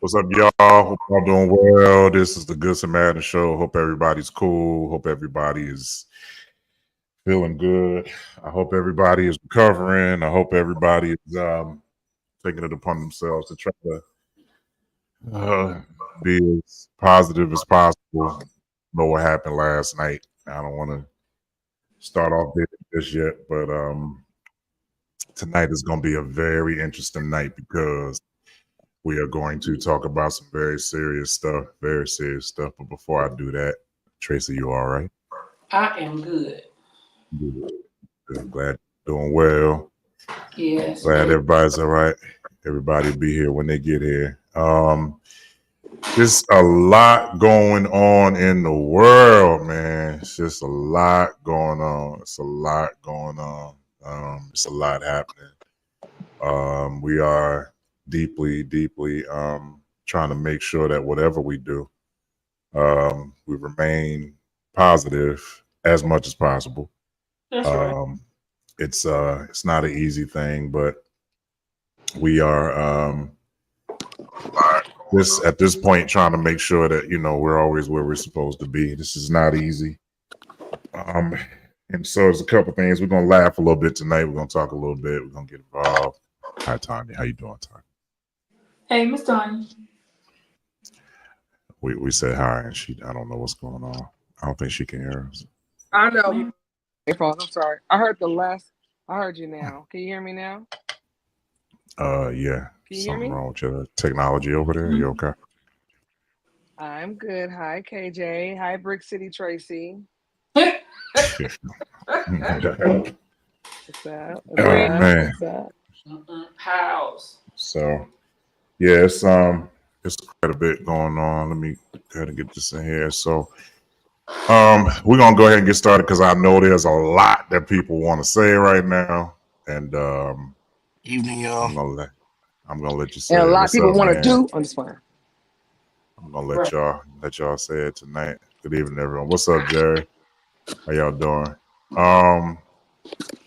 What's up, y'all? Hope y'all doing well. This is the Good Samaritan Show. Hope everybody's cool. Hope everybody is feeling good. I hope everybody is recovering. I hope everybody is taking it upon themselves to try to uh, be as positive as possible. Know what happened last night. I don't want to start off this yet, but tonight is going to be a very interesting night because we are going to talk about some very serious stuff. But before I do that, Tracy, you all right? I am good. Good. I'm glad you're doing well. Yes. Glad everybody's all right. Everybody will be here when they get here. There's a lot going on in the world, man. It's just a lot going on. It's a lot going on. It's a lot happening. We are deeply trying to make sure that whatever we do, we remain positive as much as possible. That's right. It's not an easy thing, but we are this at this point trying to make sure that we're always where we're supposed to be. This is not easy. And so there's a couple things. We're gonna laugh a little bit tonight. We're gonna talk a little bit. We're gonna get involved. Hi, Tanya. How you doing, Tanya? Hey, Miss Tanya. We said hi, and I don't know what's going on. I don't think she can hear us. I know. I'm sorry. I heard you now. Can you hear me now? Yeah. Can you hear Something me? wrong with your technology over there. You okay? I'm good. Hi, KJ. Hi, Brick City Tracy. What's up? Oh man. What's up? House. So yeah, it's quite a bit going on. Let me go ahead and get this in here. So we're gonna go ahead and get started because I know there's a lot that people want to say right now, and Evening, y'all. I'm gonna let you say And a it. lot of What's people up, want to man? do. I'm just fine. I'm gonna let y'all say it tonight. Good evening, everyone. What's up, Jerry? How y'all doing?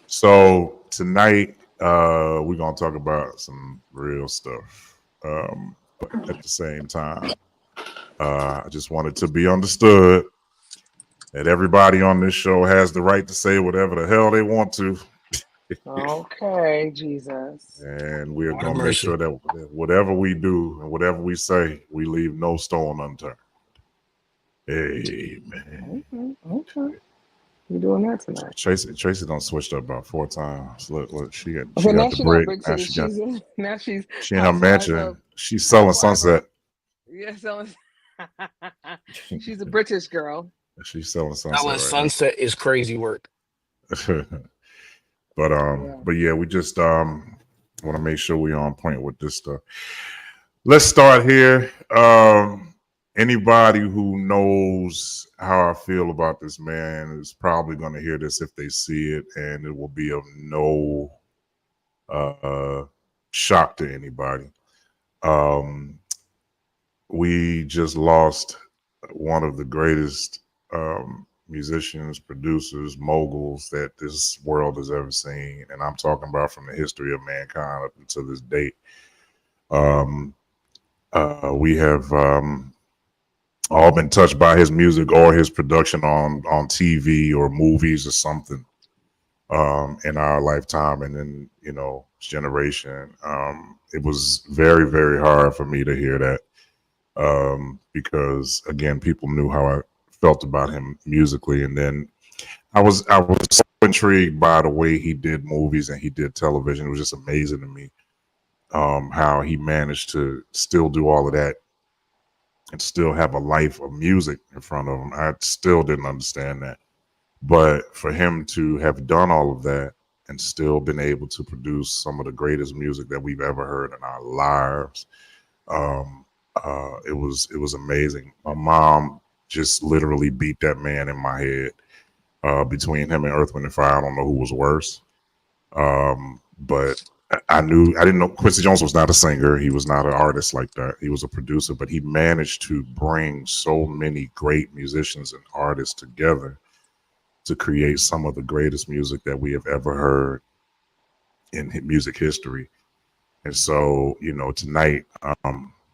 So tonight we're gonna talk about some real stuff. But at the same time, I just wanted to be understood that everybody on this show has the right to say whatever the hell they want to. Okay, Jesus. And we are Lord going have to make mercy. sure that whatever we do and whatever we say, we leave no stone unturned. Amen. Okay. We're doing that tonight. Tracy done switched up about 4 times. Look, she got Now the she's not break. Brick Now City. She's she in her housewife of. mansion. She's selling Sunset. Yeah, she's a British girl. She's selling Sunset Ella right Sunset is crazy work. now. But yeah, we just want to make sure we're on point with this stuff. Let's start here. Anybody who knows how I feel about this man is probably going to hear this if they see it, and it will be of no shock to anybody. We just lost one of the greatest musicians, producers, moguls that this world has ever seen, and I'm talking about from the history of mankind up until this date. We have all been touched by his music or his production on TV or movies or something in our lifetime, and then his generation. It was very, very hard for me to hear that because again, people knew how I felt about him musically, and then I was so intrigued by the way he did movies and he did television. It was just amazing to me how he managed to still do all of that and still have a life of music in front of him. I still didn't understand that. But for him to have done all of that and still been able to produce some of the greatest music that we've ever heard in our lives, it was amazing. My mom just literally beat that man in my head. Between him and Earth, Wind and Fire, I don't know who was worse. But I didn't know Quincy Jones was not a singer. He was not an artist like that. He was a producer, but he managed to bring so many great musicians and artists together to create some of the greatest music that we have ever heard in music history. And so, tonight,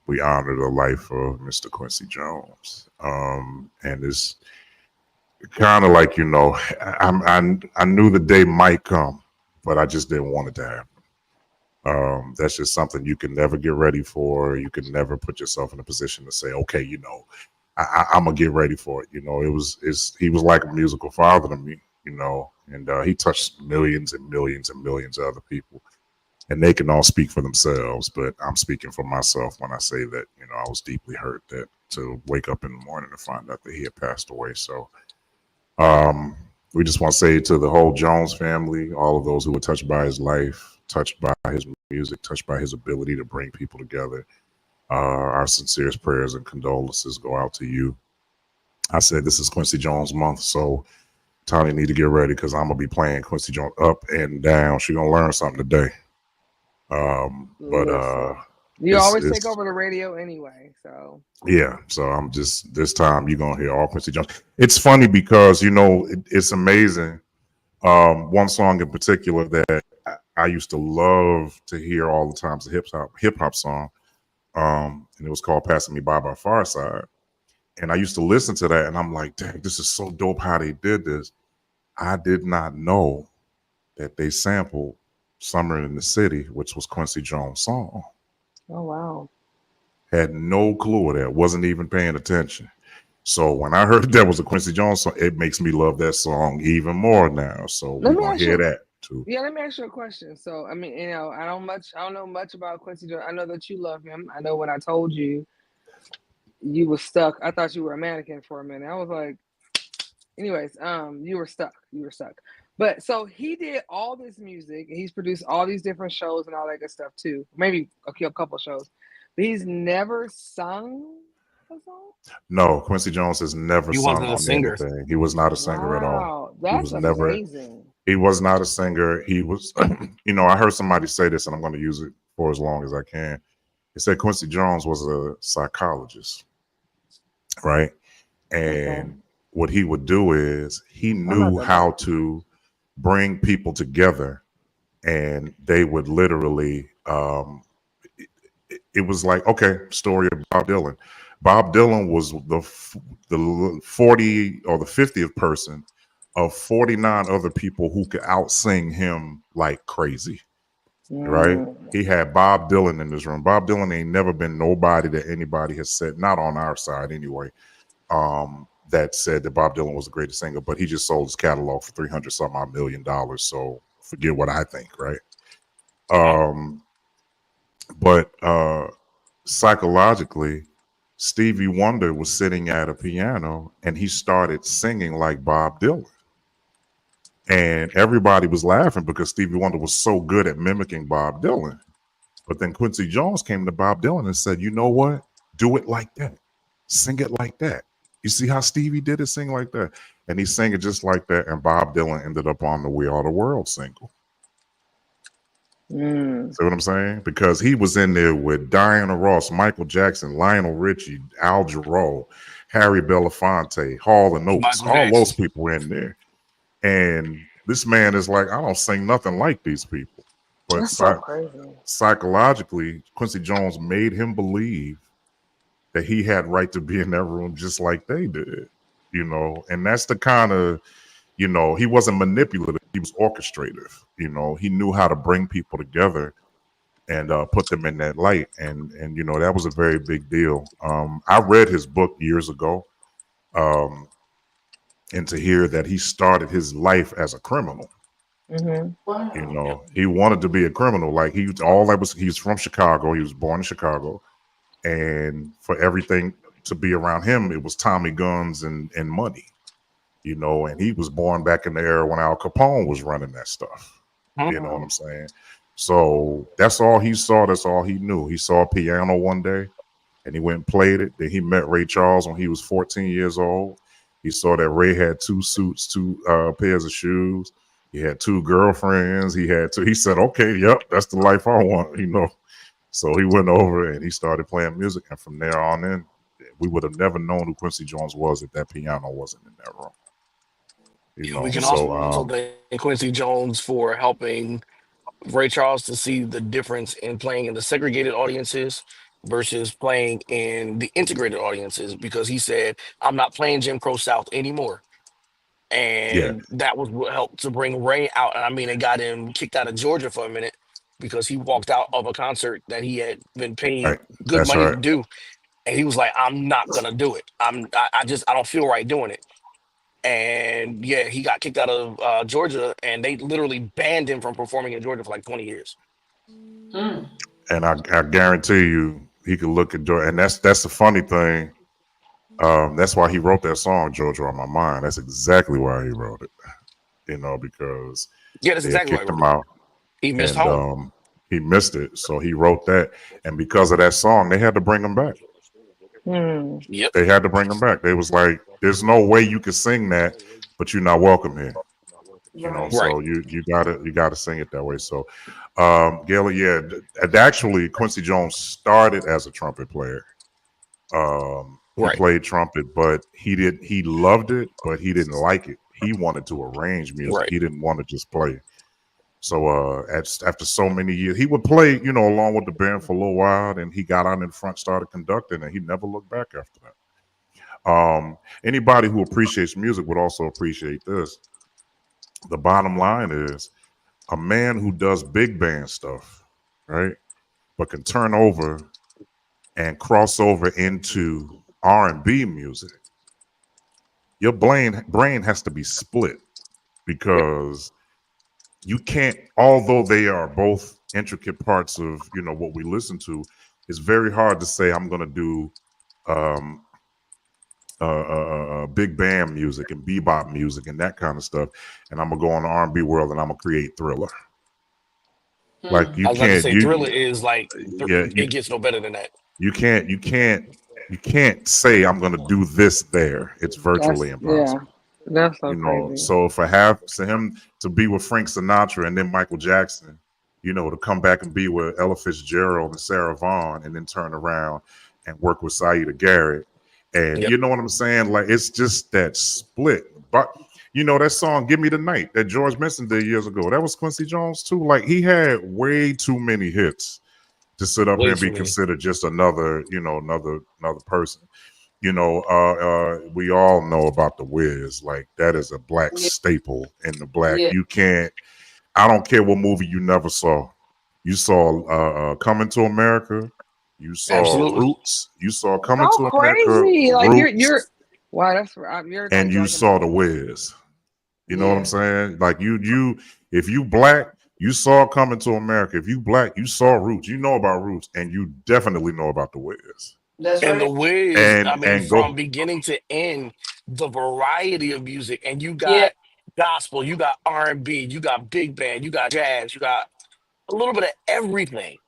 we honor the life of Mr. Quincy Jones. And it's kind of like, I knew the day might come, but I just didn't want it to happen. That's just something you can never get ready for. You can never put yourself in a position to say, okay, I'm gonna get ready for it. He was like a musical father to me, and he touched millions and millions and millions of other people, and they can all speak for themselves. But I'm speaking for myself when I say that, I was deeply hurt that to wake up in the morning and find out that he had passed away. So, we just want to say to the whole Jones family, all of those who were touched by his life, touched by his music, touched by his ability to bring people together. Our sincerest prayers and condolences go out to you. I said this is Quincy Jones month, so Tony need to get ready because I'm gonna be playing Quincy Jones up and down. She gonna learn something today. Listen, you always take over the radio anyway, so yeah. So I'm just this time you're gonna hear all Quincy Jones. It's funny because it's amazing. One song in particular that I used to love to hear all the time is a hip hop song. And it was called Passing Me by Farside. And I used to listen to that and I'm like, dang, this is so dope how they did this. I did not know that they sampled Summer in the City, which was Quincy Jones' song. oh wow. Had no clue of that, wasn't even paying attention. So when I heard that was a Quincy Jones song, it makes me love that song even more now. So we're gonna hear that too. Yeah, let me ask you a question. So I mean, I don't know much about Quincy Jones. I know that you love him. I know when I told you you were stuck, I thought you were a mannequin for a minute. I was like, anyways, you were stuck. You were stuck. But so he did all this music, and he's produced all these different shows and all that good stuff too. Maybe a couple shows, but he's never sung a song. No, Quincy Jones has never He sung wasn't a on singer. anything. He was not a singer at all. Wow, that's amazing. He was not a singer. He was, I heard somebody say this, and I'm going to use it for as long as I can. He said Quincy Jones was a psychologist, right? And what he would do is he knew how to bring people together, and they would literally. It was like, okay, story of Bob Dylan. Bob Dylan was the 40 or the 50th person of 49 other people who could outsing him like crazy. Right? He had Bob Dylan in this room. Bob Dylan ain't never been nobody that anybody has said, not on our side anyway, that said that Bob Dylan was the greatest singer, but he just sold his catalog for $300 some odd million. So forget what I think, right? But psychologically, Stevie Wonder was sitting at a piano and he started singing like Bob Dylan. And everybody was laughing because Stevie Wonder was so good at mimicking Bob Dylan. But then Quincy Jones came to Bob Dylan and said, you know what? Do it like that. Sing it like that. You see how Stevie did it? Sing like that. And he sang it just like that. And Bob Dylan ended up on the We Are the World single. See what I'm saying? Because he was in there with Diana Ross, Michael Jackson, Lionel Richie, Al Jarreau, Harry Belafonte, Hall and Oates, all those people were in there. And this man is like, I don't sing nothing like these people. But that's so crazy. Psychologically, Quincy Jones made him believe that he had right to be in that room just like they did, and that's the kind of, he wasn't manipulative, he was orchestrative, he knew how to bring people together and put them in that light. And that was a very big deal. I read his book years ago. And to hear that he started his life as a criminal, Wow. he wanted to be a criminal. Like he's from Chicago. He was born in Chicago. And for everything to be around him, it was Tommy guns and money, and he was born back in the era when Al Capone was running that stuff. You know what I'm saying? So that's all he saw. That's all he knew. He saw a piano one day and he went and played it. Then he met Ray Charles when he was 14 years old. He saw that Ray had 2 suits, 2 pairs of shoes. He had 2 girlfriends. He said, okay, yep, that's the life I want, So he went over and he started playing music. And from there on in, we would have never known who Quincy Jones was if that piano wasn't in that room. We can also thank Quincy Jones for helping Ray Charles to see the difference in playing in the segregated audiences versus playing in the integrated audiences because he said, I'm not playing Jim Crow South anymore. Yeah, And that was what helped to bring Ray out. And I mean, it got him kicked out of Georgia for a minute because he walked out of a concert that he had been paid right. good That's money right. to do. And he was like, I'm not gonna do it. I don't feel right doing it. And yeah, he got kicked out of Georgia, and they literally banned him from performing in Georgia for like 20 years. Mm. And I guarantee you, he could look at Georgia. And that's the funny thing. That's why he wrote that song, Georgia on My Mind. That's exactly why he wrote it. Because Yeah, that's they had exactly why he kicked wrote him it. out, He missed and home. he missed it. So he wrote that, and because of that song, they had to bring him back. Hmm. Yep. They had to bring him back. They was like, "There's no way you could sing that, but you're not welcome here." Right. Right. So you gotta sing it that way. So, Gail, yeah, actually, Quincy Jones started as a trumpet player. He Right. played trumpet, but he loved it, but he didn't like it. He wanted to arrange music. Right. He didn't want to just play. So after so many years, he would play, along with the band for a little while. Then he got out in front, started conducting, and he never looked back after that. Anybody who appreciates music would also appreciate this. The bottom line is a man who does big band stuff, right, but can turn over and cross over into R&B music. Your brain has to be split Yep. because you can't, although they are both intricate parts of what we listen to, it's very hard to say I'm going to do um, big band music and bebop music and that kind of stuff, and I'm gonna go on the R&B world and I'm gonna create Thriller. Like Mm. you I was about to can't, say Thriller is like yeah, it gets no better than that. you can't say I'm gonna do this there. It's virtually Yeah. impossible. That's so crazy. So for him to be with Frank Sinatra and then Michael Jackson, to come back and be with Ella Fitzgerald and Sarah Vaughan and then turn around and work with Saida Garrett. And Yep. you know what I'm saying? Like it's just that split. But that song "Give Me the Night" that George Benson did years ago. That was Quincy Jones too. Like he had way too many hits to sit up here Way and be too many. considered just another person. We all know about the Wiz. Like that is a black Yeah. staple in the black. Yeah. You can't. I don't care what movie you never saw. You saw Coming to America. You saw Absolutely. Roots. You saw Coming So to America, crazy. Like you're Roots, wow, you're and like you breaking saw my the Wiz. You know what I'm Yeah. saying? Like if you black, you saw Coming to America. If you black, you saw Roots. You know about Roots, and you definitely know about the Wiz. That's And the right. Wiz, I mean, And from go beginning to end, the variety of music, and you Yeah. got gospel, you got R&B, you got big band, you got jazz, you got a little bit of everything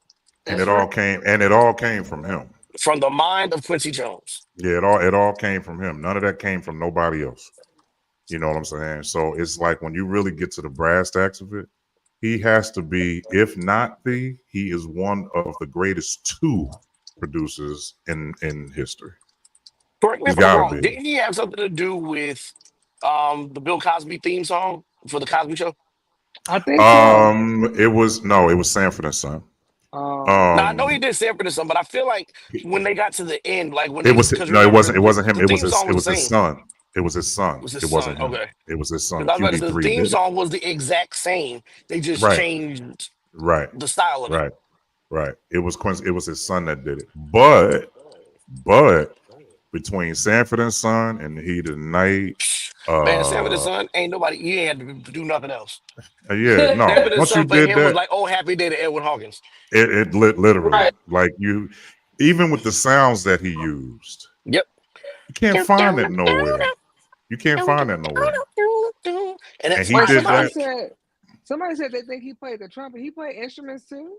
and That's it right. all came from him. from the mind of Quincy Jones. Yeah, it all came from him. None of that came from nobody else. You know what I'm saying? So it's like when you really get to the brass tacks of it, he has to be, if not he is one of the greatest two producers in history. Correct me He's if I'm got to wrong. be. Didn't he have something to do with the Bill Cosby theme song for the Cosby Show? I think so. It was no, it was Sanford and Son. Now I know he Um, did Sanford and Son, but I feel like when they got to the end, like when it they was because no, it remember wasn't. It wasn't him. the It was theme song it was the was his same. son. It was his son. It was his It son. wasn't him. Okay. It was his son. Because I was about to say the QB3 theme did it. song was the exact same. They just Right. changed Right. the style of it. Right. Right. It was Quincy. It was his son that did it. But between Sanford and Son and the Heat of the Night, Man, Sanford and uh, Son ain't nobody. You ain't had to do nothing else. yeah, no. Sanford and Once you Son for did him was that, like, "Oh, happy day" to Edwin Hawkins. literally Right. like even with the sounds that he used, Yep. you can't find that nowhere. You can't find that nowhere. And And that's he Wait, did somebody that. ironic. said they think he played the trumpet. He played instruments too.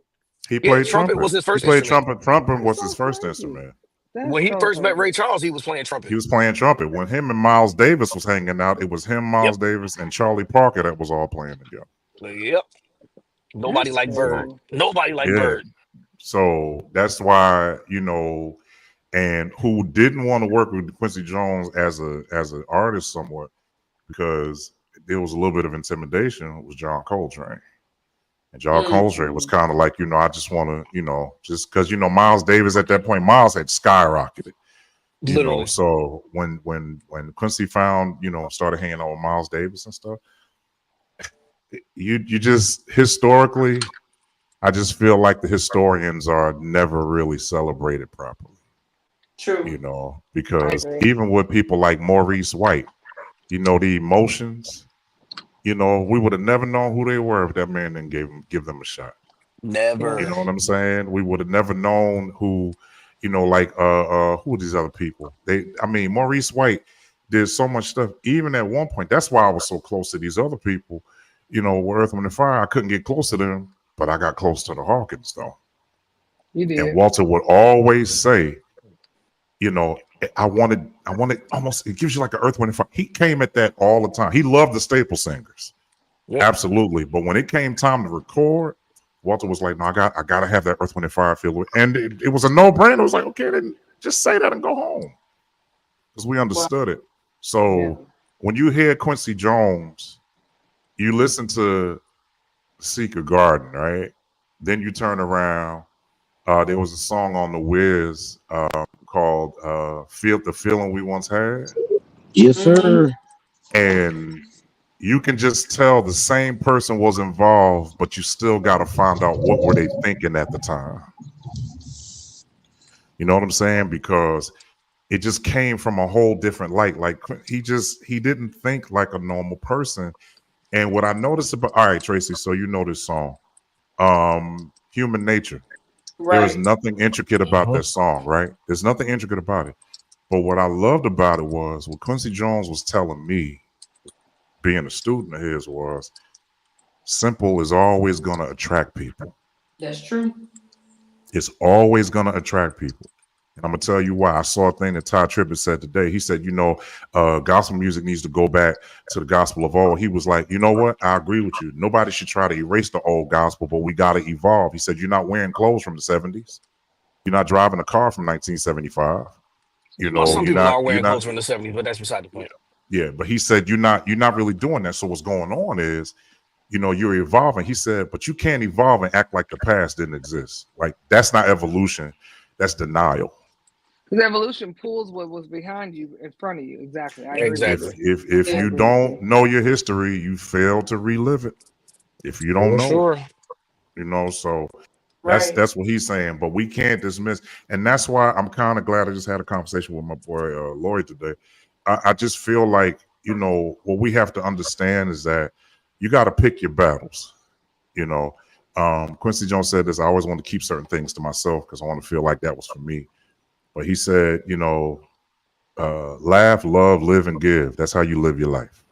He Yeah, played trumpet trumpet. was his He first played instrument. trumpet. Trumpet That's was his so first crazy. instrument. That's When he so first met Ray crazy. Charles, he was playing He trumpet. was playing trumpet. When him and Miles Davis was hanging out, it was him, Yep. Miles Davis, and Charlie Parker that was all playing together. Yep. Nobody That's like Bird. crazy. Nobody like Yeah. Bird. So that's why, and who didn't want to work with Quincy Jones as an artist somewhat because there was a little bit of intimidation was John Coltrane. And John Coltrane was kind of like, I just want to, just because Miles Davis at that point, Miles had skyrocketed. Literally. So when Quincy found, started hanging out with Miles Davis and stuff, you just historically, I just feel like the historians are never really celebrated properly. True. Because even with people like Maurice White, the emotions, we would have never known who they were if that man didn't give them a shot. Never. You know what I'm saying? We would have never known who, like who are these other people? Maurice White did so much stuff. Even at one point, that's why I was so close to these other people. With Earth, Wind, and Fire, I couldn't get close to them, but I got close to the Hawkins though. You did. And Walter would always say, I wanted almost, it gives you like an Earth, Wind, and Fire. He came at that all the time. He loved the staple singers. Yep. Absolutely. But when it came time to record, Walter was like, no, I got to have that Earth, Wind, and Fire feel. And it was a no-brainer. It was like, okay, then just say that and go home. Because we understood it. So when you hear Quincy Jones, you listen to Secret Garden, right? Then you turn around. There was a song on the Wiz called "Feel the Feeling We Once Had." Yes, sir. And you can just tell the same person was involved, but you still got to find out what were they thinking at the time. You know what I'm saying? Because it just came from a whole different light. Like he didn't think like a normal person. And what I noticed about, all right, Tracy, so you know this song, Human Nature. Right. There is nothing intricate about that song, right? There's nothing intricate about it. But what I loved about it was what Quincy Jones was telling me, being a student of his, was simple is always going to attract people. That's true. It's always going to attract people. And I'm going to tell you why. I saw a thing that Ty Tribbett said today. He said, gospel music needs to go back to the gospel of old. He was like, you know what? I agree with you. Nobody should try to erase the old gospel, but we got to evolve. He said, you're not wearing clothes from the 70s. You're not driving a car from 1975. Some people are wearing clothes from the 70s, but that's beside the point. Yeah, but he said, you're not really doing that. So what's going on is, you're evolving. He said, but you can't evolve and act like the past didn't exist. Like, that's not evolution. That's denial. Because evolution pulls what was behind you in front of you. Exactly. Exactly. If you don't know your history, you fail to relive it. If you don't know it, so that's what he's saying. But we can't dismiss, and that's why I'm kind of glad I just had a conversation with my boy Lloyd today. I just feel like what we have to understand is that you got to pick your battles. Quincy Jones said this. I always want to keep certain things to myself because I want to feel like that was for me. But he said, laugh, love, live, and give. That's how you live your life.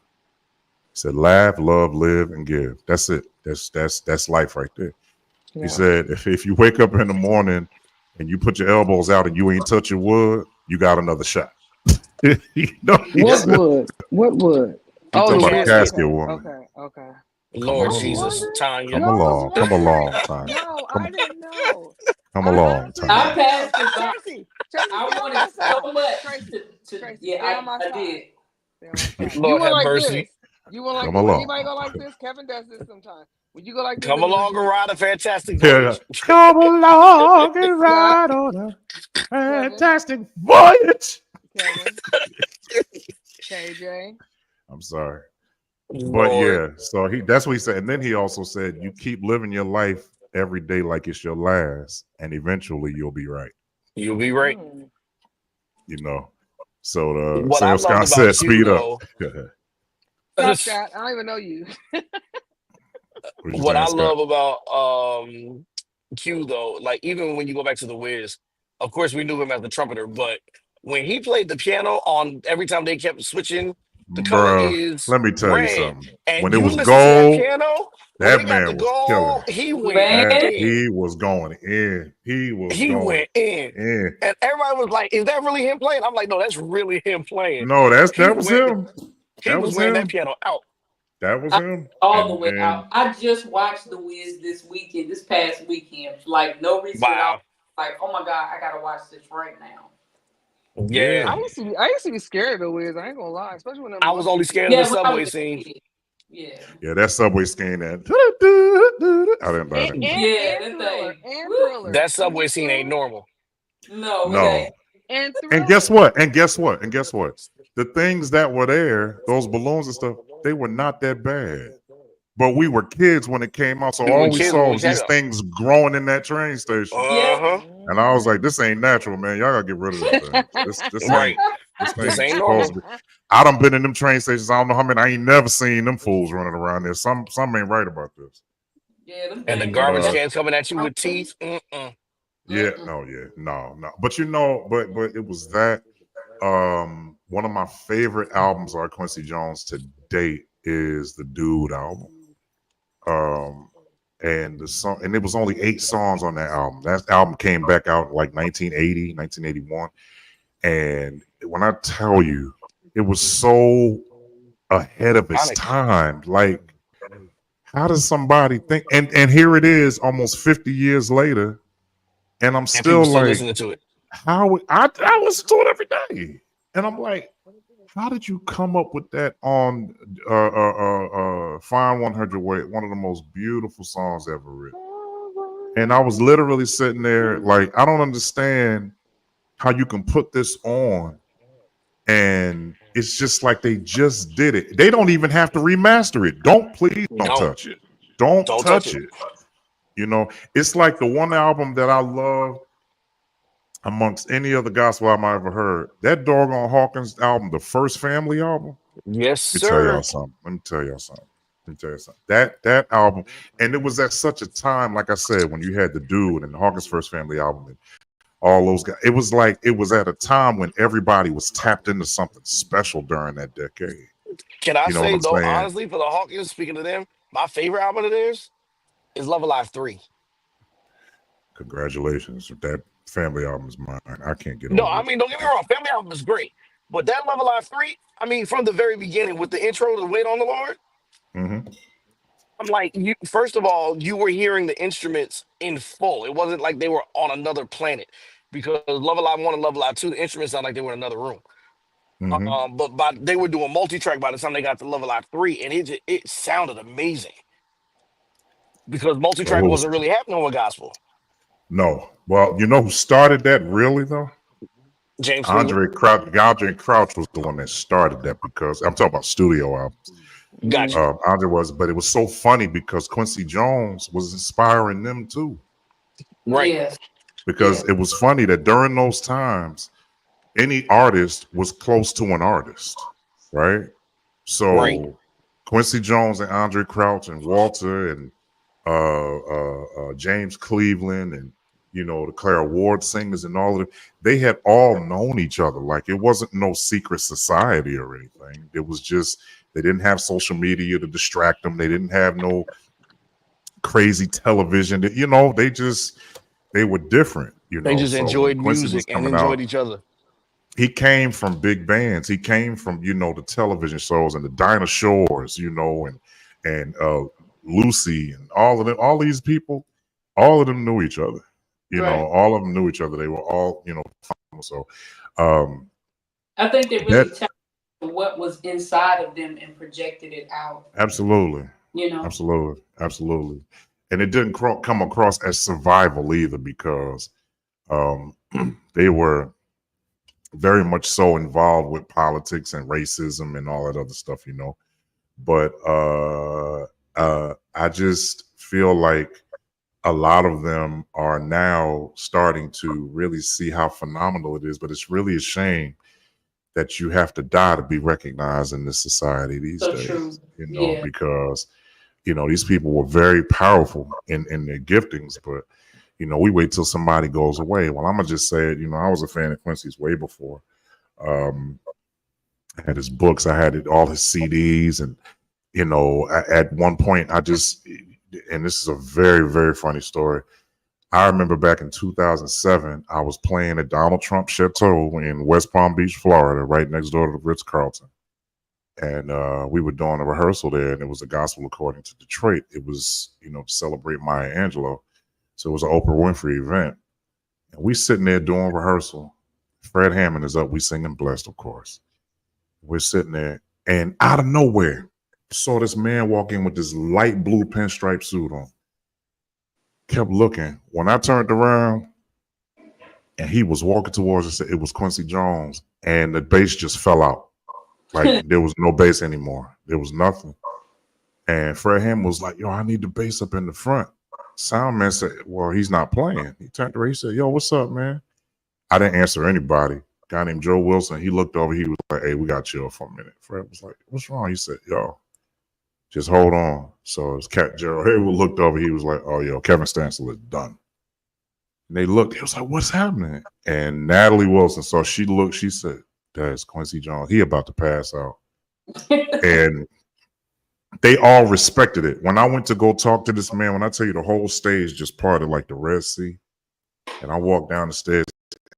He said, laugh, love, live, and give. That's it. That's life right there. Yeah. He said, if you wake up in the morning and you put your elbows out and you ain't touch your wood, you got another shot. What wood? What wood? The casket woman. Okay. Lord Jesus, Tanya. Come along, Tanya. No, I didn't know. Come along, Tanya. I passed it. I wanted so much to yeah, I did. Lord have mercy. You want like this? Anybody go like this? Kevin does this sometimes. When you go like this, come along and ride a fantastic voyage. Come along and ride on a fantastic voyage. Kevin. KJ. I'm sorry. But yeah, so that's what he said. And then he also said, you keep living your life every day like it's your last, and eventually you'll be right. You'll be right. So Scott said, speed up. Stop that. I don't even know you. What I love about Q though, like even when you go back to the Wiz, of course we knew him as the trumpeter, but when he played the piano on every time they kept switching, the color is let me tell red. you something. And when it was gold, that piano, that man was killing. He went in. He was going in. He went in. And everybody was like, "Is that really him playing?" I'm like, "No, that's really him playing." No, that was him. He was wearing that piano out. That was him. All the way out. I just watched The Wiz this past weekend. Like, no reason at all. Like, oh my God, I gotta watch this right now. Yeah. I used to be scared of The Wiz. I ain't gonna lie, especially when I was only scared of the subway scene. Yeah. Yeah, that subway scene. That I didn't buy that. Yeah, that Thriller. thing. And Woo. Thriller. That subway scene ain't normal. No, it No. ain't. And And guess Thriller. what? And guess what? And guess what? The things that were there, those balloons and stuff, they were not that bad. But we were kids when it came out, so We all were we kids saw when we was came these up. things growing in that train station. Yeah. Uh-huh. And I was like, this ain't natural, man. Y'all gotta get rid of this thing. This Right. ain't This ain't supposed normal. to be. I done been in them train stations. I don't know how many. I ain't never seen them fools running around there. Some ain't right about this. Yeah, them And the things. garbage But cans coming at you with teeth. yeah, no. But but it was that. One of my favorite albums by Quincy Jones to date is the Dude album. And the song, and it was only 8 songs on that album. That album came back out like 1980, 1981. And when I tell you, it was so ahead of its Iconic. time. Like, how does somebody think? And here it is, almost 50 years later, and I'm And still people still like, listening to it. how I listen to it every day, and I'm like, how did you come up with that on Fine 100 Way, one of the most beautiful songs ever written? And I was literally sitting there like, I don't understand how you can put this on, and it's just like they just did it. They don't even have to remaster it. Please don't touch it. Don't touch it. You know, it's like the one album that I love amongst any other gospel album I ever heard. That doggone Hawkins album, the first Family album. Yes, Let me tell sir. y'all something. That album, and it was at such a time, like I said, when you had the Dude and the Hawkins First Family album and all those guys. It was like it was at a time when everybody was tapped into something special during that decade. Can I You know what say I'm though, saying? honestly, for the Hawkins, speaking of them, my favorite album of theirs is Love Alive 3. Congratulations. That Family album is mine. I can't get No, over I it. mean, don't get me wrong, Family album is great. But that Love Alive 3, I mean, from the very beginning with the intro to Wait on the Lord, Mm-hmm. I'm like, you first of all, you were hearing the instruments in full. It wasn't like they were on another planet. Because Love Alive 1 and Love Alive 2, the instruments sound like they were in another room. Mm-hmm. But they were doing multi-track by the time they got to Love Alive 3, and it sounded amazing. Because So multi-track wasn't really happening with gospel. no. Well, you know who started that really though? James Cleveland. Andre Crouch was the one that started that, because I'm talking about studio albums. Gotcha. Andre was, but it was so funny because Quincy Jones was inspiring them too. Right. Yes. Because it was funny that during those times, any artist was close to an artist, right? So Right. Quincy Jones and Andre Crouch and Walter and James Cleveland and the Clara Ward singers and all of them, they had all known each other. Like, it wasn't no secret society or anything. It was just they didn't have social media to distract them. They didn't have no crazy television. They were different. They just So when enjoyed Quincy was music and coming enjoyed out, each other. he came from big bands. He came from the television shows and the Dinah Shores, and Lucy and all of them. All these people, all of them knew each other. Right. All of them knew each other. They were all so. Um, I think they that really tapped into what was inside of them and projected it out. absolutely, You know. absolutely, and it didn't come across as survival either, because they were very much so involved with politics and racism and all that other stuff, But I just feel like a lot of them are now starting to really see how phenomenal it is. But it's really a shame that you have to die to be recognized in this society these So days, true. Yeah. because these people were very powerful in their giftings, but we wait till somebody goes away. Well, I'm gonna just say it. I was a fan of Quincy's way before. I had his books, I had all his CDs, and at one point and this is a very, very funny story. I remember back in 2007, I was playing at Donald Trump Chateau in West Palm Beach, Florida, right next door to the Ritz-Carlton. And we were doing a rehearsal there, and it was a gospel according to Detroit. It was, to celebrate Maya Angelou. So it was an Oprah Winfrey event. And we sitting there doing rehearsal. Fred Hammond is up. We singing Blessed, of course. We're sitting there, and out of nowhere, saw this man walk in with this light blue pinstripe suit on. kept looking. When I turned around and he was walking towards us, it was Quincy Jones, and the bass just fell out. Like there was no bass anymore. There was nothing. And Fred Hammond was like, yo, I need the bass up in the front. Sound man said, well, he's not playing. He turned around, he said, yo, what's up, man? I didn't answer anybody. Guy named Joe Wilson, he looked over, he was like, hey, we got to chill for a minute. Fred was like, what's wrong? He said, yo, just hold on. So his cat Gerald Haywood looked over, he was like, oh, yo, Kevin Stansel is done. And they looked, he was like, what's happening? And Natalie Wilson, so she looked, she said, that's Quincy Jones. He about to pass out. And they all respected it. When I went to go talk to this man, when I tell you the whole stage just parted like the Red Sea, and I walked down the stairs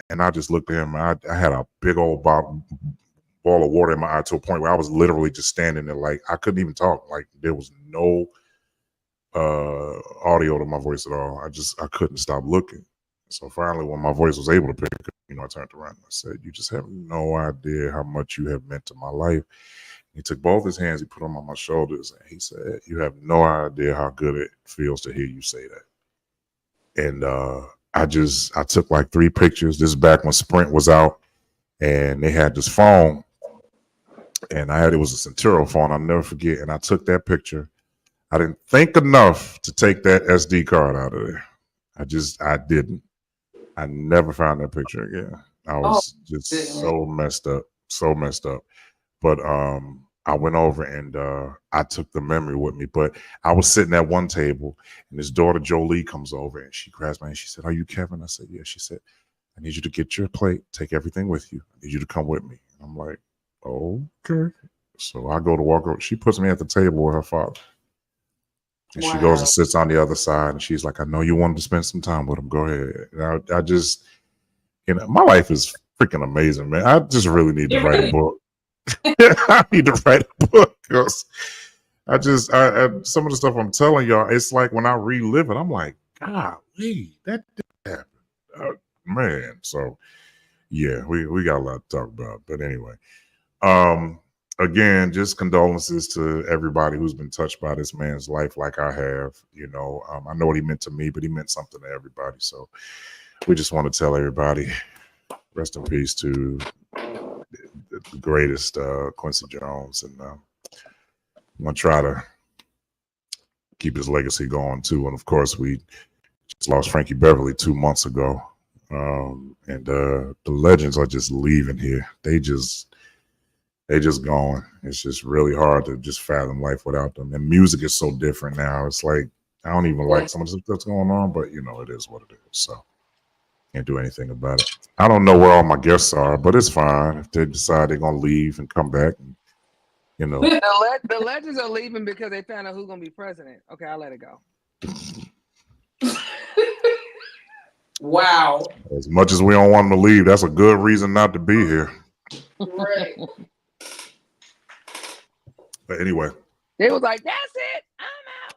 and I just looked at him. I had a big old ball of water in my eye to a point where I was literally just standing there like I couldn't even talk. Like there was no audio to my voice at all. I couldn't stop looking. So finally, when my voice was able to pick up, I turned around and I said, you just have no idea how much you have meant to my life. He took both his hands, he put them on my shoulders, and he said, you have no idea how good it feels to hear you say that. And I took like 3 pictures. This is back when Sprint was out, and they had this phone, and it was a Centuro phone, I'll never forget, and I took that picture. I didn't think enough to take that SD card out of there. I didn't. I never found that picture again. I was so messed up. But I went over and I took the memory with me. But I was sitting at one table, and his daughter Jolie comes over, and she grabs me and she said, "Are you Kevin?" I said, "Yeah." She said, "I need you to get your plate, take everything with you. I need you to come with me." And I'm like, "Okay." So I go to walk over. She puts me at the table with her father. And she goes and sits on the other side, and she's like, "I know you wanted to spend some time with him. Go ahead." And I just, my life is freaking amazing, man. I just really need to write a book. I need to write a book because I some of the stuff I'm telling y'all, it's like when I relive it, I'm like, golly, that did happen, man. So yeah, we got a lot to talk about, but anyway, again, just condolences to everybody who's been touched by this man's life, like I have. I know what he meant to me, but he meant something to everybody. So we just want to tell everybody, rest in peace to the greatest Quincy Jones, and I'm gonna try to keep his legacy going too. And of course, we just lost Frankie Beverly 2 months ago, and the legends are just leaving here. They just gone. It's just really hard to just fathom life without them. And music is so different now. It's like I don't even like some of the stuff that's going on, but it is what it is. So can't do anything about it. I don't know where all my guests are, but it's fine if they decide they're gonna leave and come back. And, the legends are leaving because they found out who's gonna be president. Okay, I'll let it go. Wow. As much as we don't want them to leave, that's a good reason not to be here. Right. But anyway, they was like, "That's it, I'm out."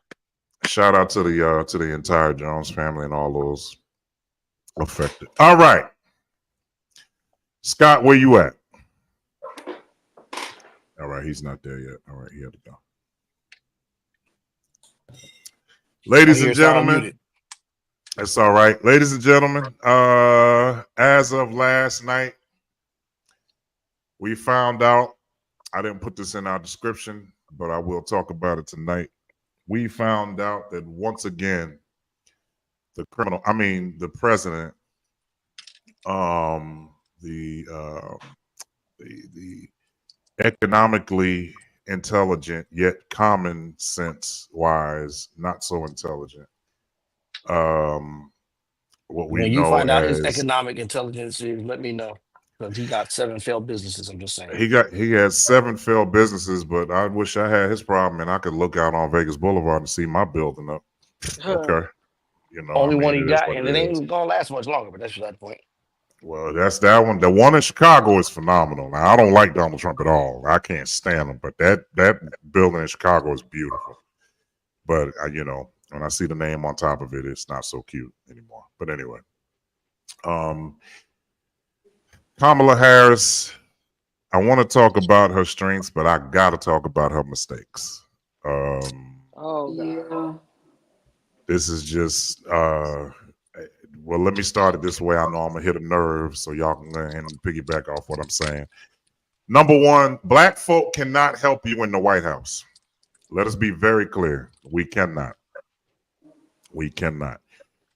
Shout out to the entire Jones family and all those affected. All right, Scott, where you at? All right, he's not there yet. All right, he had to go. Ladies and gentlemen, that's all right. Ladies and gentlemen, as of last night, we found out. I didn't put this in our description, but I will talk about it tonight. We found out that once again, the president, the economically intelligent yet common sense wise, not so intelligent. What we when you know find out as his economic intelligence, let me know. Because he got 7 failed businesses. I'm just saying. he had 7 failed businesses, but I wish I had his problem and I could look out on Vegas Boulevard and see my building up. Okay. Only one he got, and it ain't gonna last much longer, but that's that point. Well, that's that one. The one in Chicago is phenomenal. Now, I don't like Donald Trump at all. I can't stand him, but that building in Chicago is beautiful. But when I see the name on top of it, it's not so cute anymore. But anyway, Kamala Harris, I want to talk about her strengths, but I got to talk about her mistakes. Oh, God. Yeah. This is just well, let me start it this way. I know I'm gonna hit a nerve, so y'all can go ahead and piggyback off what I'm saying. Number one, black folk cannot help you in the White House. Let us be very clear. We cannot. We cannot.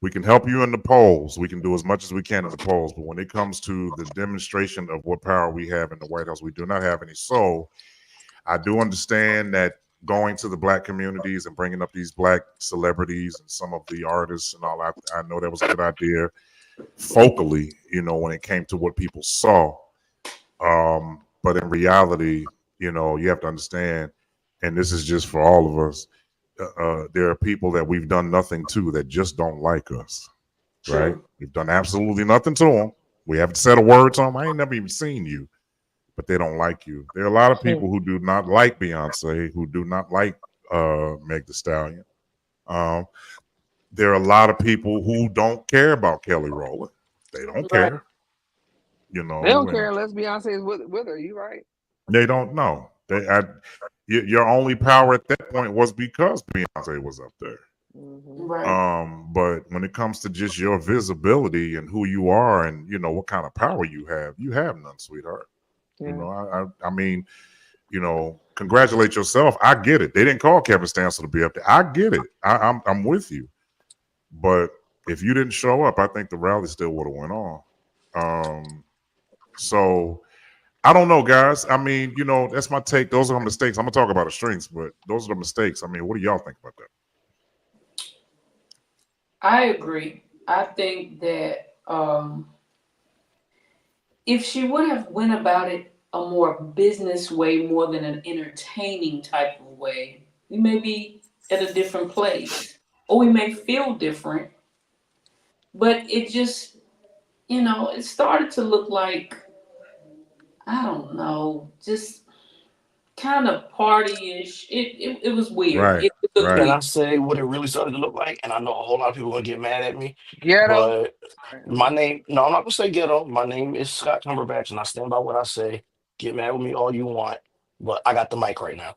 We can help you in the polls. We can do as much as we can in the polls. But when it comes to the demonstration of what power we have in the White House, we do not have any. So I do understand that going to the black communities and bringing up these black celebrities and some of the artists and all, I know that was a good idea focally, when it came to what people saw. But in reality, you have to understand, and this is just for all of us, there are people that we've done nothing to that just don't like us, right? True. We've done absolutely nothing to them. We haven't said a word to them. I ain't never even seen you, but they don't like you. There are a lot of people who do not like Beyonce, who do not like Meg The Stallion. Um, there are a lot of people who don't care about Kelly Rowland. They don't Right. care, They don't care and unless Beyonce is with her. You right? they don't know. Your only power at that point was because Beyonce was up there. Mm-hmm. Right. But when it comes to just your visibility and who you are and what kind of power you have none, sweetheart. Yeah. I mean, congratulate yourself. I get it. They didn't call Kevin Stansel to be up there. I get it. I'm with you. But if you didn't show up, I think the rally still would have went on. So I don't know, guys. I mean, that's my take. Those are the mistakes. I'm gonna talk about the strengths, but those are the mistakes. I mean, what do y'all think about that? I agree. I think that if she would have went about it a more business way more than an entertaining type of way, we may be at a different place. Or we may feel different. But it just, it started to look like, I don't know, just kind of party-ish. It was weird. Right, It looked right. Can weird. I say what it really started to look like? And I know a whole lot of people are gonna get mad at me, Ghetto. but my name, no, I'm not gonna say ghetto. My name is Scott Cumberbatch, and I stand by what I say. Get mad with me all you want, but I got the mic right now.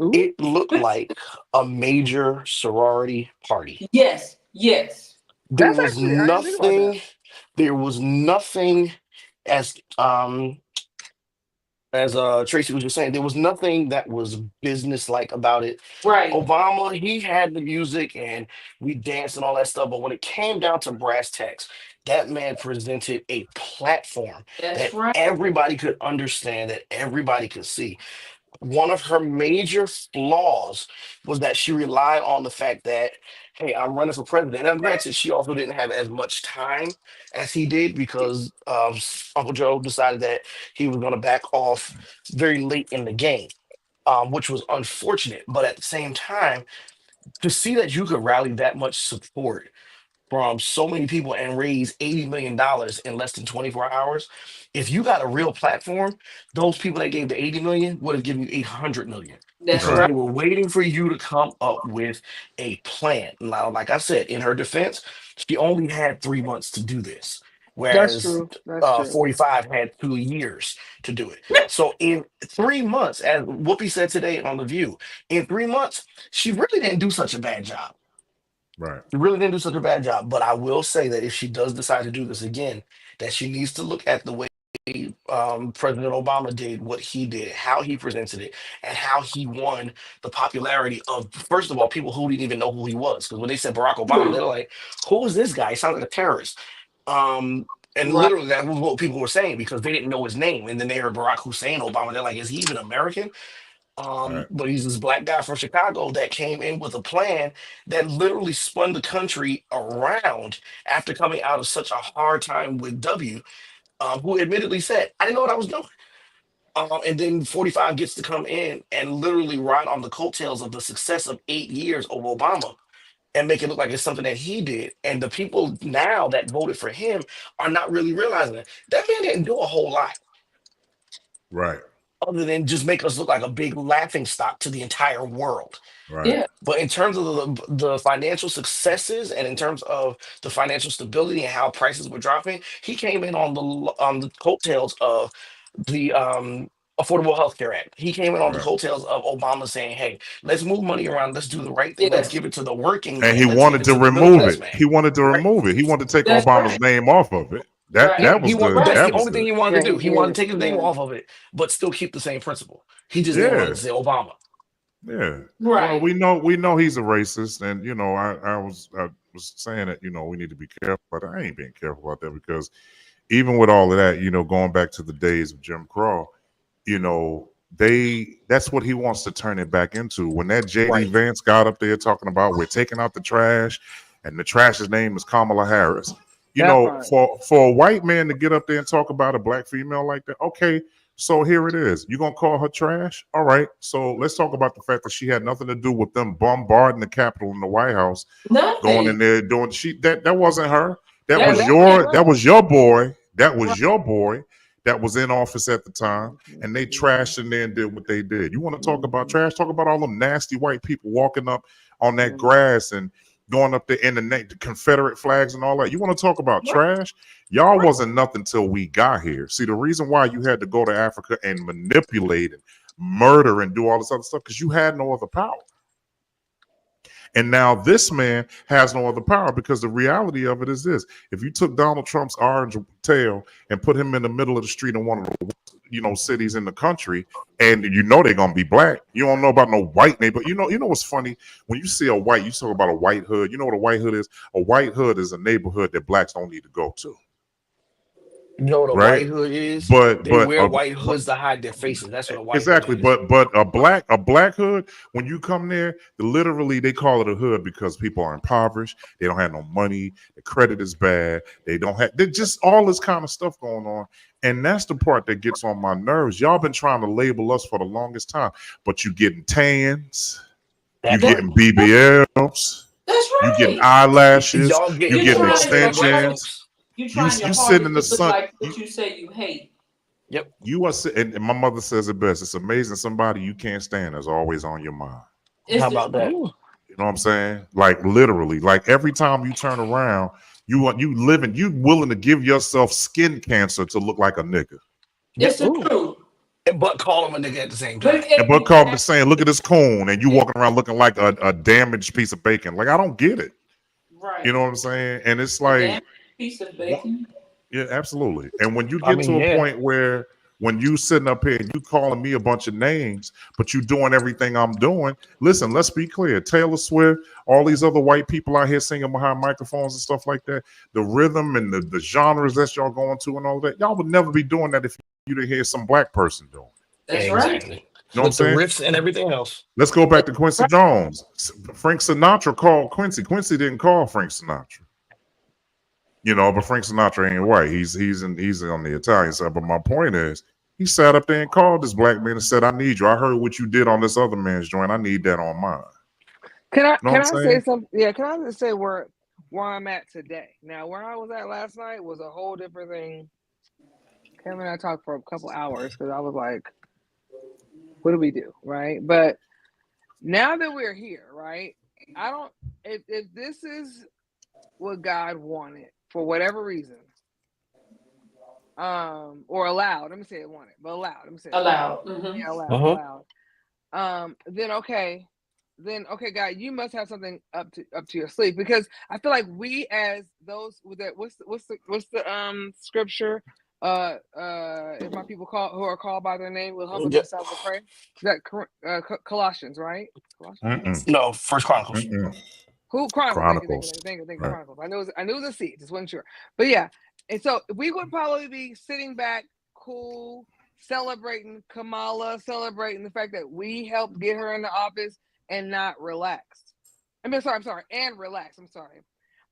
Ooh. It looked like a major sorority party. Yes, yes. There That's was actually I didn't think about that. nothing, there was nothing as Tracy was just saying, there was nothing that was business like about it. Right. Obama, he had the music and we danced and all that stuff, but when it came down to brass tacks, that man presented a platform That's that right. everybody could understand, that everybody could see. One of her major flaws was that she relied on the fact that, hey, I'm running for president. And granted, she also didn't have as much time as he did because Uncle Joe decided that he was going to back off very late in the game, which was unfortunate. But at the same time, to see that you could rally that much support from so many people and raise $80 million in less than 24 hours. If you got a real platform, those people that gave the 80 million would have given you 800 million That's because Right, right. they were waiting for you to come up with a plan. Now, like I said, in her defense, she only had 3 months to do this, That's whereas true. That's true. 45 had 2 years to do it. So in 3 months, as Whoopi said today on The View, in 3 months, she really didn't do such a bad job. right, She really didn't do such a bad job. But I will say that if she does decide to do this again, that she needs to look at the way President Obama did what he did, how he presented it, and how he won the popularity of, first of all, people who didn't even know who he was. Because when they said Barack Obama, they're like, who is this guy? He sounds like a terrorist. And Right. literally, that was what people were saying because they didn't know his name. And then they heard Barack Hussein Obama. They're like, is he even American? right, But he's this black guy from Chicago that came in with a plan that literally spun the country around after coming out of such a hard time with W, who admittedly said, I didn't know what I was doing. And then 45 gets to come in and literally ride on the coattails of the success of 8 years of Obama and make it look like it's something that he did. And the people now that voted for him are not really realizing it. That man didn't do a whole lot right, other than just make us look like a big laughing stock to the entire world. right, Yeah. But in terms of the financial successes and in terms of the financial stability and how prices were dropping, he came in on the coattails of the Affordable Health Care Act. He came in on the Right. coattails of Obama saying, "Hey, let's move money around. Let's do the right thing. Let's Yes, give it to the working And he man. Let's give wanted it to to the middle remove class it. man." He wanted to Right? remove it. He wanted to take that's Obama's right. name off of it. That Yeah, Right. that he was wanted. the Right. That's the that was only thing the he wanted Yeah, to do. he He wanted did. to take his name Yeah. off of it, but still keep the same principle. He just didn't want yeah. it to say Obama. Yeah. Well, Right. we know he's a racist, and I was saying that we need to be careful, but I ain't being careful about that because even with all of that, going back to the days of Jim Crow, that's what he wants to turn it back into. When that JD Right. Vance got up there talking about we're taking out the trash, and the trash's name is Kamala Harris. That part. For a white man to get up there and talk about a black female like that, okay, so here it is. You gonna call her trash? All right. So let's talk about the fact that she had nothing to do with them bombarding the Capitol and the White House, going in Nothing. there doing that wasn't her. That That Oh, was was that was your that right. was your boy. That right. was your boy that was in office at the time, and they Mhm. trashed in there and did what they did. You want to talk about Mhm. trash? Talk about all them nasty white people walking up on that Mhm. grass and going up there in the Confederate flags and all that. You want to talk about Right. trash? Y'all Right. wasn't nothing till we got here. See, the reason why you had to go to Africa and manipulate and murder and do all this other stuff because you had no other power. And now this man has no other power because the reality of it is this: if you took Donald Trump's orange tail and put him in the middle of the street in one of the cities in the country, and they're gonna be black, you don't know about no white neighbor. You know what's funny? When you see a white, you talk about a white hood. You know what a white hood is? A white hood is a neighborhood that blacks don't need to go to, You know what a right? white hood is? But They but wear uh, white but hoods to hide their faces. That's what a white hood exactly, is. but a black hood, when you come there, literally they call it a hood because people are impoverished, they don't have no money, the credit is bad, they're just all this kind of stuff going on. And that's the part that gets on my nerves. Y'all been trying to label us for the longest time, but you getting tans, you That That, part. getting BBLs, that's you getting right. eyelashes, Y'all you getting You're getting pulled trying up in your front of black extensions, hardest. folks. You're you trying your you sitting in hardest the to look sun. like what you say you hate. Yep. You are sitting, and my mother says it best. It's amazing somebody you can't stand is always on your mind. How It's the about that? Ooh. You know what I'm saying? Like literally, like every time you turn around, you willing to give yourself skin cancer to look like a nigga. it's Yep. the Ooh. truth. But call them a nigga at the same Look time. And at but you called the have saying, look at this coon, and you it walking around looking like a damaged piece of bacon. Like I don't get it. You know right. what I'm saying? And it's A like, damn piece of what? bacon. Yeah, absolutely. And when you I get mean, to a yeah. point where when you sitting up here and you calling me a bunch of names, but you doing everything I'm doing, listen, let's be clear. Taylor Swift, all these other white people out here singing behind microphones and stuff like that, the rhythm and the genres that y'all going to and all that, y'all would never be doing that if you didn't hear some black person doing it. That's right. Exactly. You know what I'm With the saying? riffs and everything else. Let's go back That's to Quincy right. Jones. Frank Sinatra called Quincy. Quincy didn't call Frank Sinatra. But Frank Sinatra ain't white. He's on the Italian side. But my point is, he sat up there and called this black man and said, "I need you. I heard what you did on this other man's joint. I need that on mine." Can I You know what can I'm I say saying? something? Yeah, can I just say where I'm at today? Now, where I was at last night was a whole different thing. Kevin and I talked for a couple hours because I was like, "What do we do?" Right? But now that we're here, right? I don't. If this is what God wanted for whatever reason, or allowed. Let me say it wanted, but allowed. Let me say it allowed. Allowed. Hmm. Yeah, Uh-huh. allowed. Then okay, God, you must have something up to your sleeve because I feel like we as those with that what's the scripture if my people who are called by their name will humble Yep. themselves and pray. Is that Colossians, right? Colossians, right? Mm-mm, No, First Chronicles. mm-mm. Who Chronicles? Chronicles, Thank you, right? Chronicles. I knew it was a C, just wasn't sure. But yeah, and so we would probably be sitting back, cool, celebrating Kamala, celebrating the fact that we helped get her into office and not relaxed. I'm sorry, and relax. I'm sorry.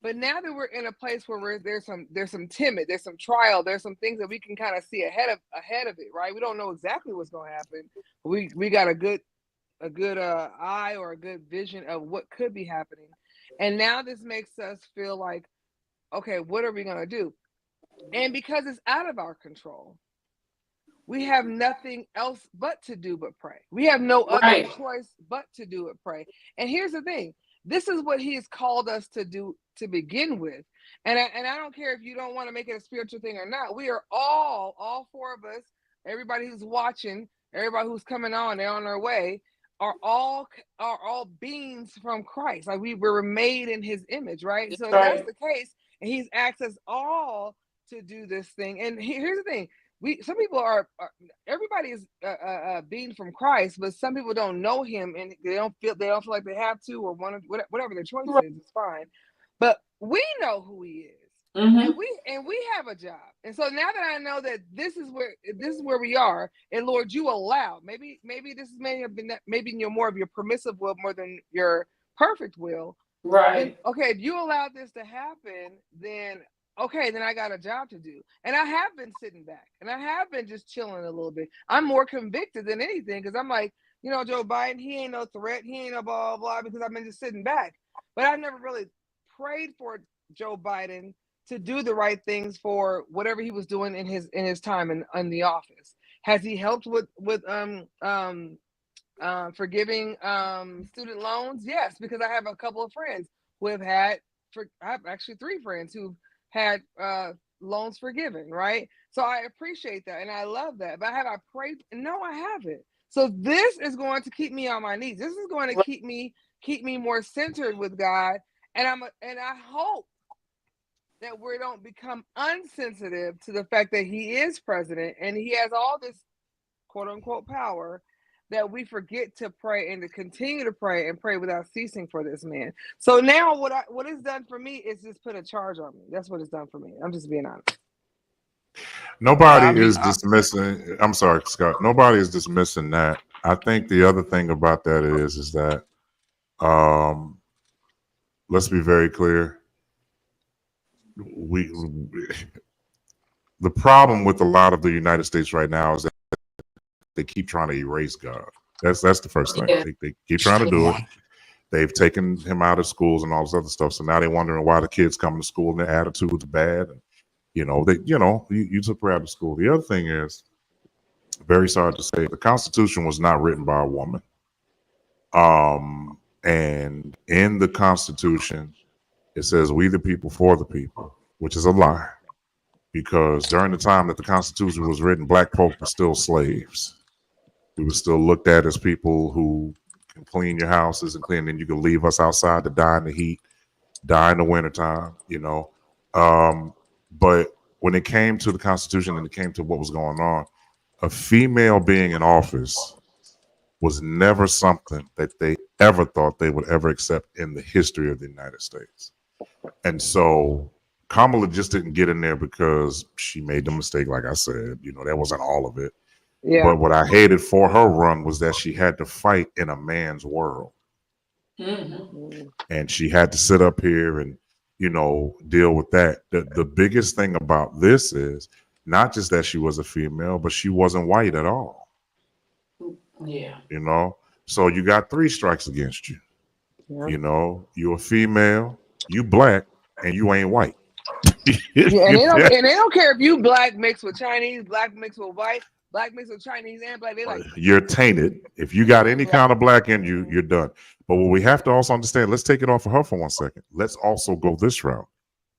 But now that we're in a place where there's some timid, there's some trial, there's some things that we can kind of see ahead of it, right? We don't know exactly what's going to happen. We got a good eye or a good vision of what could be happening. And now this makes us feel like, okay, what are we going to do? And because it's out of our control, we have nothing else but to do but pray. We have no other Right. choice but to do but pray. And here's the thing. This is what he has called us to do to begin with. And I don't care if you don't want to make it a spiritual thing or not. We are all four of us everybody who's watching, everybody who's coming on, they're on their way, are all beings from Christ. Like we were made in His image, right? That's So if that's right. the case, and He's asked us all to do this thing. And here's the thing: some people everybody is being from Christ, but some people don't know Him, and they don't feel like they have to, or want to, whatever their choice Right. is. It's fine, but we know who He is. Mm-hmm. And we have a job. And so now that I know that this is where we are, and Lord, you allow, maybe this is maybe more of your permissive will more than your perfect will. Then Right. okay, if you allow this to happen, then okay, then I got a job to do. And I have been sitting back, and I have been just chilling a little bit. I'm more convicted than anything, because I'm like, Joe Biden, he ain't no threat, he ain't no blah blah blah, because I've been just sitting back. But I've never really prayed for Joe Biden to do the right things for whatever he was doing in his time in the office. Has he helped with forgiving student loans? Yes, because I have a couple of friends who have had. I have actually 3 friends who've had loans forgiven. Right, so I appreciate that and I love that. But have I prayed? No, I haven't. So this is going to keep me on my knees. This is going to Right. keep me more centered with God, and I hope that we don't become unsensitive to the fact that He is president and He has all this quote unquote power, that we forget to pray and to continue to pray and pray without ceasing for this man. So now what it's done for me is just put a charge on me. That's what it's done for me. I'm just being honest. And Nobody is dismissing. I'm sorry, Scott. Nobody is dismissing that. I think the other thing about that is that um, let's be very clear. We the problem with a lot of the United States right now is that they keep trying to erase God. That's the first thing. Yeah. They keep trying to do it. They've taken Him out of schools and all this other stuff. So now they're wondering why the kids come to school and their attitude's bad. And, you took her out of school. The other thing is, very sorry to say, the Constitution was not written by a woman. And in the Constitution, it says, "We the people for the people," which is a lie. Because during the time that the Constitution was written, black folk were still slaves. We were still looked at as people who can clean your houses and clean, and you can leave us outside to die in the heat, die in the wintertime. But when it came to the Constitution and it came to what was going on, a female being in office was never something that they ever thought they would ever accept in the history of the United States. And so Kamala just didn't get in there because she made the mistake, like I said. That wasn't all of it. Yeah. But what I hated for her run was that she had to fight in a man's world. Mm-hmm. And she had to sit up here and, deal with that. The biggest thing about this is not just that she was a female, but she wasn't white at all. Yeah. So you got 3 strikes against you. Yeah. You're a female, you black, and you ain't white. Yeah, and they don't care if you black mixed with Chinese, black mixed with white, black mixed with Chinese and black. They like you. You're tainted. If you got any kind of black in you, you're done. But what we have to also understand, let's take it off of her for 1 second. Let's also go this route.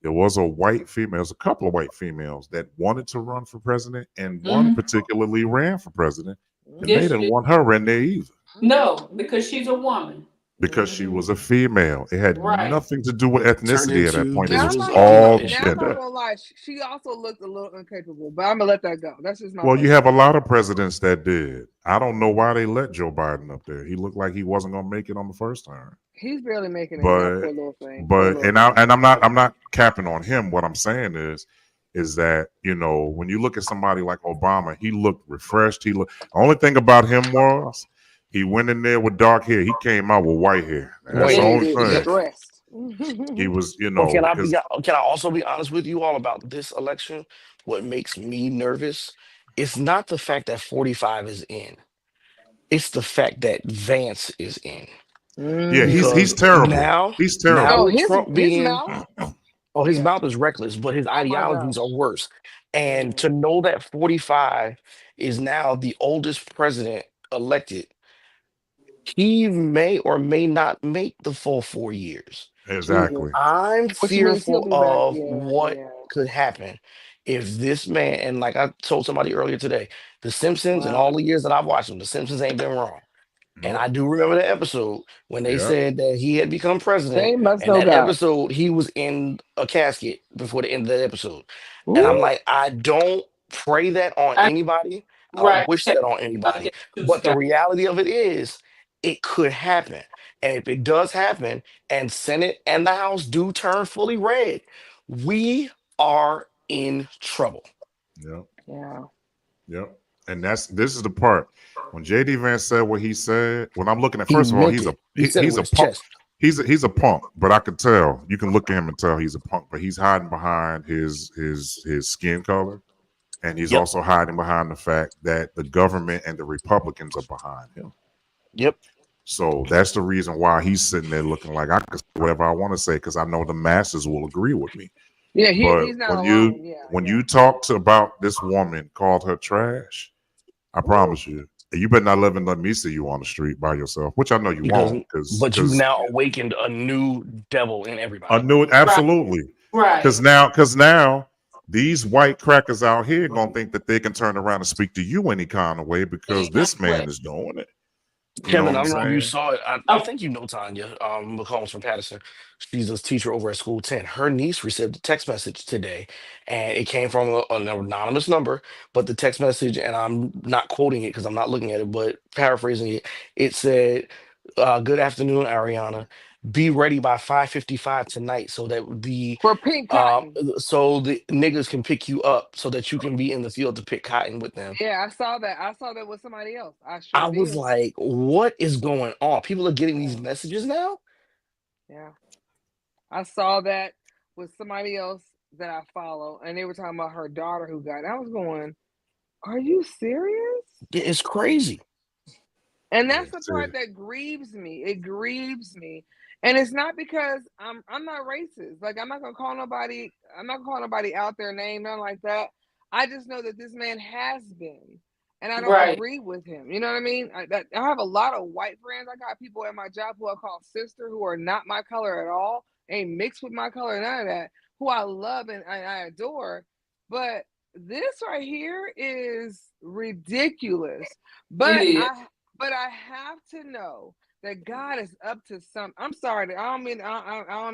There was a white female, there's a couple of white females that wanted to run for president, and one particularly ran for president, and they didn't want her in there either. No, because she's a woman. Because she was a female. It had Right. nothing to do with ethnicity at that point. It Now, was I'm not all gonna, gender. lie. She also looked a little incapable, but I'm gonna let that go. That's just my. Well, you have a lot of presidents that did. I don't know why they let Joe Biden up there. He looked like he wasn't going to make it on the first term. He's barely making it. That poor little thing. I'm not capping on him. What I'm saying is that when you look at somebody like Obama, he looked refreshed. The only thing about him was he went in there with dark hair. He came out with white hair. That's the only thing. Stressed. He was, Can I also be honest with you all about this election? What makes me nervous? It's not the fact that 45 is in. It's the fact that Vance is in. Yeah, he's terrible. He's terrible. Oh, with his Trump being, mouth. his mouth is reckless, but his ideologies are worse. And to know that 45 is now the oldest president elected, he may or may not make the full 4 years. Exactly. I'm Which means he'll fearful be back. of what could happen. if this man, and like I told somebody earlier today, The Simpsons and Wow. all the years that I've watched them, The Simpsons ain't been wrong. And I Nope. do remember the episode when they Yep. said that he had become president. They must And know that God. episode, he was in a casket before the end of that episode. And I'm Ooh, like, I don't pray that on I, anybody. I don't right. wish that on anybody. Like that too, But the Scott. reality of it is, it could happen. And if it does happen, and Senate and the House do turn fully red, we are in trouble. Yep. yeah. Yep. And this is the part when JD Vance said what he said. When I'm looking at, He first of all, meant it. He said it he's with a his punk. chest. He's a punk, but I could tell. You can look at him and tell he's a punk, but he's hiding behind his skin color, and he's Yep. also hiding behind the fact that the government and the Republicans are behind him. Yep. So that's the reason why he's sitting there looking like I can say whatever I want to say because I know the masses will agree with me. Yeah, But he's not alone. Yeah, when yeah. you talked about this woman, called her trash, I Ooh, promise you, you better not let me see you on the street by yourself, which I know you Because, won't, but you've now awakened a new devil in I everybody. knew it Right. absolutely. Right. Because now these white crackers out here gonna think that they can turn around and speak to you any kind of way because Any kind this of way. man is doing it. You know what Kevin, I I'm don't know if you saying? saw it. I Oh, think you know Tanya McCombs from Patterson. She's a teacher over at School 10. Her niece received a text message today, and it came from an anonymous number. But the text message, and I'm not quoting it because I'm not looking at it, but paraphrasing it, it said, "Good afternoon, Ariana. Be ready by 5:55 tonight, so that for pink cotton. the niggas can pick you up, so that you can be in the field to pick cotton with them." Yeah, I saw that. I saw that with somebody else. I I sure was did. like, what is going on? People are getting these Yeah, messages now? yeah. I saw that with somebody else that I follow, and they were talking about her daughter who got it. I was going, "Are you serious?" It's crazy. And Yeah. that's the See, part that grieves me. It grieves me. And it's not because I'm not racist. Like I'm not gonna call nobody out their name, nothing like that. I just know that this man has been. And I don't right. agree with him. You know what I mean? I have a lot of white friends. I got people at my job who I call sister who are not my color at all, ain't mixed with my color, none of that, who I love and I adore. But this right here is ridiculous. It But is. I have to know that God is up to some. I'm sorry. I don't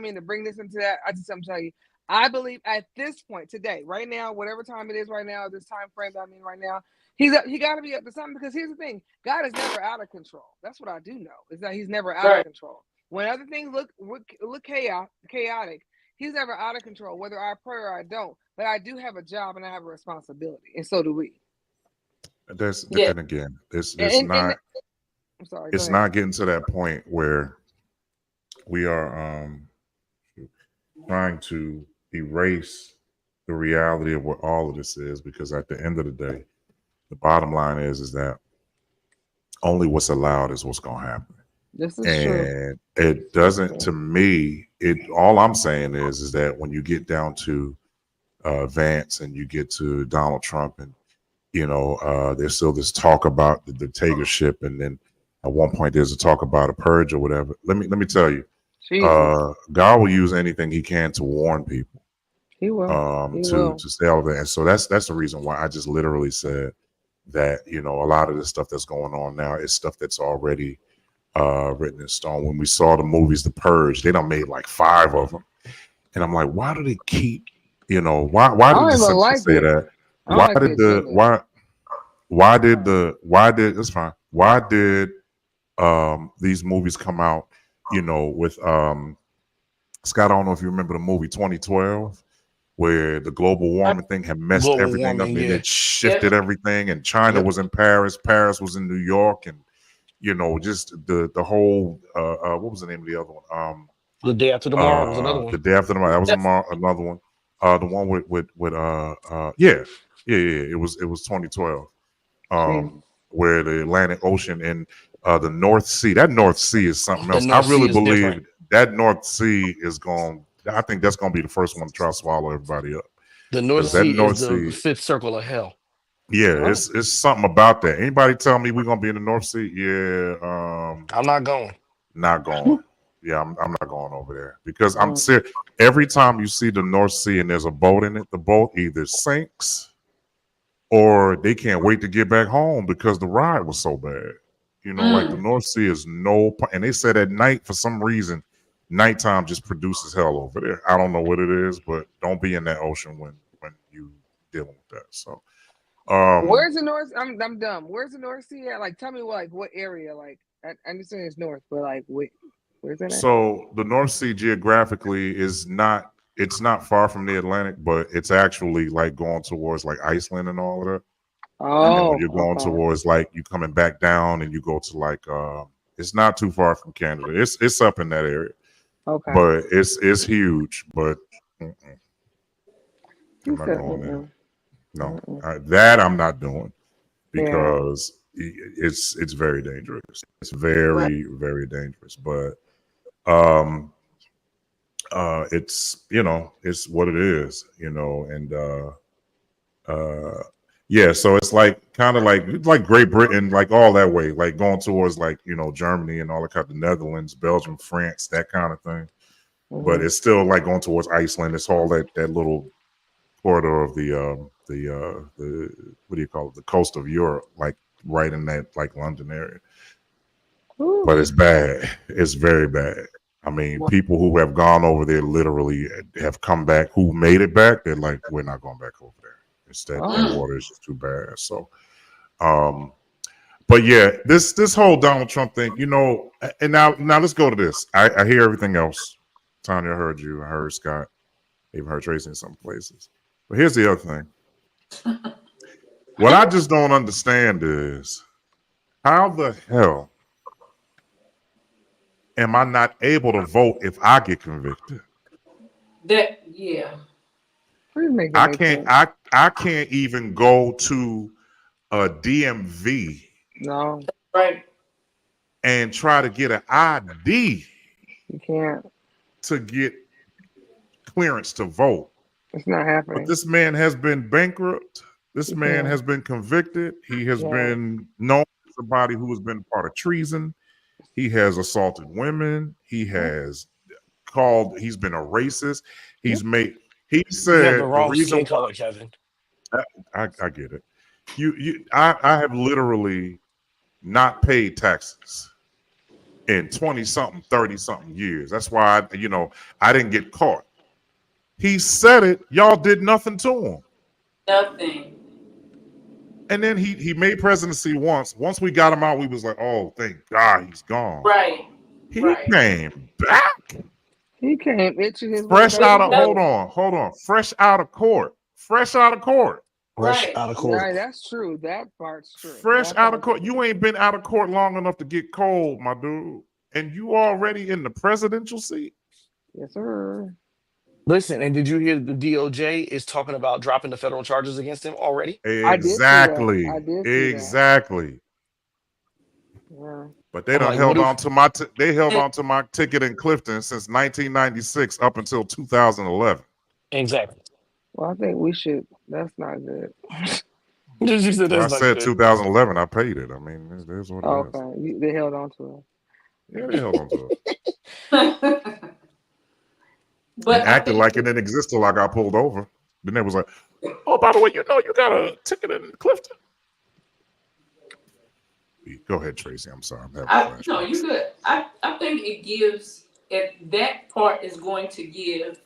mean to bring this into that. I'm telling you. I believe at this point today, right now, whatever time it is right now, this time frame that I'm in right now, he got to be up to something because here's the thing: God is never out of control. That's what I do know is that He's never out of Right. control. When other things look chaotic, He's never out of control. Whether I pray or I don't, but I do have a job and I have a responsibility, and so do we. that's Yeah. and again, And I'm sorry. Go it's ahead. not getting to that point where we are trying to erase the reality of what all of this is because at the end of the day, the bottom line is that only what's allowed is what's going to happen. This is true. And it This is doesn't true. to me it all I'm saying is that when you get down to Vance and you get to Donald Trump and there's still this talk about the dictatorship and then at one point there's a talk about a purge or whatever. Let me tell you, Jesus. God will use anything he can to warn people He will. He to will. stay over there. And so that's the reason why I just literally said that a lot of the stuff that's going on now is stuff that's already written in stone. When we saw the movies The Purge, they done made like 5 of them. And I'm like, why do they keep, why I did don't the even Simpsons like say it. that? I don't Why like the did the agenda. why did it's fine. Why did these movies come out, with Scott, I don't know if you remember the movie 2012, where the global I, warming thing had messed Global everything up warming, and yeah. it shifted yep. everything, and China Yep. was in Paris, Paris was in New York, and just the whole what was the name of the other one? The day after tomorrow was another one. The day after tomorrow. That was That's another one. The one with yeah. It was 2012. Jesus. Where the Atlantic Ocean and the North Sea. That North Sea is something The else. I North Sea really is different. believe that North Sea is going. I think that's going to be the first one to try to swallow everybody up The North because that Sea is North the Sea. fifth circle of hell. Yeah, Oh, it's something about that. Anybody tell me we're gonna be in the North Sea? Yeah, I'm not going. not going. Yeah, I'm not going over there because I'm serious. Every time you see the North Sea and there's a boat in it, the boat either sinks or they can't wait to get back home because the ride was so bad. You know, like the North Sea is and they said at night for some reason, nighttime just produces hell over there. I don't know what it is, but don't be in that ocean when you dealing with that. So, Where's the North? I'm dumb. Where's the North Sea at? Like, tell me what area? Like, I understand it's north, but like, where's it at? so the North Sea geographically is not. It's not far from the Atlantic, but it's actually like going towards like Iceland and all of that. Oh, You're going okay. towards like you coming back down and you go to like it's not too far from Canada. It's up in that area. Okay. But it's huge. But I'm You not said, going there. No. That I'm not doing because it's very dangerous. It's very, very dangerous. But it's it's what it is, and yeah, so it's like kind of like it's like Great Britain, like all that way, like going towards like Germany and all the kind of Netherlands, Belgium, France, that kind of thing. But it's still like going towards Iceland. It's all that little corridor of the what do you call it, the coast of Europe, like right in that like London area. But it's bad. It's very bad. I mean, people who have gone over there literally have come back, who made it back. They're like, we're not going back over there. It's that water is just too bad. So, but yeah, this whole Donald Trump thing, and now let's go to this. I hear everything else. Tanya, heard you. I heard Scott. Even heard Tracy in some places. But here's the other thing. What I just don't understand is how the hell am I not able to vote if I get convicted? I can't even go to a DMV and try to get an ID. You can't. To get clearance to vote. It's not happening. But this man has been bankrupt. This man has been convicted. He has been known as somebody who has been part of treason. He has assaulted women. He has he's been a racist. He said you have the wrong reason skin color, Kevin. I get it. I have literally not paid taxes in 20-something, 30-something years. That's why I didn't get caught. He said it. Y'all did nothing to him. Nothing. And then he made presidency once. Once we got him out, we was like, oh, thank God he's gone. Right. He came back. He came itching his fresh out of hold on. Fresh out of court. Fresh out of court. Yeah, that's true. That part's true. Fresh out of court. You ain't been out of court long enough to get cold, my dude. And you already in the presidential seat? Yes, sir. Listen, and did you hear the DOJ is talking about dropping the federal charges against him already? Exactly. I did exactly. Yeah. But they done held on to my ticket in Clifton since 1996 up until 2011. Exactly. Well, I think we should. That's not good. I said 2011. I paid it. I mean, there's what it is. Okay, they held on to it. Yeah, they held on to it. But acted like it didn't exist till I got pulled over. Then they was like, "Oh, by the way, you got a ticket in Clifton." Go ahead, Tracy. I'm sorry. No, you good. I think it gives that part is going to give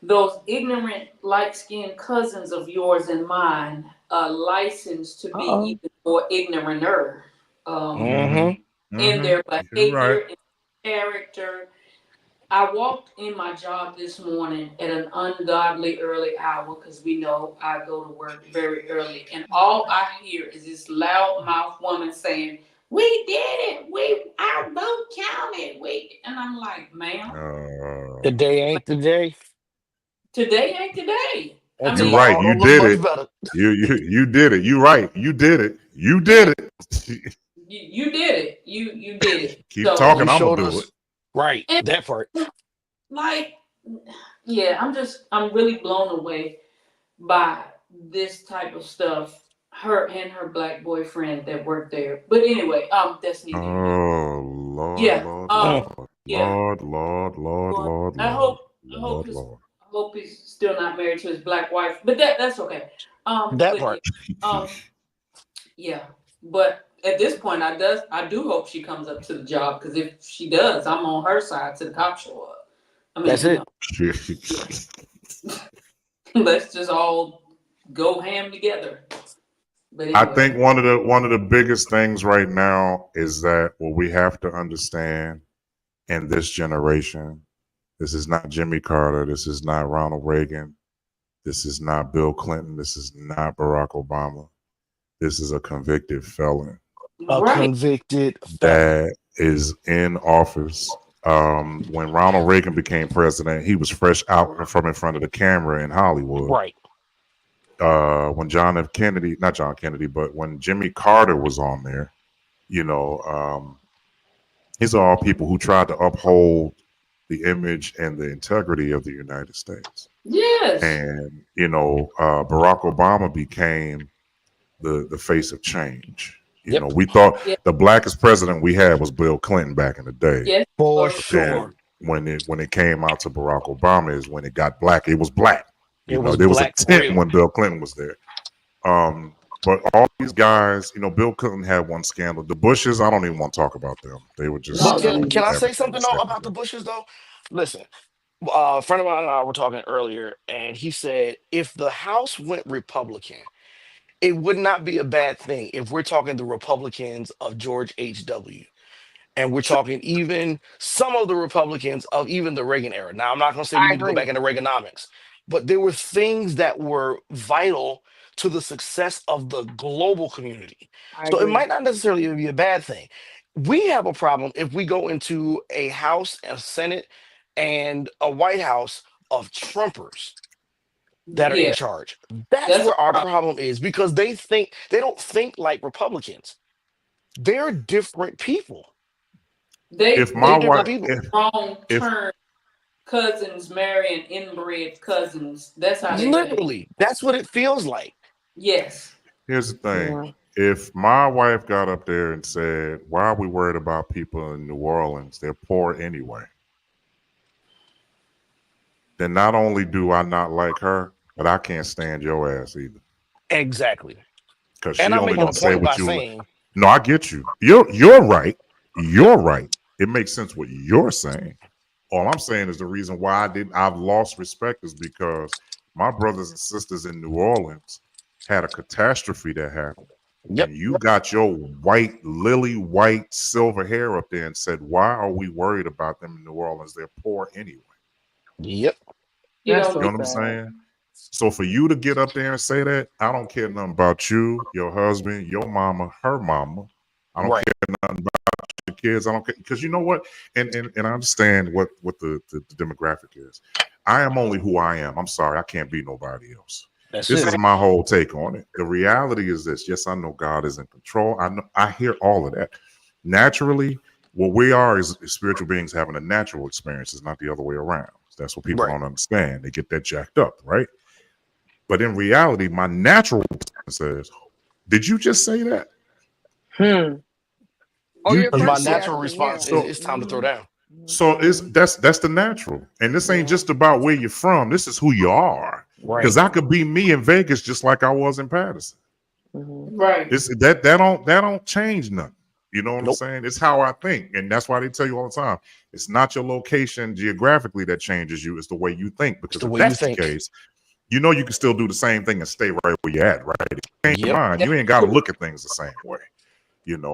those ignorant, light-skinned cousins of yours and mine a license to be even more ignoranter in their behavior and character. I walked in my job this morning at an ungodly early hour because we know I go to work very early, and all I hear is this loudmouth woman saying, "We did it. Our vote counted. And I'm like, ma'am, today ain't the day. Today ain't today. You're right. You did it. You did it. You're right. You did it. You did it. You did it. You did it. Keep talking. I'm gonna do it. Right. And that part. Like, yeah, I'm really blown away by this type of stuff. Her and her black boyfriend that worked there. But anyway, that's neither. Oh Lord. Yeah. Lord. Yeah. Lord, Lord, Lord, Well, Lord, I Lord, hope I hope Lord, his Lord. I hope he's still not married to his black wife. But that's okay. That But yeah. part. Yeah. But at this point I do hope she comes up to the job, because if she does, I'm on her side till the cops show up. I mean, That's it. let's just all go ham together. But I anyway. think one of the biggest things right now is that what we have to understand in this generation, this is not Jimmy Carter, this is not Ronald Reagan, this is not Bill Clinton, this is not Barack Obama. This is a convicted felon A Right. convicted felon. that is in office. When Ronald Reagan became president, he was fresh out from in front of the camera in Hollywood. Right. When John F. Kennedy, not John Kennedy, but when Jimmy Carter was on there, you know, these are all people who tried to uphold the image and the integrity of the United States. Yes. And Barack Obama became the face of change. Yep. We thought Yeah. the blackest president we had was Bill Clinton back in the day. Yes. For Uh, But then sure. when it came out to Barack Obama is when it got black. It was black. It was There was a black for tint real. when Bill Clinton was there. But all these guys, Bill Clinton had one scandal. The Bushes, I don't even want to talk about them. They were no, But just no, can I say everything something though second about the rate. Bushes though? Listen, a friend of mine and I were talking earlier, and he said if the House went Republican, it would not be a bad thing if we're talking the Republicans of George H.W. And we're talking even some of the Republicans of even the Reagan era. Now, I'm not going to say we I need to go agree. back into Reaganomics, but there were things that were vital to the success of the global community. I So it agree. might not necessarily be a bad thing. We have a problem if we go into a House, a Senate, and a White House of Trumpers that are in yeah, charge. That's that's a where our problem. problem is because they don't think like Republicans. They're different people. If They my They're feel wife, different like people. wrong if turn cousins marrying inbred cousins. That's how they behave. Literally, that's what it feels like. Yes. here's the thing, Yeah. if my wife got up there and said, "Why are we worried about people in New Orleans? They're poor anyway," then not only do I not like her, but I can't stand your ass either. Exactly. Because And she I'm only making gonna a say point by what you. saying, No, I get you. You're right. You're right. It makes sense what you're saying. All I'm saying is the reason why I've lost respect is because my brothers and sisters in New Orleans had a catastrophe that happened. yep, And you got your lily white silver hair up there and said, "Why are we worried about them in New Orleans? They're poor anyway." yep, You That's know, You so know what I'm sad. saying? So for you to get up there and say that, I don't care nothing about you, your husband, your mama, her mama. I don't right. care nothing about your kids. I don't care because you know what? And I understand what the demographic is. I am only who I am. I'm sorry, I can't be nobody else. That's This it. is my whole take on it. The reality is this: yes, I know God is in control. I hear all of that. Naturally, what we are is spiritual beings having a natural experience. It's not the other way around. That's what people Right. don't understand. They get that jacked up, right? But in reality, my natural says, "Did you just say that?" Hmm. Oh, You your Because you my first so natural reaction, response yeah. is so it's time to throw Mm-hmm. down. so is Mm-hmm. that's the natural. And this ain't Yeah. just about where you're from. This is who you are. Right. Because Mm-hmm. I could be me in Vegas just like I was in Patterson. Mm-hmm. right. It's that don't change nothing. You know what I'm Nope. saying? It's how I think. And that's why they tell you all the time. It's not your location geographically that changes you, it's the way you think. It's Because the if way you that's the think. case, you can still do the same thing and stay right where you're at, right? If you change your Yep. mind, you ain't gotta look at things the same way.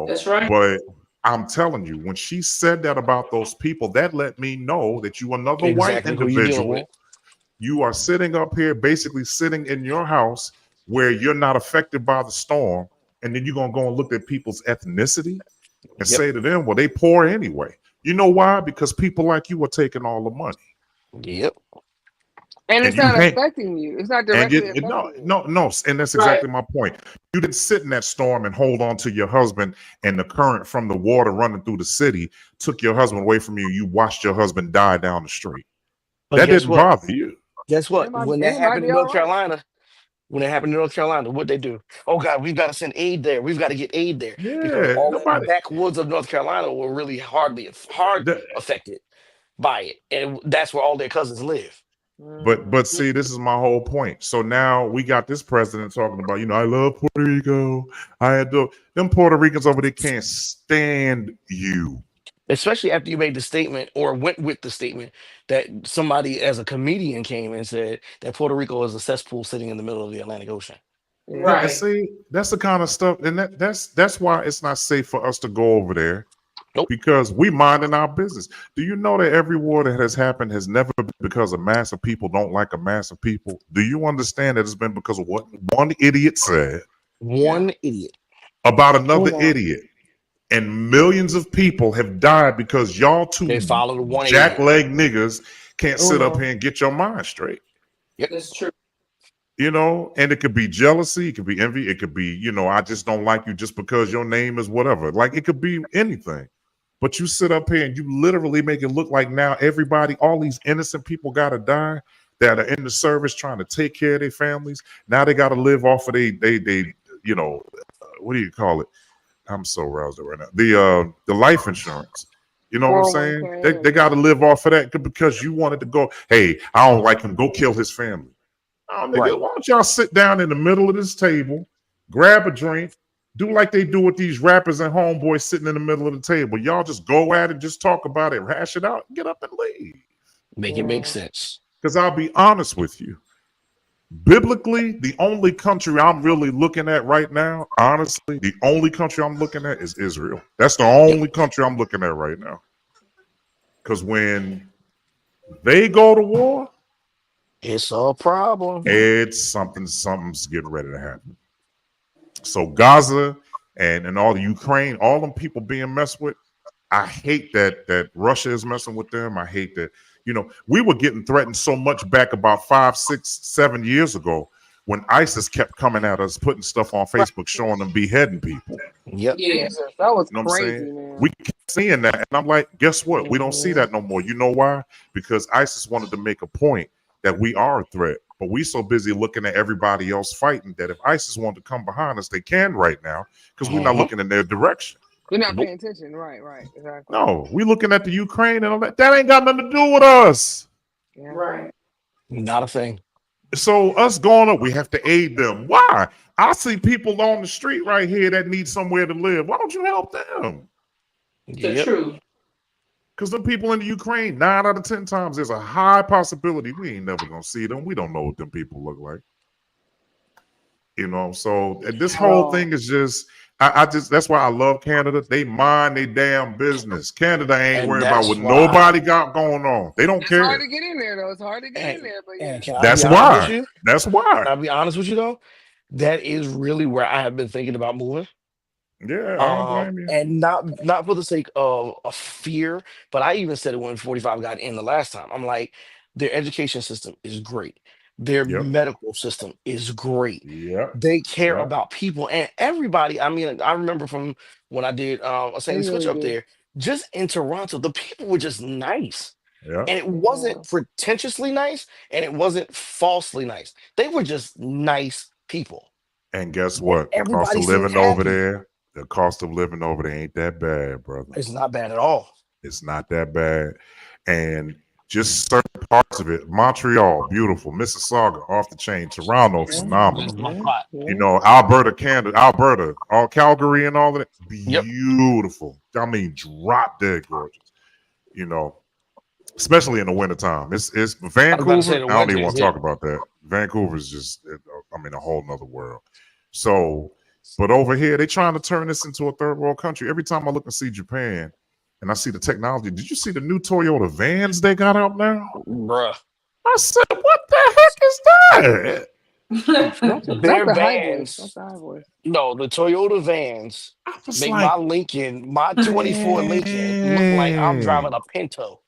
That's right. But I'm telling you, when she said that about those people, that let me know that you another white Exactly who you dealing with. individual. You are sitting up here, basically sitting in your house where you're not affected by the storm, and then you're gonna go and look at people's ethnicity and Yep. say to them, "Well, they poor anyway." You know why? Because people like you are taking all the money, Yep. And and it's you not can't. affecting you. It's not And directly no, affecting you. no, no, and that's Right. exactly my point. You didn't sit in that storm and hold on to your husband, and the current from the water running through the city took your husband away from you. You watched your husband die down the street. But That guess didn't what? bother you. Guess what? When that They might happened be in all North right. Carolina, When it happened in North Carolina, what they do? Oh God, we've got to send aid there. We've got to get aid there because Yeah, all that nobody. backwoods of North Carolina were really hard that- affected by it, and that's where all their cousins live. but see, this is my whole point. So now we got this president talking about, I love Puerto Rico. I had them Puerto Ricans over there can't stand you. Especially after you made the statement or went with the statement that somebody as a comedian came and said that Puerto Rico is a cesspool sitting in the middle of the Atlantic Ocean. And Right. see, that's the kind of stuff, and that's why it's not safe for us to go over there. Nope. Because we minding our business. Do you know that every war that has happened has never been because a mass of people don't like a mass of people? Do you understand that it's been because of what one idiot said One idiot. about another Uno. idiot? And millions of people have died because y'all They two followed one idiot. jackleg niggas can't sit up Uno. here and get your mind straight. That's true. And it could be jealousy, it could be envy, it could be, I just don't like you just because your name is whatever. Like, it could be anything. But you sit up here and you literally make it look like now everybody, all these innocent people got to die that are in the service trying to take care of their families. Now they got to live off of what do you call it? I'm so roused up right now. The life insurance. You know what I'm saying? 401k. They got to live off of that because you wanted to go, hey, I don't like him, go kill his family. Oh, nigga, Right. why don't y'all sit down in the middle of this table, grab a drink, do like they do with these rappers and homeboys sitting in the middle of the table. Y'all just go at it, just talk about it, hash it out, get up and leave. Make it make sense. Because I'll be honest with you. Biblically, the only country I'm really looking at right now, honestly, the only country I'm looking at is Israel. That's the only country I'm looking at right now. Because when they go to war, It's a problem. it's something's getting ready to happen. So Gaza and all the Ukraine, all them people being messed with, I hate that Russia is messing with them. I hate that, we were getting threatened so much back about 5, 6, 7 years ago when ISIS kept coming at us, putting stuff on Facebook, showing them beheading people. Yep. Yeah. Jesus, that was You know what I'm crazy, saying? man. We kept seeing that. And I'm like, guess what? We don't see that no more. You know why? Because ISIS wanted to make a point that we are a threat. But we so busy looking at everybody else fighting that if ISIS wanted to come behind us, they can right now because we're not looking in their direction. We're not paying attention. Right, exactly. No, we looking at the Ukraine and all that. That ain't got nothing to do with us. Yeah. Right. Not a thing. So us going up, we have to aid them. Why? I see people on the street right here that need somewhere to live. Why don't you help them? The truth. Because the people in the Ukraine, 9 out of 10 times, there's a high possibility we ain't never gonna see them. We don't know what them people look like. So this whole thing is just, I just, that's why I love Canada. They mind their damn business. Canada ain't worried about what nobody got going on. They don't care. It's hard to get in there, though. It's hard to get in there, but yeah. That's why. That's why. I'll be honest with you, though. That is really where I have been thinking about moving. Yeah, I don't blame you. And not for the sake of fear, but I even said it when 45 got in the last time. I'm like, their education system is great. Their medical system is great. Yeah, they care about people and everybody. I mean, I remember from when I did a Sandy Switch up there, just in Toronto, the people were just nice. Yeah. And it wasn't pretentiously nice, and it wasn't falsely nice. They were just nice people. And guess what? The cost of living over there, ain't that bad, brother. It's not bad at all. It's not that bad. And just certain parts of it. Montreal, beautiful. Mississauga, off the chain. Toronto, phenomenal. Alberta, Canada, all Calgary and all of that, beautiful. I mean, drop dead gorgeous. Especially in the wintertime. It's Vancouver. I don't even want to talk about that. Vancouver is just, a whole nother world. So, but over here, they trying to turn this into a third world country. Every time I look and see Japan and I see the technology, did you see the new Toyota vans they got out now? Bruh. I said, what the heck is that? Their vans. No, the Toyota vans make my Lincoln, my 24 Lincoln, look like I'm driving a Pinto.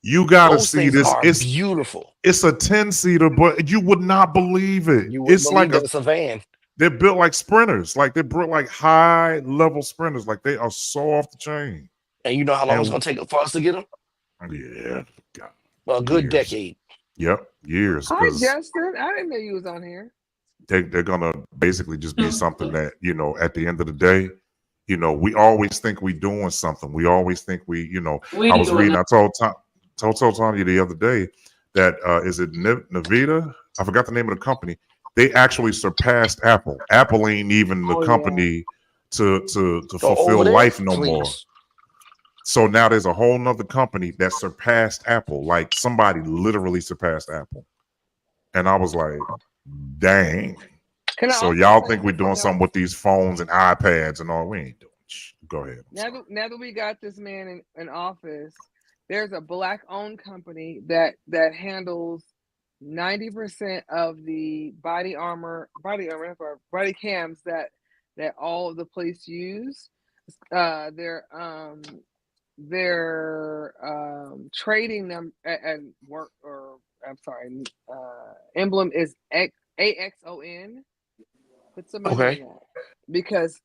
You gotta see this. It's beautiful. It's a 10-seater, but you would not believe it. It's like it's a van. They're built like sprinters, like they're built like high level sprinters, like they are so off the chain. And you know how long it's gonna take for us to get them? Yeah, A good decade. Yep, years, Hi, because Justin. I didn't know you was on here. they're gonna basically just be something that, at the end of the day, we always think we doing something. We always think We I ain't was doing reading. that. I told Tanya the other day that is it Navita? I forgot the name of the company. They actually surpassed Apple. Apple ain't even the Oh yeah. company to Go over fulfill there, life no more. please. So now there's a whole nother company that surpassed Apple. Like somebody literally surpassed Apple. And I was like, dang. Can I So also y'all say think we're doing something something else? with these phones and iPads and all? We ain't doing shit. Go ahead. I'm sorry. Now that we got this man in office, there's a black-owned company that handles 90% of the body cams that all of the police use. Uh, they're um they're trading them at work, or I'm sorry, emblem is AXON. Put some money in Okay. that because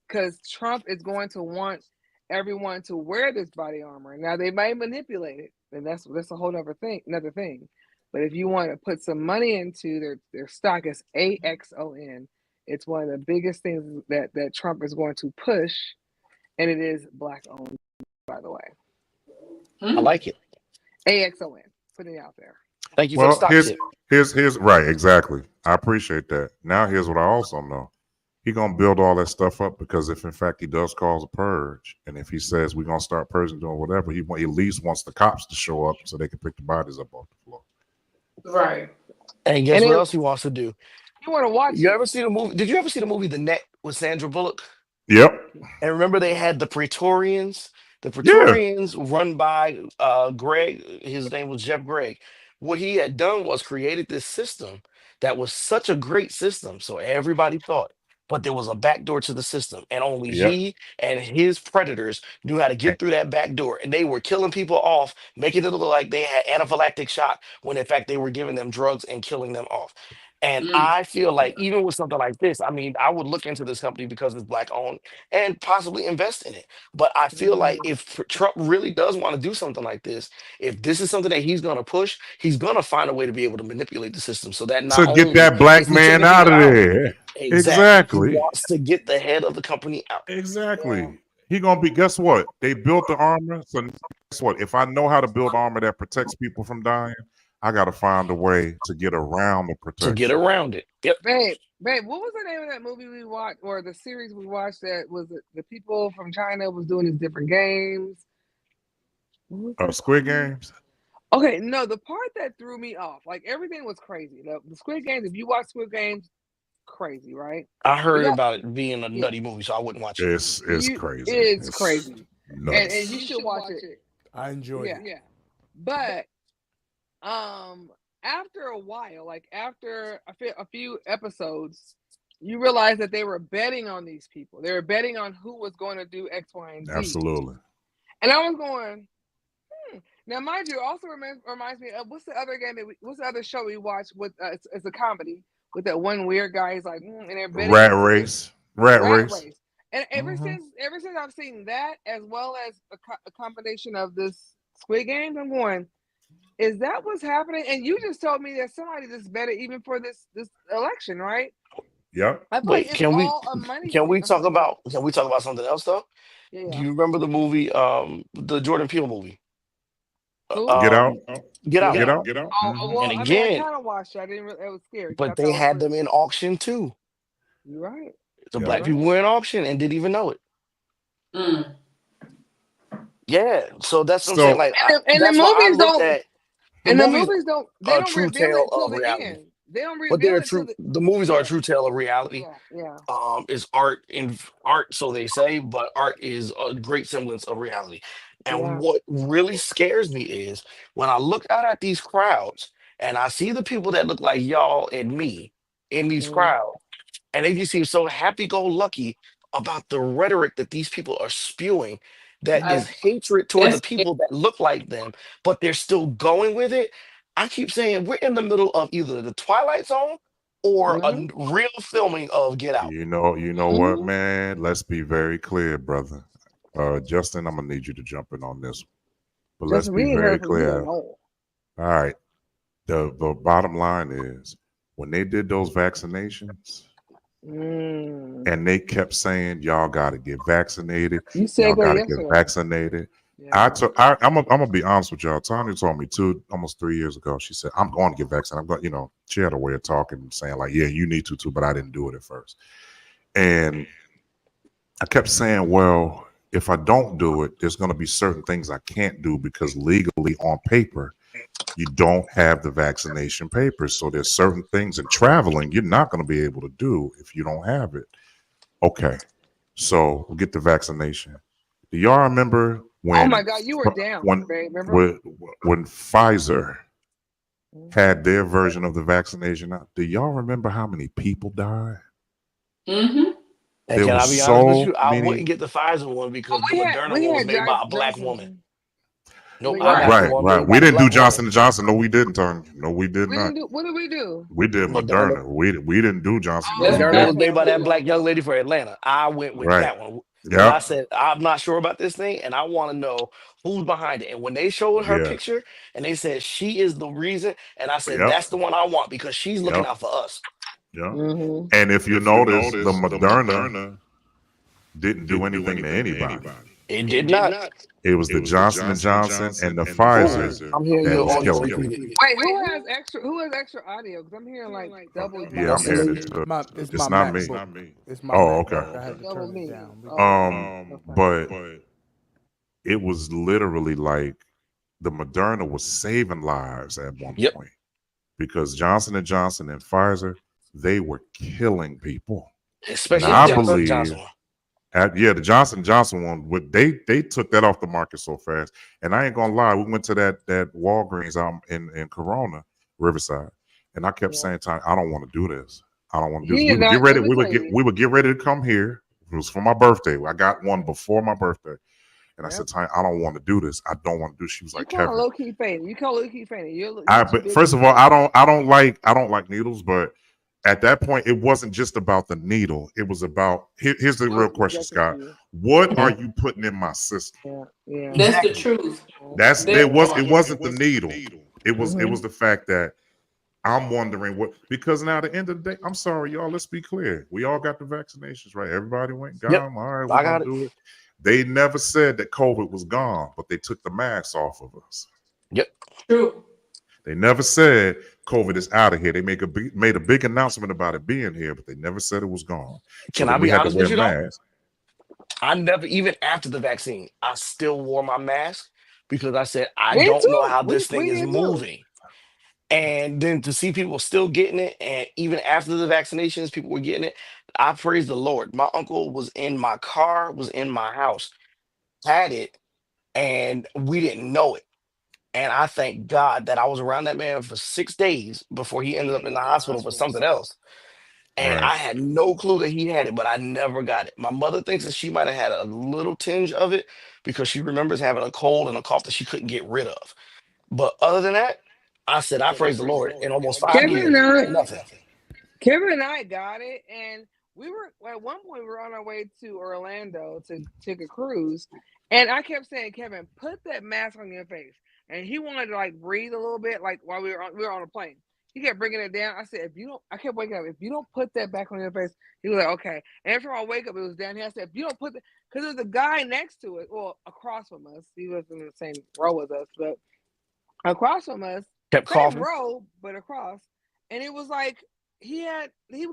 Trump is going to want everyone to wear this body armor. Now they might manipulate it, and that's a whole other thing. Another thing, but if you want to put some money into their stock, is AXON. It's one of the biggest things that Trump is going to push, and it is black owned, by the way. I Hmm. like it. AXON. Putting it out there. Thank you for the Well, stock tip. here's right, exactly. I appreciate that. Now here's what I also know. He gonna build all that stuff up because if in fact he does cause a purge, and if he says we're gonna start purging doing whatever, he at least wants the cops to show up so they can pick the bodies up off the floor. Right. And And guess what then else he wants to do? you want to watch You it. ever see the movie? Did you ever see the movie The Net with Sandra Bullock? Yep. And remember they had the Praetorians? The Yeah. Praetorians run by Greg, his name was Jeff Gregg. What he had done was created this system that was such a great system. So everybody thought, but there was a back door to the system, and only Yep. he and his predators knew how to get through that back door. And they were killing people off, making it look like they had anaphylactic shock when in fact they were giving them drugs and killing them off. And Mm. I feel like even with something like this, I mean, I would look into this company because it's black owned and possibly invest in it. But I feel like Mm. if Trump really does want to do something like this, if this is something that he's going to push, he's going to find a way to be able to manipulate the system so that not To get only that black is he man taking out people of out, there. exactly, he Exactly. wants to get the head of the company out. Yeah. Exactly. He gonna be. Guess what? They built the armor. So guess what? If I know how to build armor that protects people from dying, I got to find a way to get around the To get protection. around it. Yep. Babe, what was the name of that movie we watched, or the series we watched that was the people from China was doing these different games? What was that Squid called? Games. Okay, no, the part that threw me off, like everything was crazy. The Squid Games, if you watch Squid Games, crazy, right? I We heard got about it being a yeah, nutty movie, so I wouldn't watch it. It's you crazy. it's It's crazy, and nuts. you should watch it. I enjoyed Yeah, it. but after a while, like after a few episodes, you realize that they were betting on these people. They were betting on who was going to do X, Y, and Z. Absolutely. And I was going, now, mind you, it also reminds me of what's the other game? What's the other show we watched with? It's a comedy with that one weird guy. He's like, and they're betting Rat on who the race. Rat Rat race. Race. And Mhm. ever since I've seen that, as well as a combination of this Squid Games, I'm going, is that what's happening? And you just told me that somebody just betted even for this election, right? Yep. I feel like Wait, it's all a money can thing. we I'm talk sorry. Go ahead. about something else though? Do Yeah. you remember the movie, the Jordan Peele movie? Who? Get out. Get Out. Get out. Oh, Mhm. well, And I mean, I again, kind of watched it. I didn't. It was scary because I but they fell had asleep. them in auction too. You're right. The Yep. You're black right. people were in auction and didn't even know it. Mm. Yeah, so that's what I'm saying. So Like And the that's why I movies looked don't. at the And the movies movies don't. They are a don't true reveal tale it till of the reality. end. They don't But reveal they're it till true. the. The movies are a Yeah. true tale of reality. Yeah. Yeah. Is art in art, so they say, but art is a great semblance of reality. And Yeah. what really scares me is when I look out at these crowds and I see the people that look like y'all and me in these Mm. crowds, and they just seem so happy-go-lucky about the rhetoric that these people are spewing that I, is hatred toward the that's people that look like them, but they're still going with it. I keep saying we're in the middle of either the Twilight Zone or a Mm-hmm. real filming of Get Out. you know what, Mm-hmm. man? Let's be very clear, brother. Justin, I'm gonna need you to jump in on this one. But let's Justin, we be ain't very heard from you at clear. all. All right. The bottom line is when they did those vaccinations and they kept saying y'all got to get vaccinated, You y'all said that got to get yesterday. vaccinated. Yeah. I'm gonna be honest with y'all. Tanya told me almost 3 years ago. She said I'm going to get vaccinated. I'm going. You know, she had a way of talking and saying like, yeah, you need to too, but I didn't do it at first. And I kept saying, well, if I don't do it, there's going to be certain things I can't do because legally on paper you don't have the vaccination papers. So there's certain things in traveling you're not going to be able to do if you don't have it. Okay, so we'll get the vaccination. Do y'all remember Oh my when God, you were down, when babe. Remember? when Pfizer had their version of the vaccination out? Do y'all remember how many people died? Mm-hmm. And There can was I be honest with so you? I many. wouldn't get the Pfizer one Well, because the we Moderna one was had made by a black Johnson. woman. Nope, I Right. got the Right, one right. made by We the didn't do black woman. Johnson and Johnson. No, we didn't, Tony. No, we did We not. didn't do. What did we do? We did Moderna. Moderna. We didn't do Johnson Oh, Johnson. Moderna was okay, made by okay. that black young lady for Atlanta. I went with Right. that one because I Yep. said I'm not sure about this thing and I want to know who's behind it. And when they showed her Yeah. picture and they said she is the reason, and I said Yep. that's the one I want because she's looking Yep. out for us. Yep. Mm-hmm. And if you If you notice, the notice, the Moderna Moderna didn't do didn't do anything to anything to anybody. anybody. It It did did not. not. It was It the was the Johnson and Johnson and Johnson and Johnson the and the Oh, Pfizer Pfizer I'm hearing that your was audio killing repeated. people. Wait, who has extra audio? Because I'm hearing like double Yeah, I'm That's double hearing me. it too. it's It's my not MacBook. me. It's not me. It's my Oh, MacBook. okay. I had to Double turn me. it down. Okay. But But it was literally like the Moderna was saving lives at one Yep. point because Johnson and Johnson and Pfizer, they were killing people. And Especially the I Johnson and believe Johnson one. the Johnson and Johnson one, they took that off the market so fast. And I ain't gonna lie, we went to that Walgreens out in Corona, Riverside, and I kept Yeah. saying, I don't want to do this. I don't want to do this. He We did would get not. ready. Let me tell you. We would get ready to come here. It was for my birthday. I got one before my birthday. And I Yep. said, Tanya, I don't want to do this. I don't want to do. She was You like, kind of Kevin. low key fainting. You kind of low key fainting. You're too But big. first of all, I don't like needles, but at that point, it wasn't just about the needle. It was about here's the real question, Scott. What are Mhm. you putting in my system? Yeah. That's the Exactly. truth. That's That it part. wasn't the needle. It Mm-hmm. was the fact that I'm wondering what because now at the end of the day, I'm sorry, y'all. Let's be clear. We all got the vaccinations, right? Everybody went and got Yep. them. All right, we're I gonna got it. do it. They never said that COVID was gone, but they took the masks off of us. Yep. True. They never said COVID is out of here. They made a big announcement about it being here, but they never said it was gone. So Can I then we be had to honest with wear you though? masks. I never, even after the vaccine, I still wore my mask because I said, I Me don't know too. how this thing We is did too. moving. And then to see people still getting it, and even after the vaccinations, people were getting it. I praise the Lord. My uncle was in my car, was in my house, had it, and we didn't know it. And I thank God that I was around that man for 6 days before he ended up in the hospital for something else. And Right. I had no clue that he had it, but I never got it. My mother thinks that she might have had a little tinge of it because she remembers having a cold and a cough that she couldn't get rid of. But other than that, I said, I praise the Lord. In almost five Kevin and years, I, nothing. Kevin and I got it, and we were at one point we were on our way to Orlando to take a cruise, and I kept saying, Kevin, put that mask on your face, and he wanted to like breathe a little bit, like while we were on a plane. He kept bringing it down. I said, if you don't, I kept waking up. If you don't put that back on your face, he was like, okay. And every time I wake up, it was down here. I said, if you don't put that, because there was a guy next to it, well, across from us. He was in the same row as us, but across from us, Kept same coughing. row, but across. And it was like he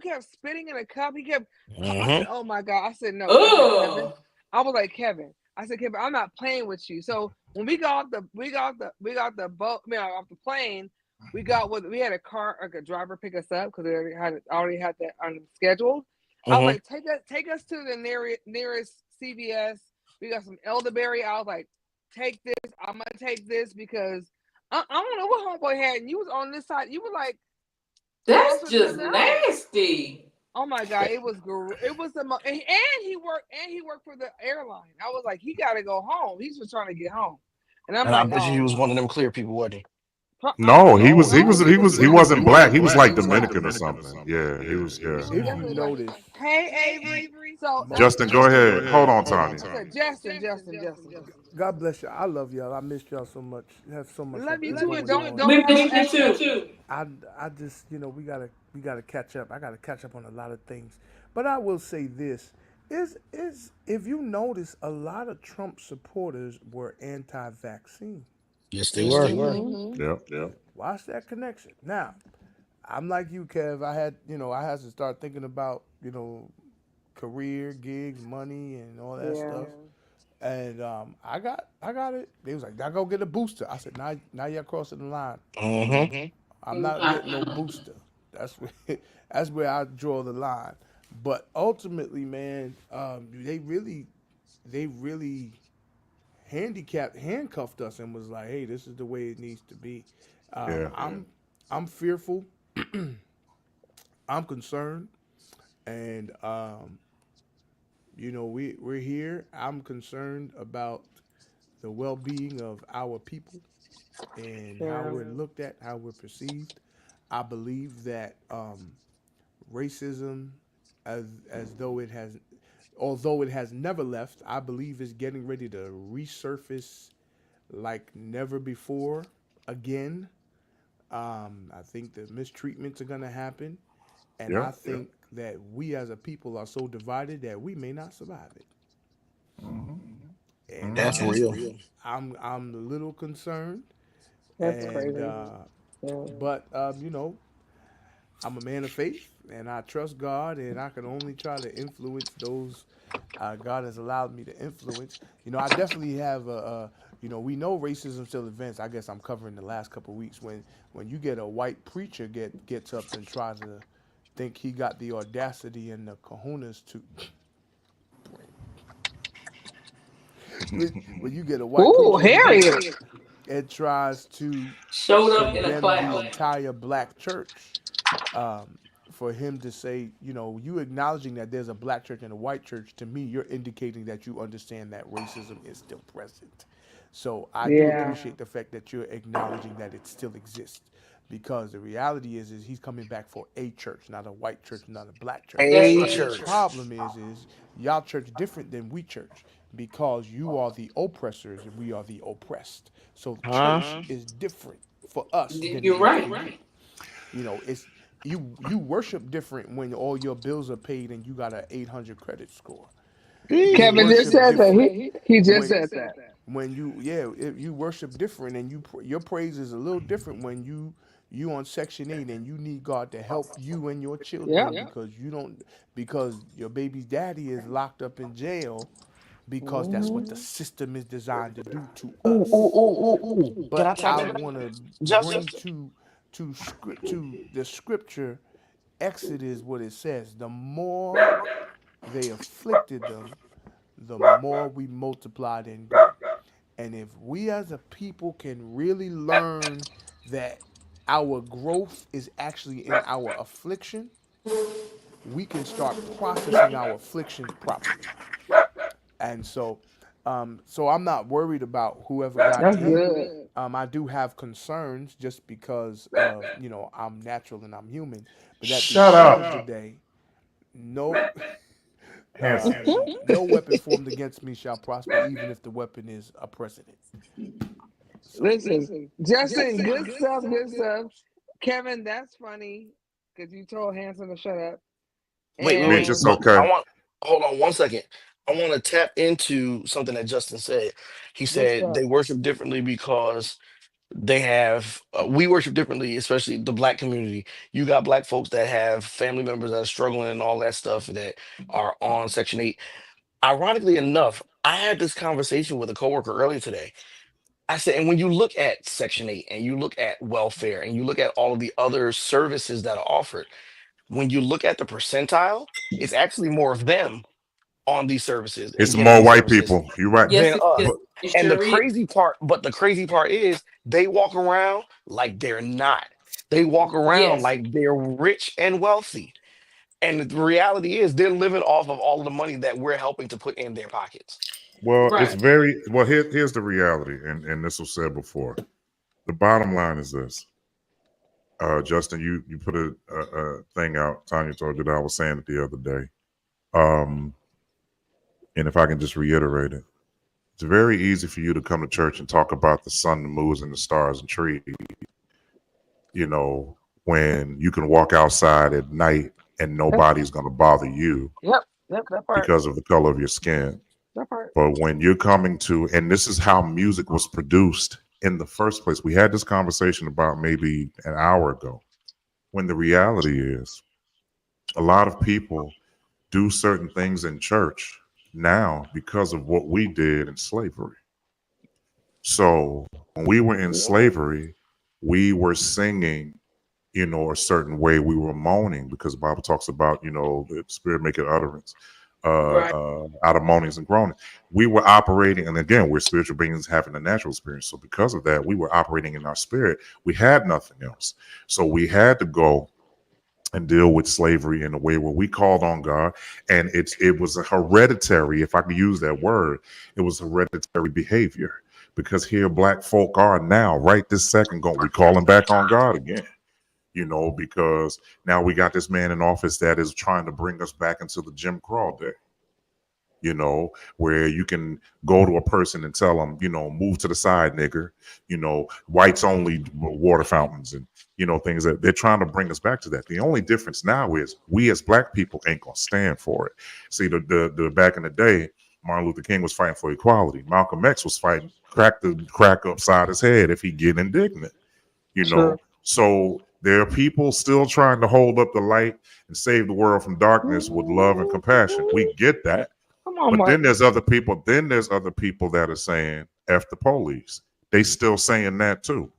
kept spitting in a cup. He kept I said, oh my God. I said, no. I said, Kevin. Oh, I was like, Kevin. I said, Kevin, I'm not playing with you. So when we got off the boat, off the plane, we had a car, like a driver pick us up because we already had that scheduled. I was like, take us to the nearest CVS. We got some elderberry. I was like, take this. I'm gonna take this because I don't know what homeboy had, and you was on this side. You were like, that's just nasty. oh my God, it was and he worked for the airline. I was like, he got to go home. He's just trying to get home, and I'm And I like, bet you he oh was no. one of them clear people, wasn't he? No, he was No, he wasn't He had black. a He was black. like He was like Dominican or something. Yeah, he was. He was Yeah. if you definitely like, notice, hey Avery. So Justin, go ahead. Hold on, I Tanya. said, Justin. God bless you. I love y'all. I missed y'all so much. You have so much Love you going too, and don't on. don't We have no missed you extra. too. I just we gotta catch up. I gotta catch up on a lot of things. But I will say this: is if you notice, a lot of Trump supporters were anti-vaccine. Yes, they Yes, were. they were. Mm-hmm. Yep. Yep. Watch that connection. Now, I'm like you, Kev. I had to start thinking about career, gigs, money, and all that Yeah. stuff. And I got it. They was like, "I go get a booster." I said, "Now you're crossing the line. Hmm. I'm not getting no booster." That's where that's where I draw the line. But ultimately, man, they really handcuffed us and was like, "Hey, this is the way it needs to be." Yeah. I'm fearful. I'm concerned, and we're here. I'm concerned about the well-being of our people and how Yeah. we're looked at, how we're perceived. I believe that racism, as though it has, although it has never left, I believe is getting ready to resurface like never before again. I think the mistreatments are going to happen, and I Yep. think that we as a people are so divided that we may not survive it. And That's real. I'm a little concerned, That's and crazy. Yeah. but I'm a man of faith, and I trust God, and I can only try to influence those God has allowed me to influence. I definitely have we know racism still advanced. I guess I'm covering the last couple of weeks when you get a white preacher gets up and tries to think he got the audacity and the kahunas to when you get a white Ooh, preacher who gets Harriet. up and tries to Showed up in a condemn the cloud. entire black church, for him to say, you acknowledging that there's a black church and a white church, to me, you're indicating that you understand that racism is still present. So I do Yeah. appreciate the fact that you're acknowledging that it still exists. Because the reality is he's coming back for a church, not a white church, not a black church. That's A But the right. church. problem is y'all church different than we church because you are the oppressors and we are the oppressed. So Huh? church is different for us than it You're is for right. you. It's you worship different when all your bills are paid and you got an 800 credit score. You Kevin just worship said that. different He just when said that. you worship different and your praise is a little different when you on section 8 and you need God to help you and your Yep. children because your baby's daddy is locked up in jail because that's what the Hmm. system is designed to do to Ooh, ooh, us. ooh, ooh, ooh. Can I But tap I in that, want to Justin? bring to the scripture Exodus what it says. The more they afflicted them, the more we multiplied and grew. And if we as a people can really learn that our growth is actually in our affliction, we can start processing our afflictions properly. And so I'm not worried about whoever got That's in. good. I do have concerns just because of I'm natural and I'm human, but at the Shut end of up, the day, no handsome. no weapon formed against me shall prosper, even if the weapon is a president. So Listen, Justin, good stuff, good stuff. Kevin, that's funny because you told Hanson to shut up. Mitch, And it's But okay. I want, hold on 1 second. I want to tap into something that Justin said. He good said stuff. they worship differently because they have, we worship differently, especially the black community. You got black folks that have family members that are struggling and all that stuff that are on Section 8. Ironically enough, I had this conversation with a coworker earlier today. I said, and when you look at Section 8 and you look at welfare and you look at all of the other services that are offered, when you look at the percentile, it's actually more of them on these services and It's getting more these white services people. You're right. Yes, than it us. is. But It And the sure is. crazy part, but the crazy part is they walk around like they're not. They walk around Yes. like they're rich and wealthy. And the reality is they're living off of all of the money that we're helping to put in their pockets. well, it's Right. very well. Here's the reality, and this was said before. The bottom line is this. Justin, you put a thing out. Tanya told you that I was saying it the other day. And if I can just reiterate it, It's very easy for you to come to church and talk about the sun, the moons, and the stars and trees, you know, when you can walk outside at night and Yep. nobody's going to bother you Yep. That part. because of the color of your skin. That part. But when you're coming to, and this is how music was produced in the first place. We had this conversation about maybe an hour ago, when the reality is a lot of people do certain things in church now because of what we did in slavery. So when we were in slavery, we were singing, you know, a certain way. We were moaning because the Bible talks about, you know, the spirit making utterance Right. out of moanings and groanings. We were operating, and again, we're spiritual beings having a natural experience. So because of that, we were operating in our spirit. We had nothing else. So we had to go and deal with slavery in a way where we called on God, and it was a hereditary, if I could use that word, it was hereditary behavior. Because here black folk are now, right this second, going, we calling back on God again. You know, because now we got this man in office that is trying to bring us back into the Jim Crow day. You know, where you can go to a person and tell them, you know, move to the side, nigger, you know, whites only water fountains and, you know, things that they're trying to bring us back to that. The only difference now is we as black people ain't going to stand for it. See, the back in the day, Martin Luther King was fighting for equality. Malcolm X was fighting, crack the crack upside his head if he get indignant, you know. So there are people still trying to hold up the light and save the world from darkness with love and compassion. We get that. Come on, But Mark. then there's other people. Then there's other people that are saying "F the police." They still saying that too.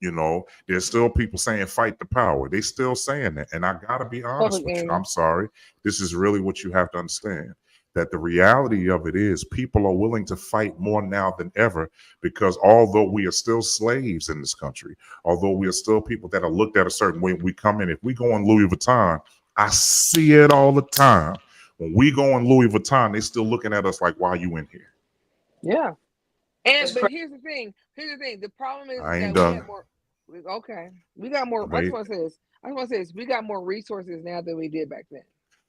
You know, there's still people saying "Fight the power." They still saying that, and I gotta be honest Public with you. enemy. I'm sorry. This is really what you have to understand. That the reality of it is, people are willing to fight more now than ever because although we are still slaves in this country, although we are still people that are looked at a certain way, we come in. If we go in Louis Vuitton, I see it all the time. When we go in Louis Vuitton, they still looking at us like, why are you in here? Yeah. And That's but crazy. here's the thing. Here's the thing. The problem is I ain't that we done. have more. Okay, we got more. I just Wait, want to say this. I just want to say this. We got more resources now than we did back then.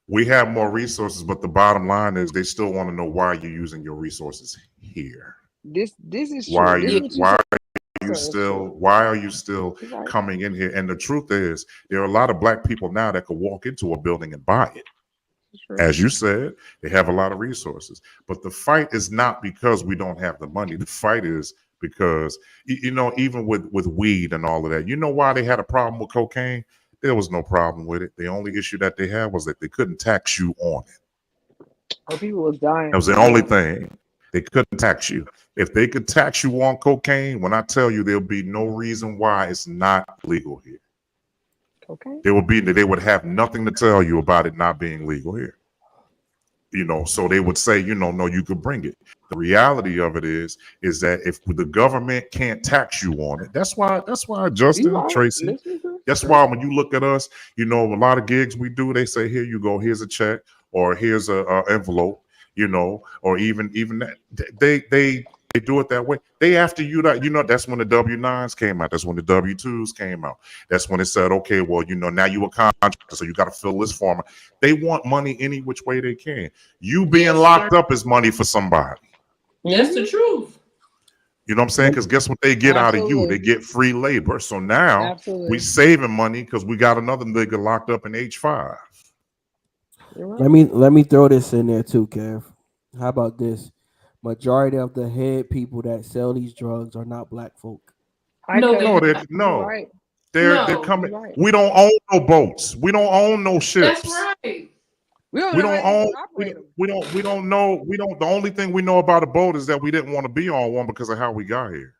we have more resources, but the bottom line is they still want to know why you're using your resources here. This is Why true. are This you is what you why said. are you Sir, it's still true. why are you still You're right. coming in here? And the truth is there are a lot of black people now that could walk into a building and buy it. It's true. As you said, they have a lot of resources. But the fight is not because we don't have the money. The fight is because, you know, even with weed and all of that, you know why they had a problem with cocaine? There was no problem with it. The only issue that they had was that they couldn't tax you on it. Oh, people was dying. That was the only thing. They couldn't tax you. If they could tax you on cocaine, when I tell you there'll be no reason why it's not legal here. Okay. They would have nothing to tell you about it not being legal here. You know, so they would say, you know, no, you could bring it. The reality of it is that if the government can't tax you on it, that's why You Justin, right. Tracy, Listen to that's why when you look at us, you know, a lot of gigs we do, they say, here you go, here's a check, or here's a envelope, you know, or even that they do it that way. They after you that, you know, that's when the W-9s came out. That's when the W-2s came out. That's when it said, okay, well, you know, now you a contractor, so you got to fill this form. They want money any which way they can. You being Yes, locked sir. up is money for somebody. That's the truth. You know what I'm saying? Because guess what they get out of you? Absolutely. They get free labor. So now Absolutely. we saving money because we got another nigga locked up in H5. You're right. Let me throw this in there too, Kev. How about this? Majority of the head people that sell these drugs are not black folk. Hi, No, Cuz. No, they're they're not. You're no. right. They're No, coming. You're right. We don't own no boats. We don't own no that's ships. right. We don't We know how don't to even own. operate them. We don't know. We don't. The only thing we know about a boat is that we didn't want to be on one because of how we got here.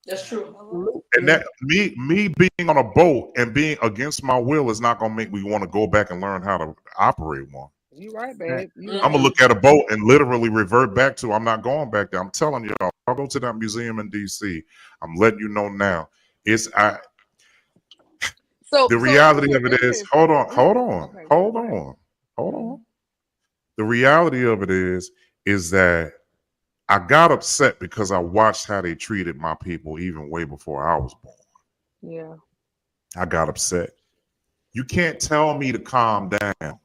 That's true. And that me being on a boat and being against my will is not gonna make me want to go back and learn how to operate one. You right, babe. You I'm right. gonna look at a boat and literally revert back to. I'm not going back there. I'm telling y'all. I'll go to that museum in DC. I'm letting you know now. It's So the reality of it listen. is. Hold on. Okay, Hold go ahead. on. Hold on. The reality of it is that I got upset because I watched how they treated my people even way before I was born. Yeah. I got upset. You can't tell me to calm down.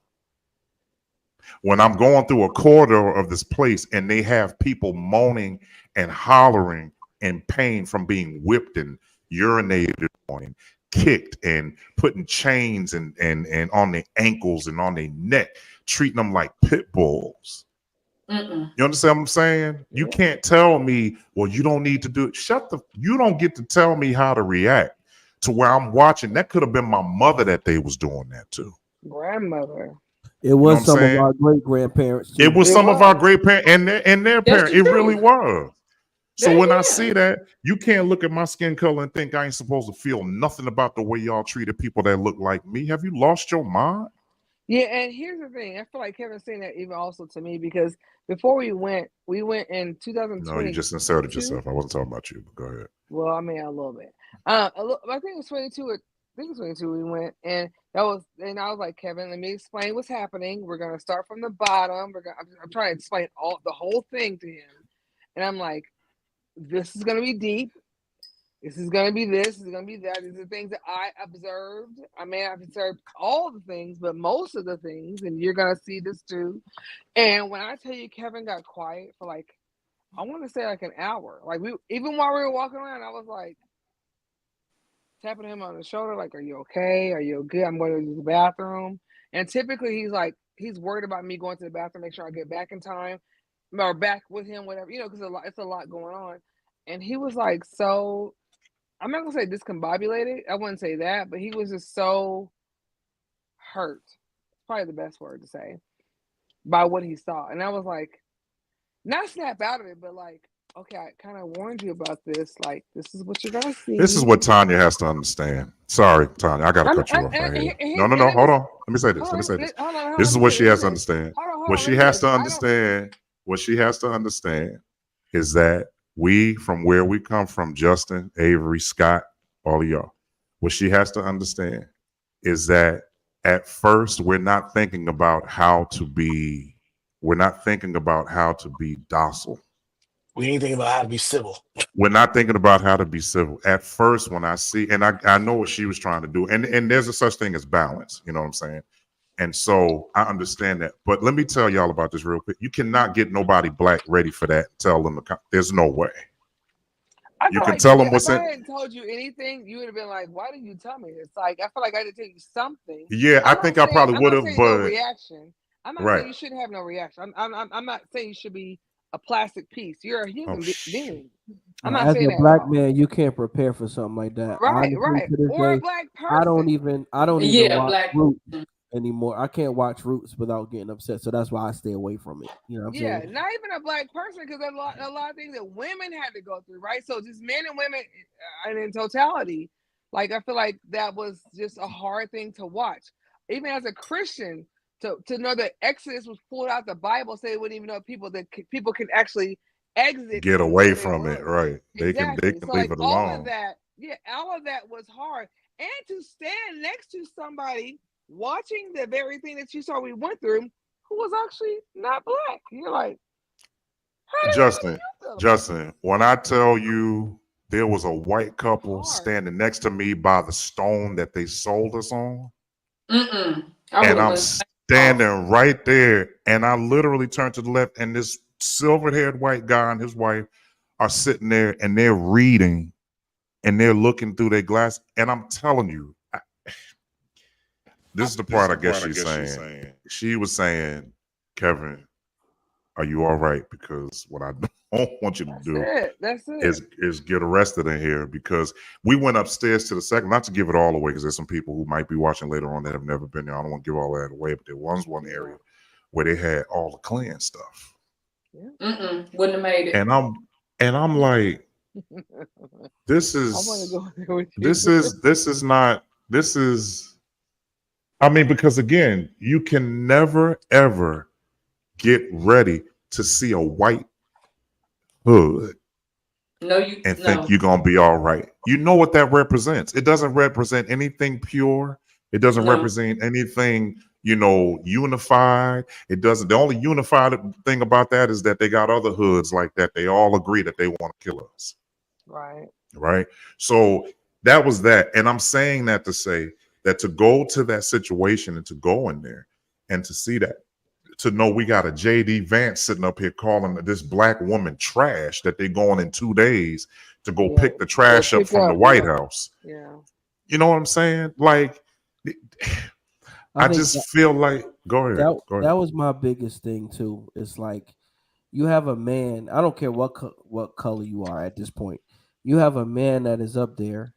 When I'm going through a corridor of this place and they have people moaning and hollering in pain from being whipped and urinated on and kicked and putting chains and on their ankles and on their neck, treating them like pit bulls. Mm-mm. You understand what I'm saying? You can't tell me, well, you don't need to do it. You don't get to tell me how to react to where I'm watching. That could have been my mother that they was doing that to. Grandmother. It what I'm was some of saying? our great grandparents too. It was It some of our was. great parents and their That's parents. the It really truth. was. So That when I is. see that, you can't look at my skin color and think I ain't supposed to feel nothing about the way y'all treated people that look like me. Have you lost your mind? Yeah, and here's the thing. I feel like Kevin's saying that even also to me because before we went in No, you 2022. just inserted yourself. I wasn't talking about you, but go ahead. Well, I mean a little bit. I think it was 22. I think it was 22. We went, and I was like, Kevin, let me explain what's happening. We're gonna start from the bottom. I'm trying to explain the whole thing to him, and I'm like, this is gonna be deep. This is gonna be this. This is gonna be that. These are things that I observed. I may not have observed all the things, but most of the things, and you're gonna see this too. And when I tell you, Kevin got quiet for like, I want to say like an hour. Like even while we were walking around, I was like tapping him on the shoulder, like, "Are you okay? Are you good? I'm going to use the bathroom." And typically, he's worried about me going to the bathroom, make sure I get back in time, or back with him, whatever, because it's a lot going on. And he was like, so I'm not gonna say discombobulated. I wouldn't say that, but he was just so hurt. It's probably the best word to say by what he saw. And I was like, not snap out of it, but like, okay, I kind of warned you about this. Like, this is what you're gonna see. This is what Tanya has to understand. Sorry, Tanya, I gotta cut you off right here. No. Hold on. Let me say this. This is what she has to understand. What she has to understand. What she has to understand is that we, from where we come from, Justin, Avery, Scott, all of y'all. What she has to understand is that at first we're not thinking about how to be. We're not thinking about how to be docile. We ain't thinking about how to be civil. We're not thinking about how to be civil. At first, when I see, and I know what she was trying to do, and there's a such thing as balance, you know what I'm saying? And so I understand that. But let me tell y'all about this real quick. You cannot get nobody black ready for that and tell them, there's no way. You can tell them what's in. If I hadn't told you anything, you would have been like, why didn't you tell me this? Like, I feel like I had to tell you something. Yeah, I think I probably would have, but no reaction. I'm not saying you shouldn't have no reaction. I'm not saying you should be a plastic piece. You're a human being. I'm not As saying a that black man, you can't prepare for something like that. Right. To this Or day, a black person. I don't even Yeah, watch black. Roots anymore. I can't watch Roots without getting upset. So that's why I stay away from it. You know what I'm saying? Not even a black person, because a lot of things that women had to go through, right? So just men and women, and in totality, like I feel like that was just a hard thing to watch. Even as a Christian, to know that Exodus was pulled out the Bible, so they wouldn't even know people can actually exit, get away from it, right? Exactly. They can leave it alone. All of that was hard. And to stand next to somebody watching the very thing that you saw we went through, who was actually not black. You're like, Justin, when I tell you there was a white couple standing next to me by the stone that they sold us on, and I'm standing right there, and I literally turned to the left, and this silver-haired white guy and his wife are sitting there, and they're reading, and they're looking through their glass, and I'm telling you, this is the part I guess she's saying. She was saying, Kevin, are you all right? Because what I don't want you to do is get arrested in here, because we went upstairs to the second, not to give it all away, because there's some people who might be watching later on that have never been there. I don't want to give all that away, but there was one area where they had all the Klan stuff. Wouldn't have made it. And I'm like, I mean, because again, you can never ever get ready to see a white hood think you're gonna be all right. You know what that represents. It doesn't represent anything pure. It doesn't represent anything, unified. It doesn't. The only unified thing about that is that they got other hoods like that. They all agree that they want to kill us. Right. So that was that. And I'm saying that to say that to go to that situation and to go in there and to see that, to know we got a JD Vance sitting up here calling this black woman trash that they're going in 2 days to go pick the trash up from the White House. Yeah. You know what I'm saying? Like, I think just feel like, go ahead. that was my biggest thing too. It's like you have a man. I don't care what color you are at this point. You have a man that is up there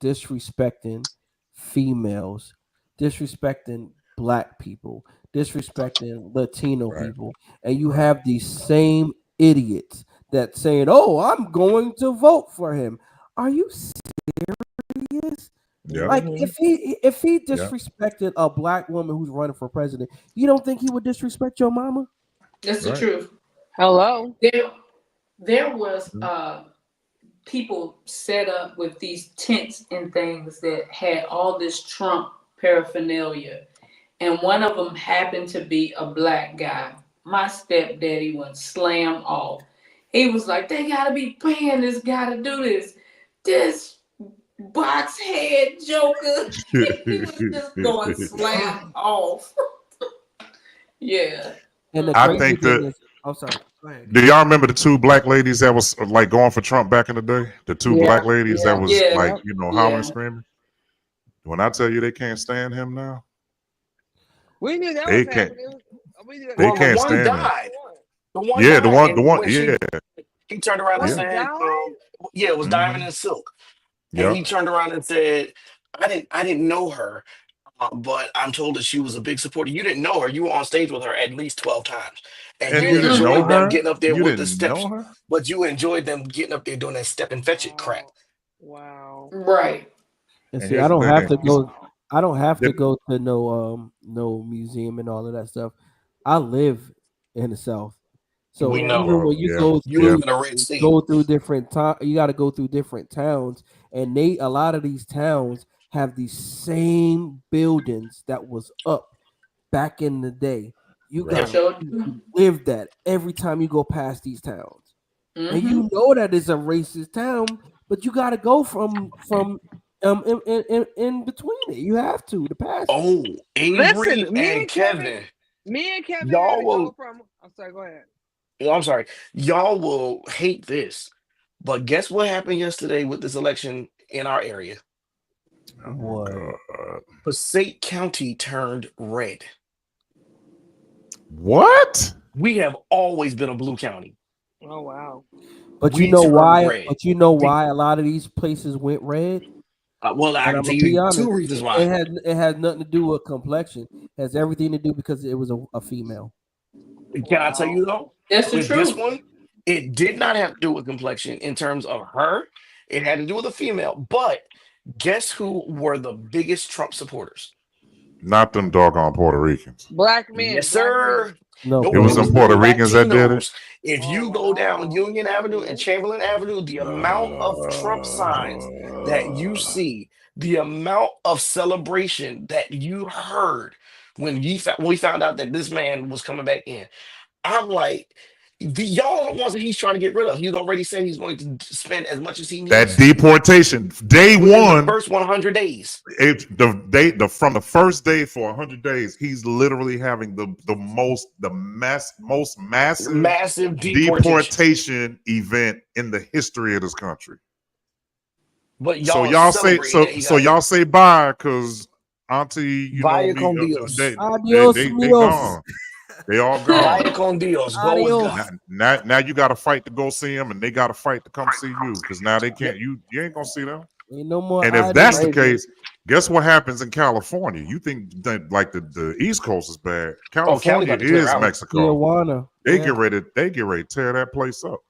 disrespecting females, disrespecting black people, disrespecting Latino people, and you have these same idiots that saying, "Oh, I'm going to vote for him." Are you serious? Yeah. Like if he disrespected a black woman who's running for president, you don't think he would disrespect your mama? That's the truth. Hello. There was people set up with these tents and things that had all this Trump paraphernalia, and one of them happened to be a black guy. My stepdaddy went slam off. He was like, "They gotta be paying this guy to do this. This box head joker." He was just going slam off. Yeah. And the I crazy think thing that. is, I'm sorry. Go ahead. Do y'all remember the 2 black ladies that was like going for Trump back in the day? The 2 black ladies that was like, you know, hollering, screaming. When I tell you they can't stand him now, we knew that they was can't. happening. They can't the one stand him. died. The one Yeah, died. the one. When Yeah, he turned around and said, "Yeah, it was Diamond and Silk." And he turned around and said, I didn't know her, but I'm told that she was a big supporter. You didn't know her. You were on stage with her at least 12 times. And you you didn't know enjoyed them her. getting up there You with the didn't steps, know her. but you enjoyed them getting up there doing that step and fetch it crap. Wow. Right. And see, here's I the don't thing. have to go. I don't have to go to no museum and all of that stuff. I live in the South, so We know. even when you You live in a red state. go through different you got to go through different towns, and a lot of these towns have these same buildings that was up back in the day. You got to live that every time you go past these towns, and you know that it's a racist town, but you got to go from in between it. You have to pass. Oh, Avery Listen, me and Kevin y'all had to will. go from. I'm sorry. Go ahead. I'm sorry. Y'all will hate this, but guess what happened yesterday with this election in our area? What? Passaic County turned red. What? We have always been a blue county. Oh wow! But you know why? But you know why a lot of these places went red? Well, I can tell you 2 reasons why. It had nothing to do with complexion. It has everything to do because it was a female. Can I tell you though? That's the with truth. This one, it did not have to do with complexion in terms of her. It had to do with a female. But guess who were the biggest Trump supporters? Not them doggone Puerto Ricans. Black men. Yes, sir. No, it was them Puerto Ricans that did it. If you go down Union Avenue and Chamberlain Avenue, the amount of Trump signs that you see, the amount of celebration that you heard when we found out that this man was coming back in, I'm like, y'all are the ones that he's trying to get rid of. He's already said he's going to spend as much as he needs. That deportation day one, the first 100 days. From the first day for 100 days, he's literally having the most massive deportation event in the history of this country. But y'all say bye because Auntie, you Vaya know con me, Dios. they Adios, gone. They all gone. Vaya con Dios. Go with God. Now you got to fight to go see them, and they got to fight to come see you because now they can't. You ain't gonna see them. Ain't no more. And if that's the case, guess what happens in California? You think that like the East Coast is bad? California is Mexico. Tijuana. They get ready to tear that place up.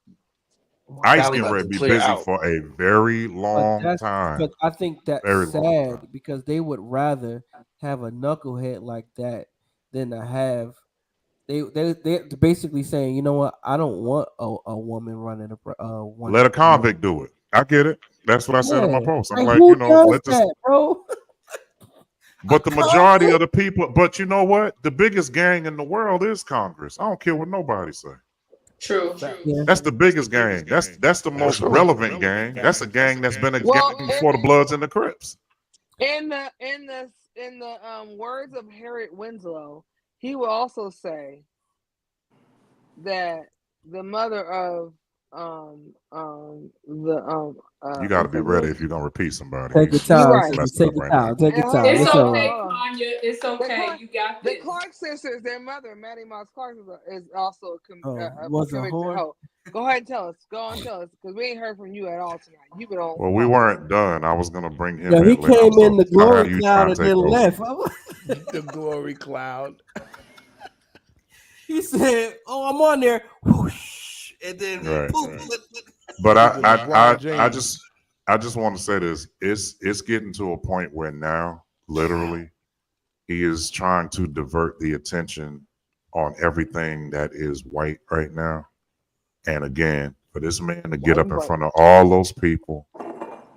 ICE getting ready to be busy for a very long time. But I think that's very sad because they would rather have a knucklehead like that than to have. They're basically saying, you know what? I don't want a woman running let a convict do it. I get it. That's what I said in my post. I'm like, who you know, does that, bro? But the majority of the people, but you know what? The biggest gang in the world is Congress. I don't care what nobody say. True. That's the biggest gang. That's the most relevant gang. That's a gang that's been a gang before the Bloods and the Crips. In the words of Harriet Winslow, he will also say, that the mother of the You got to what's be that ready girl? if you're gonna repeat somebody. Take your You're time, right. sister. Messing Take up your right now. time. Take your And time. It's It's all right. okay, Tanya. It's The okay. Clark, You got the this. Clark sisters, their mother, Maddie Moss Clark, is also a Was a convicted whore. hoe. Go ahead and tell us. Go on, and tell us, because we ain't heard from you at all tonight. You've been on Well, we pause. weren't done. I was gonna bring him Yeah, he in later. I'm came in so the tired glory of you cloud trying and to take then over. left. The glory cloud. He said, "Oh, I'm on there," whoosh, and then Right. poof. But Nigga, LeBron I James. just want to say this. It's getting to a point where now, literally, he is trying to divert the attention on everything that is white right now. And again, for this man to get White up and in bright. front of all those people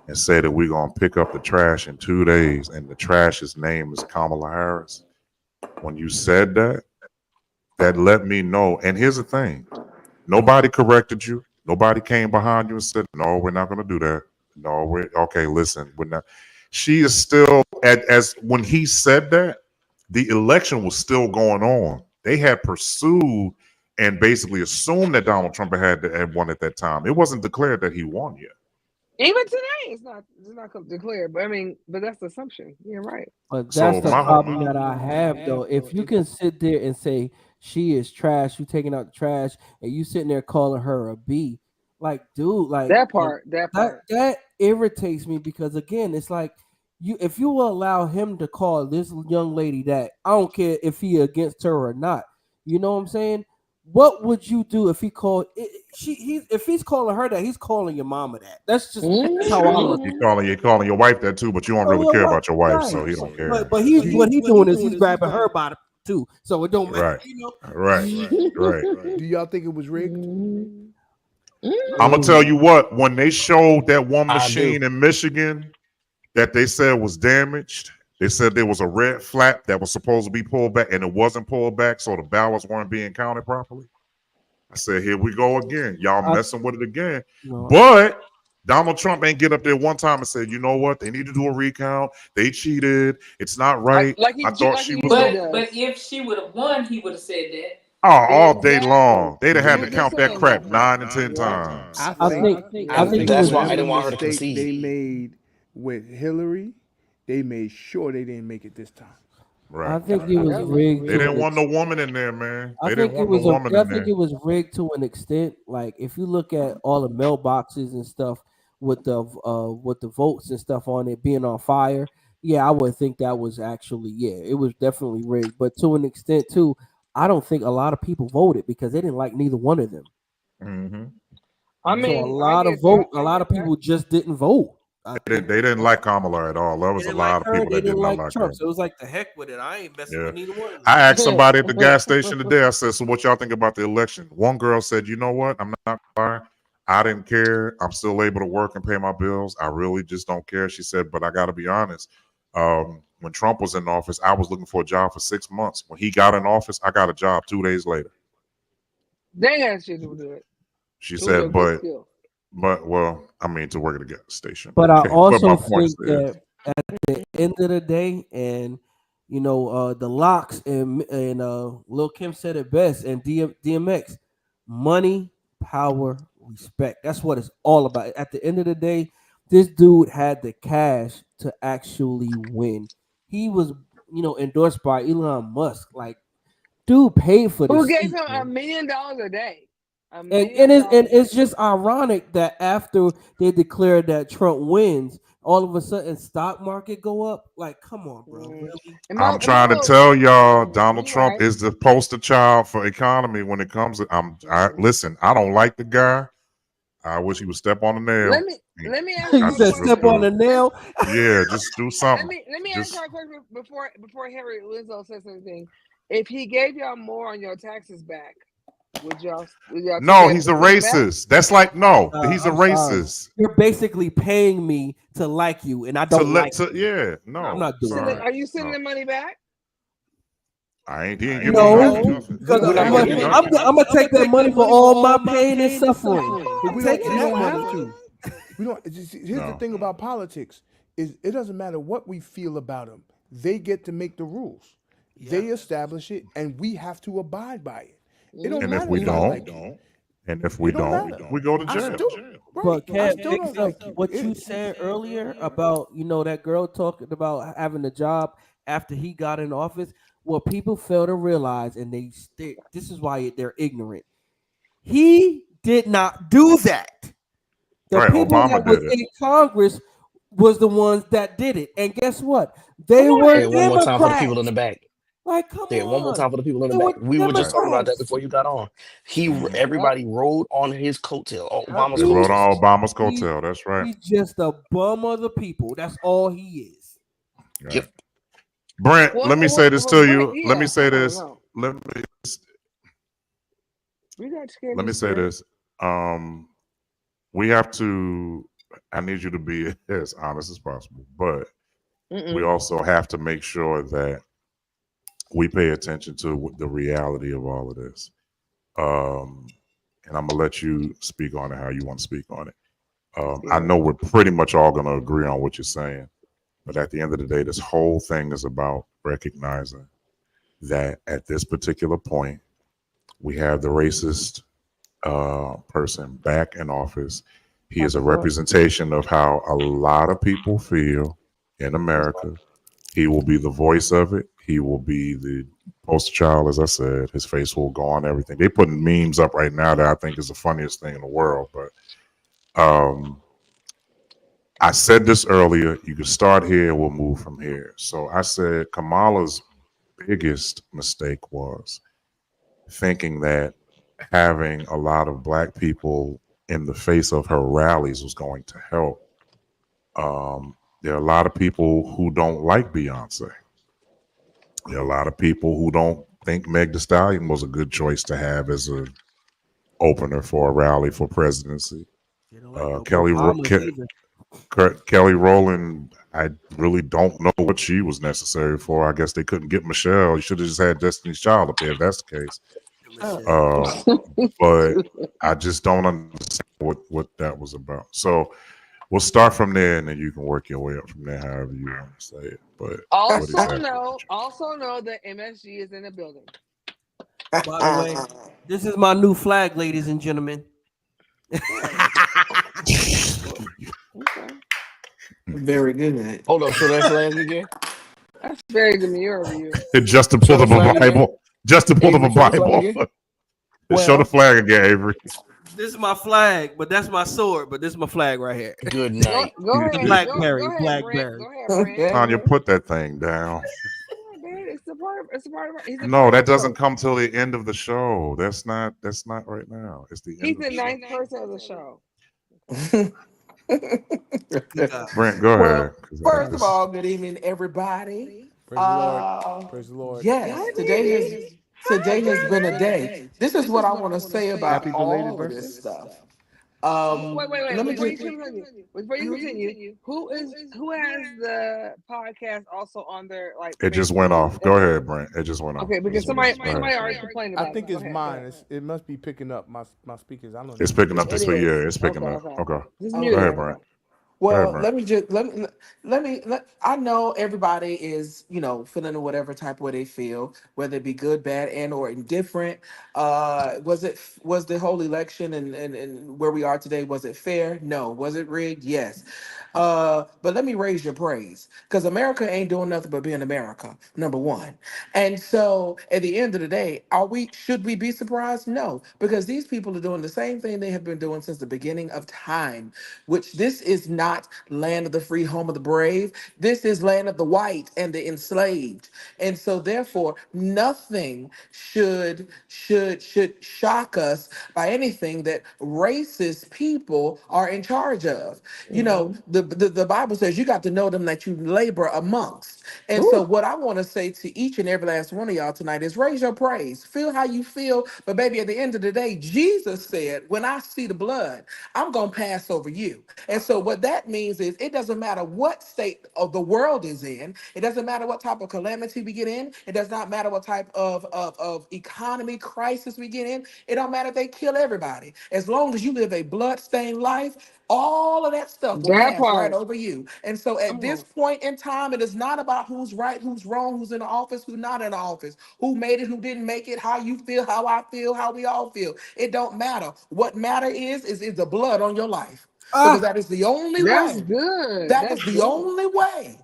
and say that we're gonna pick up the trash in 2 days, and the trash's name is Kamala Harris. When you said that, that let me know. And here's the thing: nobody corrected you. Nobody came behind you and said, "No, we're not going to do that." No, we're okay. Listen, we're not. She is still as when he said that, the election was still going on. They had pursued and basically assumed that Donald Trump had won at that time. It wasn't declared that he won yet. Even today, it's not declared. But I mean, but that's the assumption. You're right. But that's So the my whole problem that I have, though. If you can sit there and say she is trash, you taking out the trash, and you sitting there calling her a B, like, dude, like That part. That that part. that irritates me because again, it's like you if you will allow him to call this young lady that, I don't care if he against her or not. You know what I'm saying? What would you do if he called if he's calling her that, he's calling your mama that. That's how I look you at it. calling your wife that too, but you don't really care about your wife, so Right. he don't But care. but he's Do what you, he's doing is he's grabbing her by the too. So it don't matter, Right, you know. right, right. do y'all think it was rigged? I'm gonna tell you what. When they showed that one I do. machine in Michigan that they said was damaged, they said there was a red flap that was supposed to be pulled back, and it wasn't pulled back, so the ballots weren't being counted properly. I said, "Here we go again. Y'all I, messing with it again." no, But Donald Trump ain't get up there one time and said, "You know what? They need to do a recount. They cheated. It's not right." I thought Like she he was usually going. does. But if she would have won, he would have said that. Oh, all day Exactly. long. They'd have had I'm to just count that saying crap though. 9 and 10 You're right. times. I I You're right. think think You're I I right. And think think it that's was why I whatever didn't want her to mistake concede. they made with Hillary, they made sure they didn't make it this time. Right. I think it was Yep. rigged They to didn't an want no extent. woman in there, man. They didn't want no woman I in think there. it was rigged to an extent. Like if you look at all the mailboxes and stuff with the votes and stuff on it being on fire, yeah, I would think that was actually, yeah, it was definitely rigged. But to an extent too, I don't think a lot of people voted because they didn't like neither one of them. Hmm. I So mean, I get that. a I lot get of that. people just didn't vote. I think They didn't like Kamala at all. There they was a didn't like lot of her. people They that did didn't not like like Trump. her. So it was like the heck with it. I ain't messing Yeah. with neither one of I them. asked somebody at the gas station today. I said, "So what y'all think about the election?" One girl said, "You know what? I'm not lying. I didn't care. I'm still able to work and pay my bills. I really just don't care." She said, "But I got to be honest. When Trump was in office, I was looking for a job for 6 months. When he got in office, I got a job 2 days later." They had shit to do it. She It was your said, good skill. but well, I mean, to work at a gas station. But I Okay, but my also point think is, that at the end of the day, and the locks and Lil Kim said it best, and DMX, money, power, respect. That's what it's all about. At the end of the day, this dude had the cash to actually win. He was, endorsed by Elon Musk. Like, dude paid for the Who gave seat, him $1 man. million a day? $1 And million it's and a it's day. just ironic that after they declared that Trump wins, all of a sudden stock market go up. Like, come on, bro, really? I'm And my trying to little, tell y'all, Donald you Trump right. is the poster child for economy when it comes to. Listen. I don't like the guy. I wish he would step on the Let nail. me let me ask You I y'all a said just really step question. on the do. nail. Yeah, just do something. Let me ask Just y'all a question before Harry Lizzo says anything. If he gave y'all more on your taxes back, would y'all take no, that he's a money back? racist. That's like no, he's a I'm sorry. racist. You're basically paying me to like you, and I To don't let like to you. yeah, I'm no, not doing sorry, that. Are you sending no. the money back? I ain't. He ain't give me No, nothing. because We're not Ain't gonna give I'm me give gonna it. I'm, nothing. gonna- I'm gonna take that money for all my pain and suffering. But I'm we taking don't that have money. to. We don't. Here's the No. thing about politics: is it doesn't matter what we feel about them. They get to make the rules. Yeah. They establish it, and we have to abide by it. It don't And if matter we if I don't, like you. and if we It don't don't, matter. we go to I jail. still right. But I Kev, still big don't stuff. like you. What you said earlier about that girl talking about having a job after he got in office. What people fail to realize, and this is why they're ignorant. He did not do that. The Right, people Obama that was did it. in Congress was the ones that did it. And guess what? Come They on, were Say it one more Andrew. time for the people in the Democrats. back. Like, come Say it one more on. time for the people in the They back. were We were just Right. talking about that Democrats. before you got on. Yep. Everybody rode on his coattail, Yep. Obama's They rode on coattails. Obama's He, coattail. That's right. he's just a bum of the people. That's all he is. Right. Yep. Brent, let me say this to Brent, you. Let me yeah, I say want to this. know. Let me We got scared let to me say spirit. this. Um, we have to. I need you to be as honest as possible, but we Mm-mm. also have to make sure that we pay attention to the reality of all of this. Um, and I'm gonna let you speak on it how you want to speak on it. I Yeah. know we're pretty much all gonna agree on what you're saying, but at the end of the day, this whole thing is about recognizing that at this particular point, we have the racist person back in office. He What is a the fuck? representation of how a lot of people feel in America. He will be the voice of it. He will be the poster child, as I said. His face will go on everything. They putting memes up right now that I think is the funniest thing in the world. But I said this earlier. You can start here. We'll move from here. So I said Kamala's biggest mistake was thinking that having a lot of black people in the face of her rallies was going to help. There are a lot of people who don't like Beyonce. There are a lot of people who don't think Meg Thee Stallion was a good choice to have as a opener for a rally for presidency. They don't like the Kelly Obamas either. Kelly Rowland, I really don't know what she was necessary for. I guess they couldn't get Michelle. You should have just had Destiny's Child up there if that's the case. Michelle. Uh, but I just don't understand what that was about. So we'll start from there, and then you can work your way up from there, however you want to say it. But what Also exactly? know that MSG is in the building. By the way, this is my new flag, ladies and gentlemen. Okay. Very good. Hold up, show that flag again. That's very demure of you. Just to Show pull the up a flag again. Bible. Just to pull up Avery, a show the flag Bible. again. Show the Well, flag again, Avery. This is my flag, but that's my sword. But this is my flag right here. Good Go night. go The ahead. blackberry, Go ahead, Brent. blackberry. Go ahead, Brent. Tanya, put that thing down. Yeah, man, it's a part of he's a No, part of that the doesn't show. come till the end of the show. That's not right now. It's the He's end of the the show. ninth person of the show. Okay. Good God. Brent, go well, ahead. 'Cause first of this, all, good evening, everybody. Praise the Lord. Praise the Lord. Yes, Hi, baby. today has been a day. This is what I want to say about Happy belated all of birthday. this stuff. Wait. Let me Before you just. continue, who has the podcast also on their like it just went Facebook off. Go and ahead, Brent. It just went off. okay, It because just went off. Go somebody ahead. already complained I about it. think Go it's ahead, go mine. ahead. It must be picking up my speakers. I don't It's know. picking up It this week. Yeah, is. it's picking Okay, up. okay. Okay. Just Go mute ahead, it. Brent. Go ahead, Well, Brent. I know everybody is, feeling whatever type of way they feel, whether it be good, bad, and or indifferent. Was the whole election and where we are today, was it fair? No. Was it rigged? Yes. But let me raise your praise. Because America ain't doing nothing but being America, number one. And so at the end of the day, should we be surprised? No, because these people are doing the same thing they have been doing since the beginning of time, which this is not land of the free, home of the brave. This is land of the white and the enslaved. And so therefore, nothing should shock us by anything that racist people are in charge of. The Bible says you got to know them that you labor amongst. And so, Ooh, Mm-hmm. what I want to say to each and every last one of y'all tonight is raise your praise. Feel how you feel. But, baby, at the end of the day, Jesus said, when I see the blood, I'm going to pass over you. And so, what that means is it doesn't matter what state of the world is in, it doesn't matter what type of calamity we get in, it does not matter what type of economy crisis we get in. It don't matter if they kill everybody. As long as you live a blood-stained life, all of that stuff will That pass right part. over you. And so at Come this on. point in time, it is not about who's right, who's wrong, who's in the office, who's not in the office, who made it, who didn't make it, how you feel, how I feel, how we all feel. It don't matter. What matter is the blood on your life. Because Ah, that is the only That's way. good. That That's is the good. only way.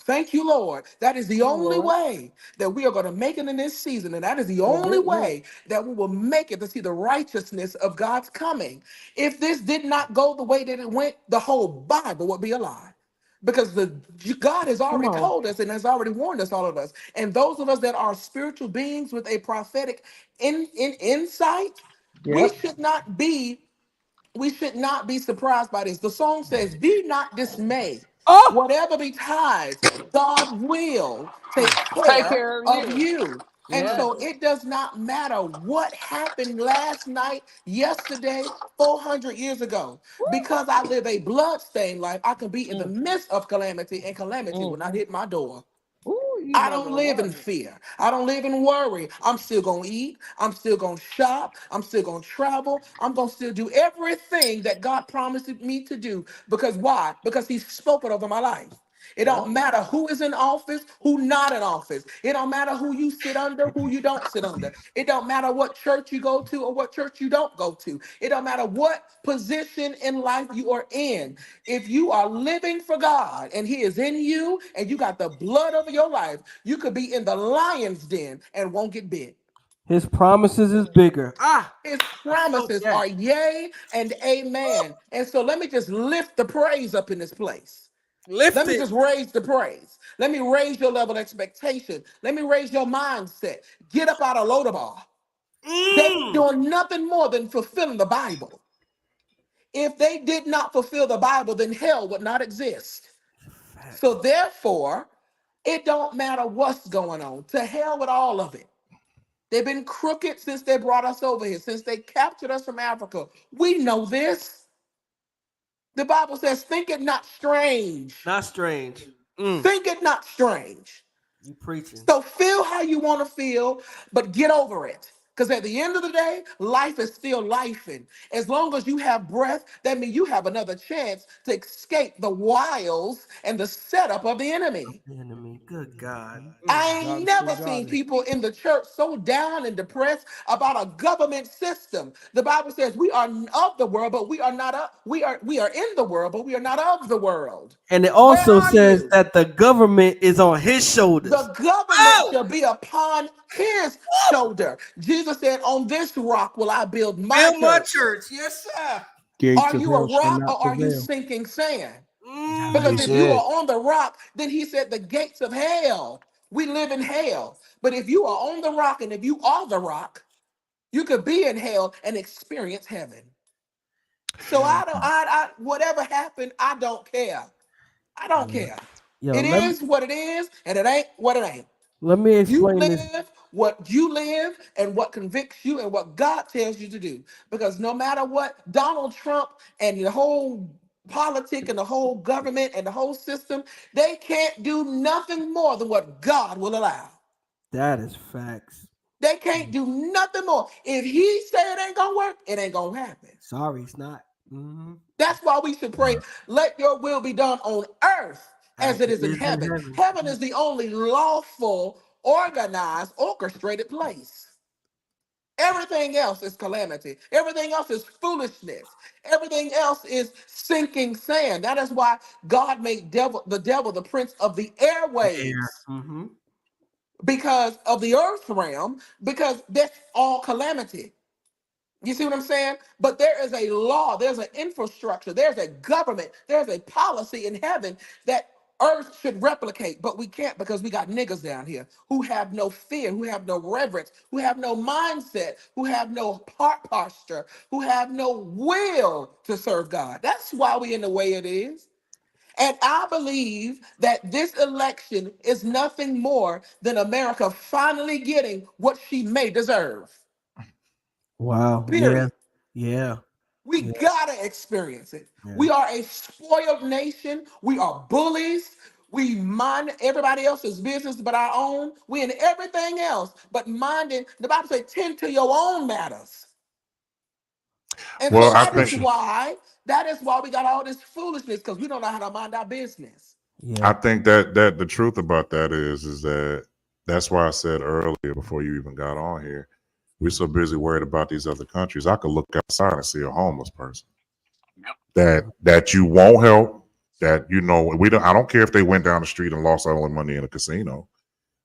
Thank you, Lord. That is the Come on, only Lord. way that we are going to make it in this season. And that is the That's only it. Yeah. way that we will make it to see the righteousness of God's coming. If this did not go the way that it went, the whole Bible would be a lie. Because God has Come already on. told us and has already warned us, all of us. And those of us that are spiritual beings with a prophetic insight, we Yep. should not be surprised by this. The song says, "Be not dismayed. oh, Whatever betides, God will take Take care care of of you. you." And Yes. so it does not matter what happened last night, yesterday, 400 years ago. Because I live a bloodstained life, I can be in the Mm, midst of calamity, and calamity will mm. not hit my door. Ooh, you I better don't live in run. fear. I don't live in worry. I'm still going to eat. I'm still going to shop. I'm still going to travel. I'm going to still do everything that God promised me to do. Because why? Because He's spoken over my life. It Yep. don't matter who is in office, who not in office. It don't matter who you sit under, who you don't sit under. It don't matter what church you go to or what church you don't go to. It don't matter what position in life you are in. If you are living for God and He is in you and you got the blood over your life, you could be in the lion's den and won't get bit. his promises is bigger. Ah, His I felt promises that. are yea and amen. And so let me just lift the praise up in this place. Let Lift me it. just raise the praise. Let me raise your level of expectation. Let me raise your mindset. Get up out of Lodabar. They were Mm. doing nothing more than fulfilling the Bible. If they did not fulfill the Bible, then hell would not exist. So Facts. therefore, it don't matter what's going on. To hell with all of it. They've been crooked since they brought us over here, since they captured us from Africa. We know this. The Bible says, think it not strange. Not strange. Mm. Think it not strange. You preaching. So feel how you want to feel, but get over it. Because at the end of the day, life is still life. And as long as you have breath, that means you have another chance to escape the wiles and the setup of the enemy. The enemy. Good God. I God ain't is still never seen God. people in the church so down and depressed about a government system. The Bible says we are of the world, but we are not of, we are in the world, but we are not of the world. And it Where also are says you? that the government is on his shoulders. The government Oh, shall be upon his shoulder. Jesus said, "On this rock will I build my build my church." church. Yes, sir. Gates Are of you a hell shall rock not or are you prevail. sinking sand? That's what he Because Mm. if you said. are on the rock, then he said the gates of hell. We live in hell. But if you are on the rock and if you are the rock, you could be in hell and experience heaven. So Yo, whatever happened, I don't care. I don't yo, care. yo, It is what it is, and it ain't what it ain't. let me You explain this. live what you live and what convicts you and what God tells you to do. Because no matter what Donald Trump and the whole politic and the whole government and the whole system, they can't do nothing more than what God will allow. That is facts. They can't do nothing more. If he say it ain't gonna work, it ain't gonna happen. Sorry, it's not. Hmm. That's why we should pray, let your will be done on earth As as it it is in is in heaven. heaven. Heaven is the only lawful, organized, orchestrated place. Everything else is calamity. Everything else is foolishness. Everything else is sinking sand. That is why God made the devil the prince of the Air. airwaves, Hmm. because of the earth realm, because that's all calamity. You see what I'm saying? But there is a law, there's an infrastructure, there's a government, there's a policy in heaven that earth should replicate, but we can't because we got niggas down here who have no fear, who have no reverence, who have no mindset, who have no heart posture, who have no will to serve God. That's why we in the way it is. And I believe that this election is nothing more than America finally getting what she may deserve. Wow. Yeah. Period. Yeah. We Yeah. gotta experience it. Yeah. We are a spoiled nation. We are bullies. We mind everybody else's business but our own. We in everything else, but minding, the Bible says, tend to your own matters. And Well, so I think that is why we got all this foolishness, because we don't know how to mind our business. I Yeah. think that the truth about that is that that's why I said earlier before you even got on here, we're so busy worried about these other countries. I could look outside and see a homeless person that you won't help. That we don't. I don't care if they went down the street and lost all their money in a casino.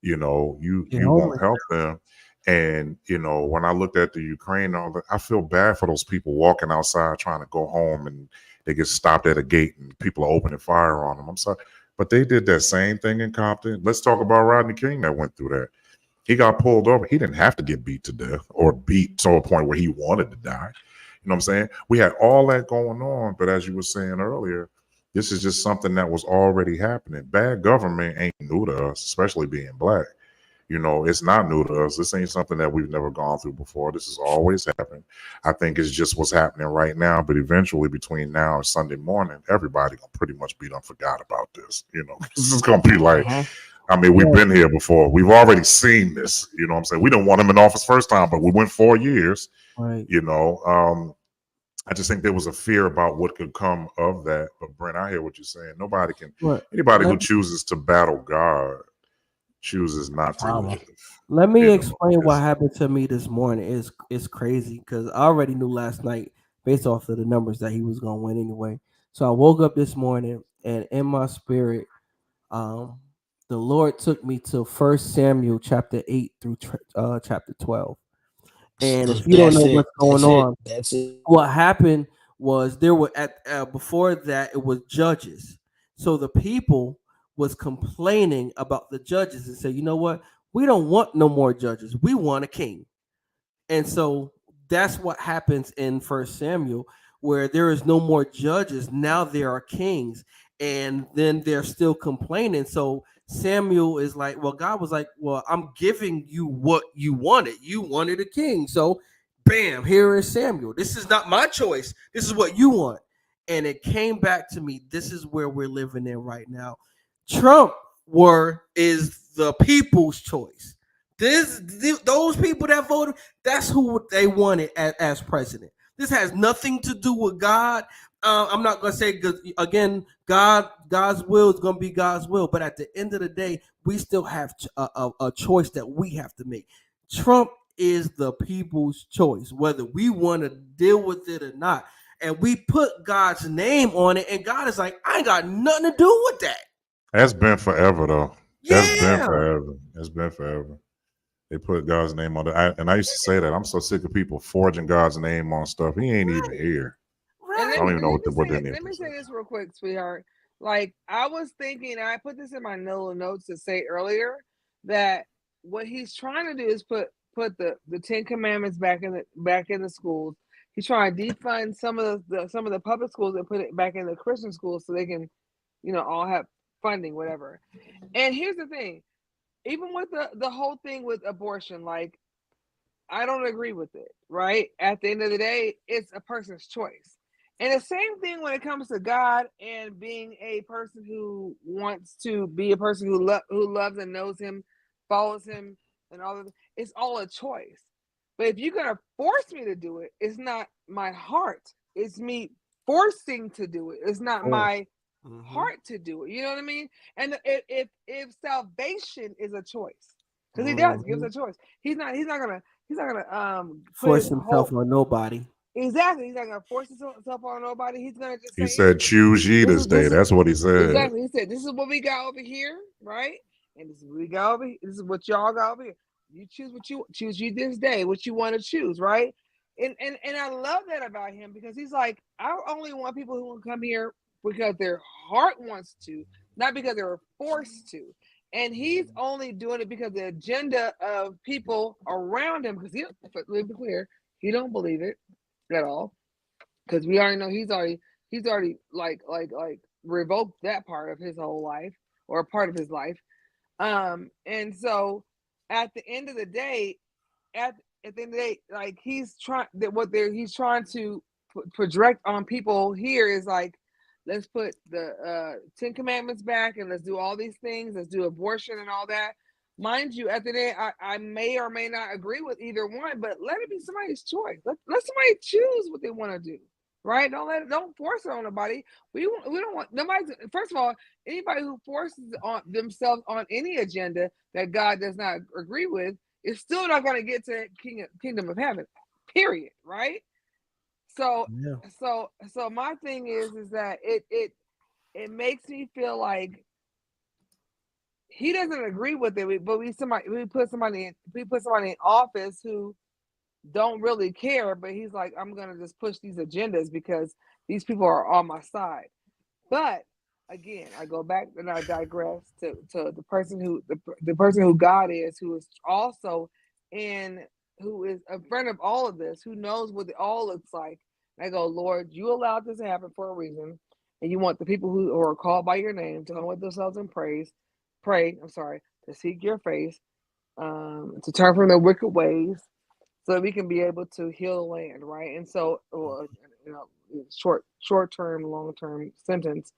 Get You won't homeless. help them. And when I looked at the Ukraine, I feel bad for those people walking outside trying to go home, and they get stopped at a gate and people are opening fire on them. I'm sorry, but they did that same thing in Compton. Let's talk about Rodney King that went through that. He got pulled over. He didn't have to get beat to death or beat to a point where he wanted to die. You know what I'm saying? We had all that going on, but as you were saying earlier, this is just something that was already happening. Bad government ain't new to us, especially being black. It's not new to us. This ain't something that we've never gone through before. This has always happened. I think it's just what's happening right now. But eventually, between now and Sunday morning, everybody gonna pretty much be done forgot about this. This is gonna be like, Uh-huh. I mean, we've Yeah. been here before. We've already seen this. You know what I'm saying? We didn't want him in office first time, but we went 4 years. Right. I just think there was a fear about what could come of that. But Brent, I hear what you're saying. But Anybody let, who chooses to battle God chooses not to Problem. live. let me explain what It's happened to me this morning. It's crazy because I already knew last night based off of the numbers that he was gonna win anyway. So I woke up this morning and in my spirit, um, the Lord took me to First Samuel chapter 8 through chapter 12. And if you don't That's know it. what's going That's it. on, That's it. what happened was there were at before that it was judges. So the people was complaining about the judges and said, you know what? We don't want no more judges. We want a king. And so that's what happens in First Samuel, where there is no more judges. Now there are kings, and then they're still complaining. So Samuel is like, well, God was like, well, I'm giving you what you wanted. You wanted a king. So bam, here is Samuel. This is not my choice. This is what you want. And it came back to me. This is where we're living in right now. Trump is the people's choice. Those people that voted, that's who they wanted as president. This has nothing to do with God. I'm not gonna say again, God's will is gonna be God's will, but at the end of the day, we still have a choice that we have to make. Trump is the people's choice, whether we want to deal with it or not. And we put God's name on it, and God is like, I ain't got nothing to do with that. That's been forever, though. That's been Yeah, forever. It's been forever. They put God's name on it. And I used to say that. I'm so sick of people forging God's name on stuff. He ain't even here. And I right. don't even know let me what say that let me say says. this real quick, sweetheart. Like I was thinking, and I put this in my little notes to say earlier that what he's trying to do is put the Ten Commandments back in the schools. He's trying to defund some of the public schools and put it back in the Christian schools so they can, all have funding, whatever. And here's the thing, even with the whole thing with abortion, like I don't agree with it, right? At the end of the day, it's a person's choice. And the same thing when it comes to God and being a person who wants to be a person who loves and knows him, follows him, and all of it. It's all a choice. But if you're gonna force me to do it, it's not my heart. It's me forcing to do it. It's not Force. my Mm-hmm. heart to do it. You know what I mean? And if salvation is a choice, because he does give Mm-hmm. us a choice. He's not gonna put Force his himself whole on nobody. exactly. He's not gonna force himself on nobody. He's gonna just He say, said, choose ye "This this is day. this is That's what he said. exactly." He said, "This is what we got over here, right? And this is what we got over here. This is what y'all got over here. You choose what you choose you this day, what you want to choose, right?" And I love that about him because he's like, I only want people who will come here because their heart wants to, not because they were forced to. And he's only doing it because the agenda of people around him, because let me be clear, he don't believe it at all. Because we already know he's already like revoked that part of his whole life or part of his life. And so at the end of the day, at at the end of the day, like he's trying to project on people here is like, let's put the Ten Commandments back and let's do all these things. Let's do abortion and all that. mind you, at the end, I may or may not agree with either one, but let it be somebody's choice. Let somebody choose what they want to do. Right? Don't force it on nobody. We don't want nobody. First of all, anybody who forces on themselves on any agenda that God does not agree with is still not going to get to kingdom of heaven. Period. Right? So Yeah. so my thing is that it makes me feel like he doesn't agree with it, but we put somebody in office who don't really care, but he's like, I'm gonna just push these agendas because these people are on my side. But again, I go back and I digress to the person who God is, who is also who is a friend of all of this, who knows what it all looks like. And I go, Lord, you allowed this to happen for a reason, and you want the people who are called by your name to humble themselves and to seek your face, to turn from their wicked ways, so that we can be able to heal the land, right? And so, short term, long term sentence.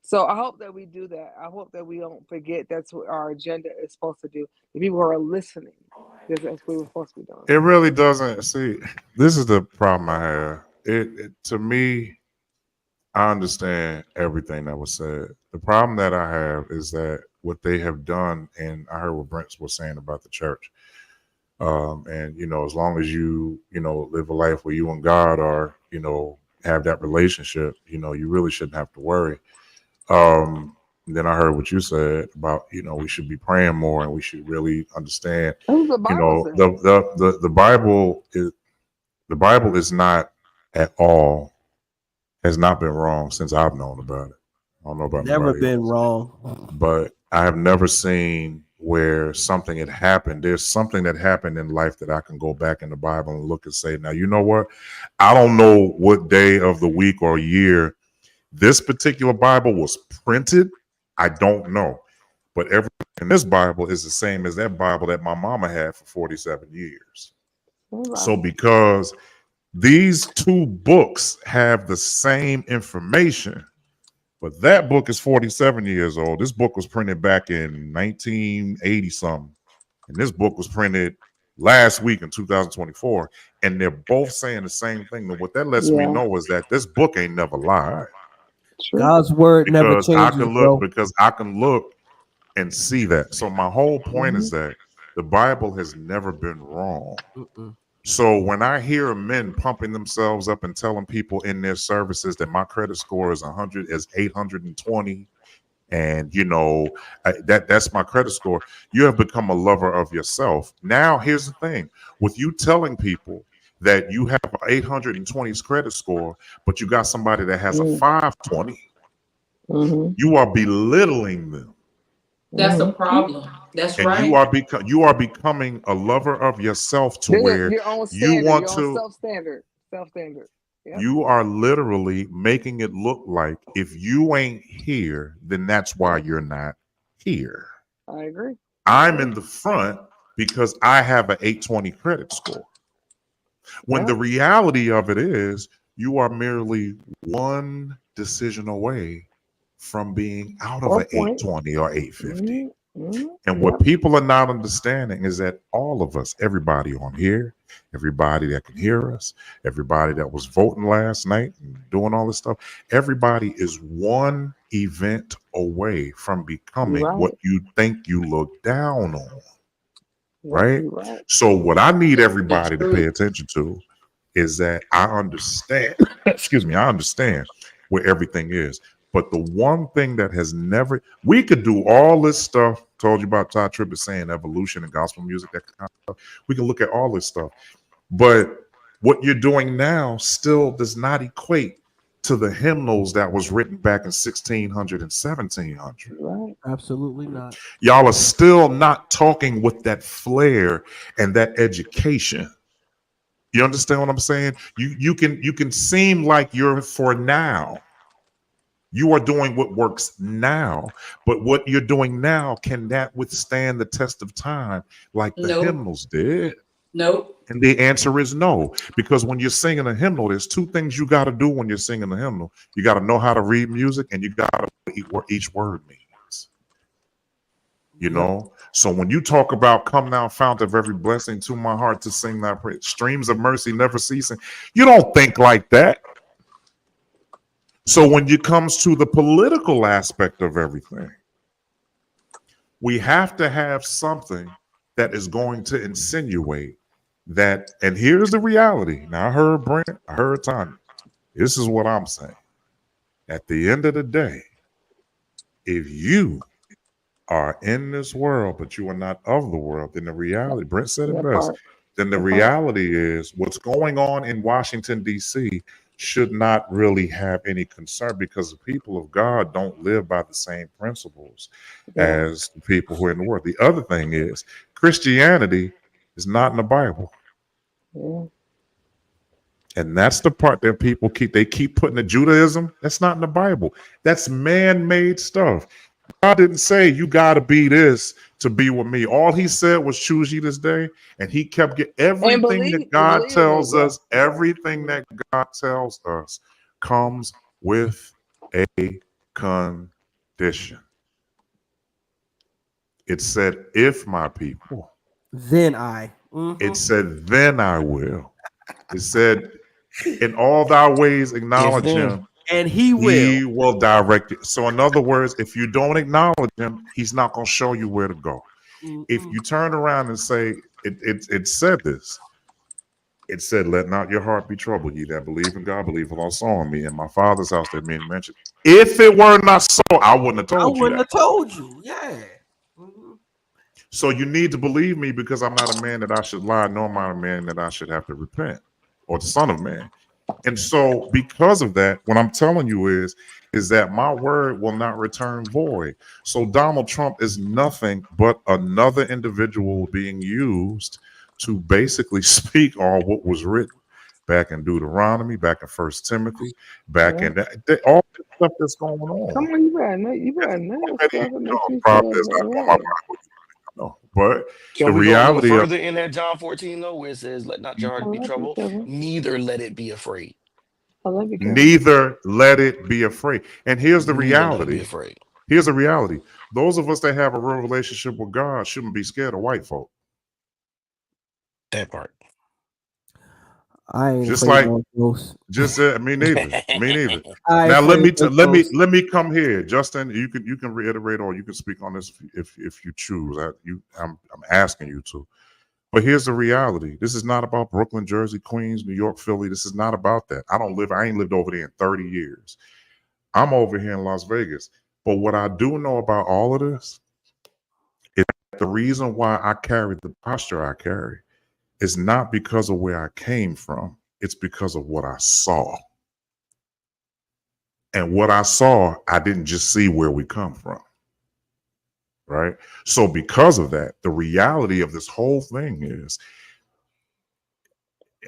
So I hope that we do that. I hope that we don't forget that's what our agenda is supposed to do. The people who are listening, because that's what we're supposed to be doing. It really doesn't. See, this is the problem I have. To me, I understand everything that was said. The problem that I have is that what they have done, and I heard what Brent was saying about the church. And as long as you live a life where you and God are, have that relationship, you really shouldn't have to worry. Then I heard what you said about, we should be praying more and we should really understand, That's what the Bible says. the Bible is not at all, has not been wrong since I've known about it. I don't know about Never nobody been else, wrong. but I have never seen where something had happened. There's something that happened in life that I can go back in the Bible and look and say, now, you know what? I don't know what day of the week or year this particular Bible was printed. I don't know. But everything in this Bible is the same as that Bible that my mama had for 47 years. Right. So because these two books have the same information, but that book is 47 years old. This book was printed back in 1980 something. And this book was printed last week in 2024. And they're both saying the same thing. And what that lets me know is that this book ain't never lied. True. God's word never Because I changes, can look and see that. So my whole point is that the Bible has never been wrong. Mm-mm. So when I hear men pumping themselves up and telling people in their services that my credit score is 820, and that's my credit score, you have become a lover of yourself. Now here's the thing: with you telling people that you have an 820 credit score, but you got somebody that has a 520, you are belittling them. That's a problem. That's And right. you are becoming a lover of yourself to where Your own you standard, want your own to. self standard. Yep. You are literally making it look like if you ain't here, then that's why you're not here. I agree. I'm in the front because I have an 820 credit score. When the reality of it is, you are merely one decision away from being out of an 820 or 850. And what people are not understanding is that all of us, everybody on here, everybody that can hear us, everybody that was voting last night and doing all this stuff, everybody is one event away from becoming what you think you look down on. Right? So what I need everybody to pay attention to is that I understand, I understand where everything is. But the one thing that has never, we could do all this stuff, told you about Todd Tribbett saying evolution and gospel music, that kind of stuff. We can look at all this stuff. But what you're doing now still does not equate to the hymnals that was written back in 1600 and 1700. Right. Absolutely not. Y'all are still not talking with that flair and that education. You understand what I'm saying? You can seem like you're for now. You are doing what works now, but what you're doing now, can that withstand the test of time like the hymnals did? Nope. And the answer is no, because when you're singing a hymnal, there's two things you got to do when you're singing a hymnal. You got to know how to read music, and you got to know what each word means. You know, so when you talk about come now, fount of every blessing to my heart to sing that praise, streams of mercy never ceasing, you don't think like that. So when it comes to the political aspect of everything, we have to have something that is going to insinuate that. And here's the reality. Now I heard Brent, I heard Tanya. This is what I'm saying. At the end of the day, if you are in this world, but you are not of the world, then the reality, Brent said it That best, part. then the That part. reality is what's going on in Washington, D.C. should not really have any concern because the people of God don't live by the same principles Yeah. as the people who are in the world. The other thing is Christianity is not in the Bible. Yeah. And that's the part that people keep putting the Judaism. That's not in the Bible. That's man-made stuff. God didn't say you got to be this to be with me. All he said was choose ye this day. And he kept getting And everything that God believe me, tells bro. us, everything that God tells us comes with a condition. It said, if my people, Then I. it said, then I will. It said, in all thy ways If acknowledge then, him. And he He will. will direct you. So, in other words, if you don't acknowledge him, he's not going to show you where to go. If Mm-mm. you turn around and say, it said this, it said, let not your heart be troubled. Ye that believe in God, believe also on me. In my Father's house, there many mentioned. If it were not so, I wouldn't have I told you wouldn't that. have told you. Yeah. Mhm. So, you need to believe me because I'm not a man that I should lie, nor am I a man that I should have to repent, or the Son of Man. And so, because of that, what I'm telling you is that my word will not return void. So Donald Trump is nothing but another individual being used to basically speak on what was written back in Deuteronomy, back in First Timothy, back Yeah. in all the stuff that's going Come on. on, you better know Already, stuff that know, makes you feel probably a is not certain on my way. Bible, no. But can the we go a little reality of further in that John 14 though, where it says, "Let not your I heart be love you, troubled, Kevin. neither let it be afraid." I love you, Kevin. neither let it be afraid. And here's the Neither let it be reality. afraid. Here's the reality. Those of us that have a real relationship with God shouldn't be scared of white folk. That part. I ain't Just afraid like of those. me neither. Me neither. I ain't Now afraid of those. let me come here, Justin. You can reiterate or you can speak on this if you choose. I'm asking you to. But here's the reality. This is not about Brooklyn, Jersey, Queens, New York, Philly. This is not about that. I ain't lived over there in 30 years. I'm over here in Las Vegas. But what I do know about all of this is the reason why I carry the posture I carry is not because of where I came from. It's because of what I saw. And what I saw, I didn't just see where we come from. Right. So, because of that, the reality of this whole thing is,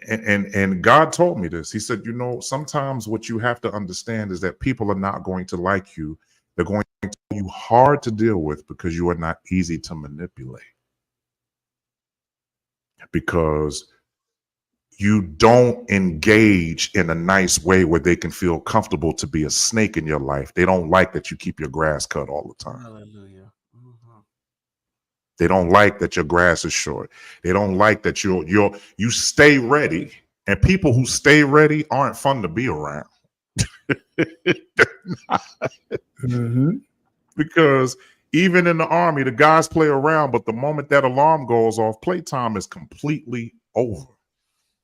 and God told me this. He said, you know, sometimes what you have to understand is that people are not going to like you. They're going to be hard to deal with because you are not easy to manipulate. Because you don't engage in a nice way where they can feel comfortable to be a snake in your life. They don't like that you keep your grass cut all the time. Hallelujah. Mhm. They don't like that your grass is short. They don't like that you stay ready. And people who stay ready aren't fun to be around. Mm-hmm. Because even in the army, the guys play around, but the moment that alarm goes off, playtime is completely over.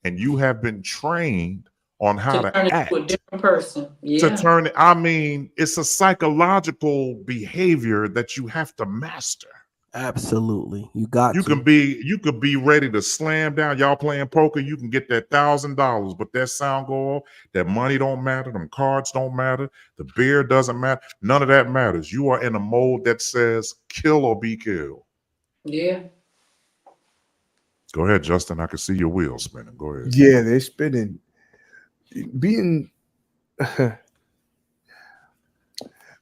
And you have been trained on how To to turn into a act. different person. To Yeah. turn it, I mean, it's a psychological behavior that you have to master. Absolutely. You got to. You could be ready to slam down. Y'all playing poker, you can get that $1,000, but that sound go off, that money don't matter, them cards don't matter, the beer doesn't matter, none of that matters. You are in a mode that says kill or be killed. Yeah. Go ahead, Justin. I can see your wheels spinning. Go ahead. Yeah, they're spinning. Being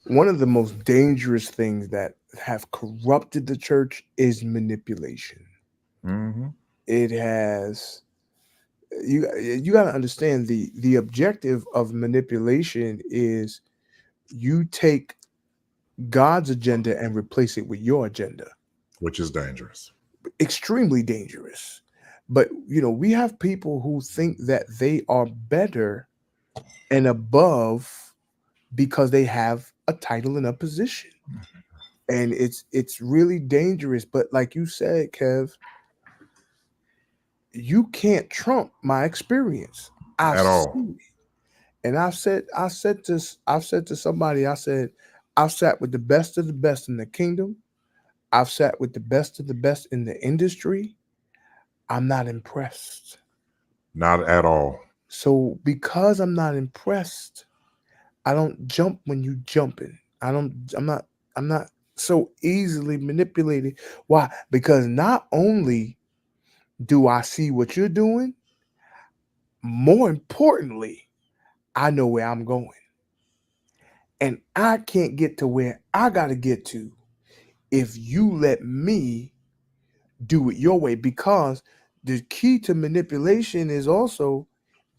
one of the most dangerous things that have corrupted the church is manipulation. Mm-hmm. It has you got to understand the objective of manipulation is you take God's agenda and replace it with your agenda. which is dangerous. Extremely dangerous. But we have people who think that they are better and above because they have a title and a position. And it's really dangerous. But like you said, Kev, you can't trump my experience. I've At all. seen it. And I've said to somebody, I said, I've sat with the best of the best in the kingdom. I've sat with the best of the best in the industry. I'm not impressed. Not at all. So because I'm not impressed, I don't jump when you jumping. I'm not so easily manipulated. Why? Because not only do I see what you're doing, more importantly, I know where I'm going. And I can't get to where I got to get to if you let me do it your way. Because the key to manipulation is also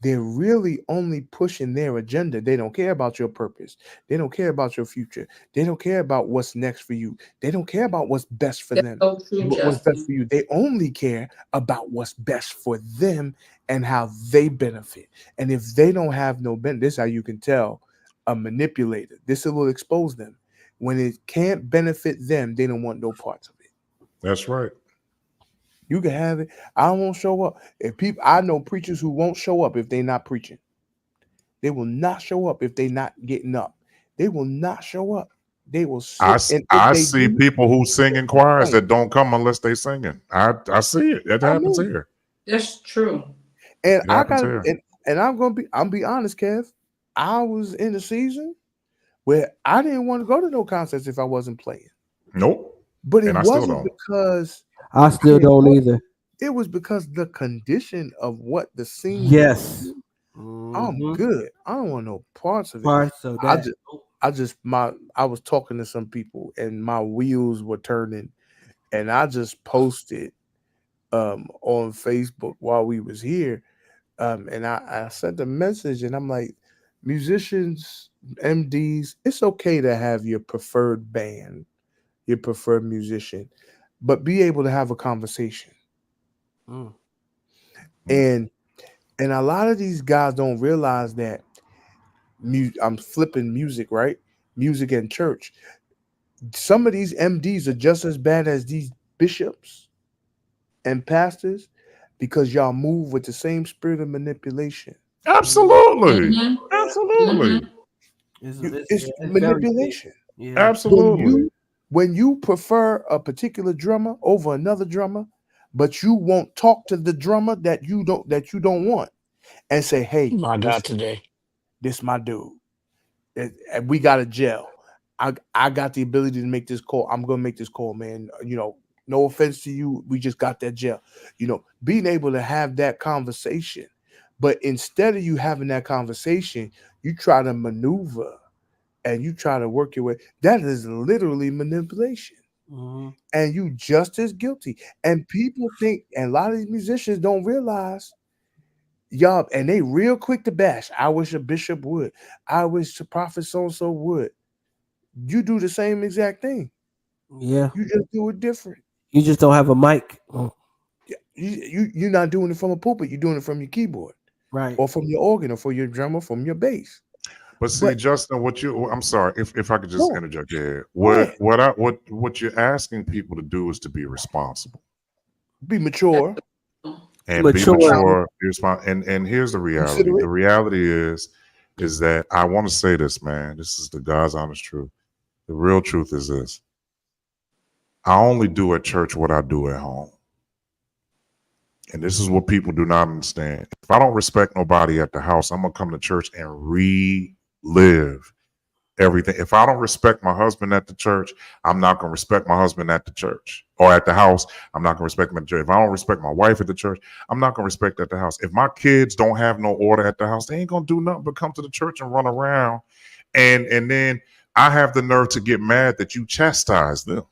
they're really only pushing their agenda. They don't care about your purpose. They don't care about your future. They don't care about what's next for you. They don't care about what's best for That's them. so true, What's best Justin. for you. They only care about what's best for them and how they benefit. And if they don't have no benefit, this is how you can tell a manipulator. This will expose them. When it can't benefit them, they don't want no parts of it. That's right. You can have it. I won't show up. If people, I know preachers who won't show up if they're not preaching. They will not show up if they're not getting up. They will not show up. They will sit, and if I they see do, people who sing in they're choirs playing. that don't come unless they singing. I see it. That I happens mean, here. That's true. and It I happens got, here. and I'm be honest, Kev. I was in a season where I didn't want to go to no concerts if I wasn't playing. Nope. But it And I still wasn't don't. because I I still didn't don't want. either. It was because the condition of what the scene was. Yes. I'm Mm-hmm. good. I don't want no parts of it. Parts of I that. just I was talking to some people and my wheels were turning and I just posted on Facebook while we was here. And I sent a message and I'm like, musicians, MDs, it's okay to have your preferred band, your preferred musician, but be able to have a conversation. Mm. Mm. And a lot of these guys don't realize that I'm flipping music, right? Music and church. Some of these MDs are just as bad as these bishops and pastors because y'all move with the same spirit of manipulation. Absolutely. Mm-hmm. Absolutely. Mm-hmm. It's Yeah, it's very big. manipulation. Yeah. When Absolutely. you prefer a particular drummer over another drummer, but you won't talk to the drummer that you don't want and say, "Hey, My God, listen, today. this my dude. And we got to gel. I got the ability to make this call. I'm gonna make this call, man. No offense to you. We just got that gel. Being able to have that conversation, but instead of you having that conversation, you try to maneuver and you try to work your way. That is literally manipulation, Mm-hmm. and you just as guilty. And people think, and a lot of these musicians don't realize. Y'all, and they real quick to bash. I wish a bishop would. I wish the prophet so and so would. You do the same exact thing. Yeah. You just do it different. You just don't have a mic. Mm. Yeah, you're not doing it from a pulpit. You're doing it from your keyboard Right. or from your organ or for your drummer from your bass. But see, But Justin, I'm sorry if I could just no, interject here. go ahead. What you're asking people to do is to be responsible Be mature, and be Mature. mature. And here's the reality. The considerate. reality is that I want to say this, man. This is the God's honest truth. The real truth is this. I only do at church what I do at home. And this is what people do not understand. If I don't respect nobody at the house, I'm gonna come to church and relive everything. If I don't respect my husband at the church, I'm not gonna respect my husband at the church or at the house. I'm not gonna respect him at the church. If I don't respect my wife at the church, I'm not gonna respect at the house. If my kids don't have no order at the house, they ain't gonna do nothing but come to the church and run around. And then I have the nerve to get mad that you chastise them.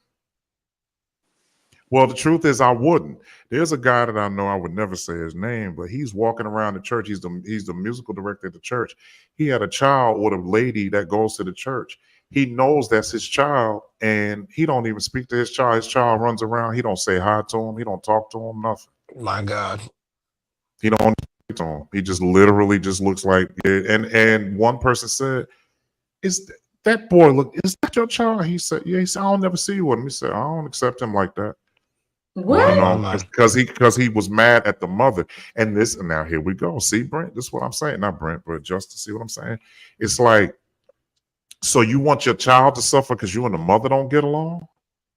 Well, the truth is, I wouldn't. There's a guy that I know. I would never say his name, but he's walking around the church. He's the musical director at the church. He had a child with a lady that goes to the church. he knows that's his child, and he don't even speak to his child. His child runs around. He don't say hi to him. He don't talk to him. Nothing. My God. He don't speak to him. He just literally just looks like it. And one person said, "Is that boy look? Is that your child?" He said, "Yeah." He said, "I'll never see you with him." He said, "I don't accept him like that." You What? know, because he was mad at the mother. And this, and now here we go. See, Brent, this is what I'm saying. Not Brent, but just to see what I'm saying. It's like, so you want your child to suffer because you and the mother don't get along?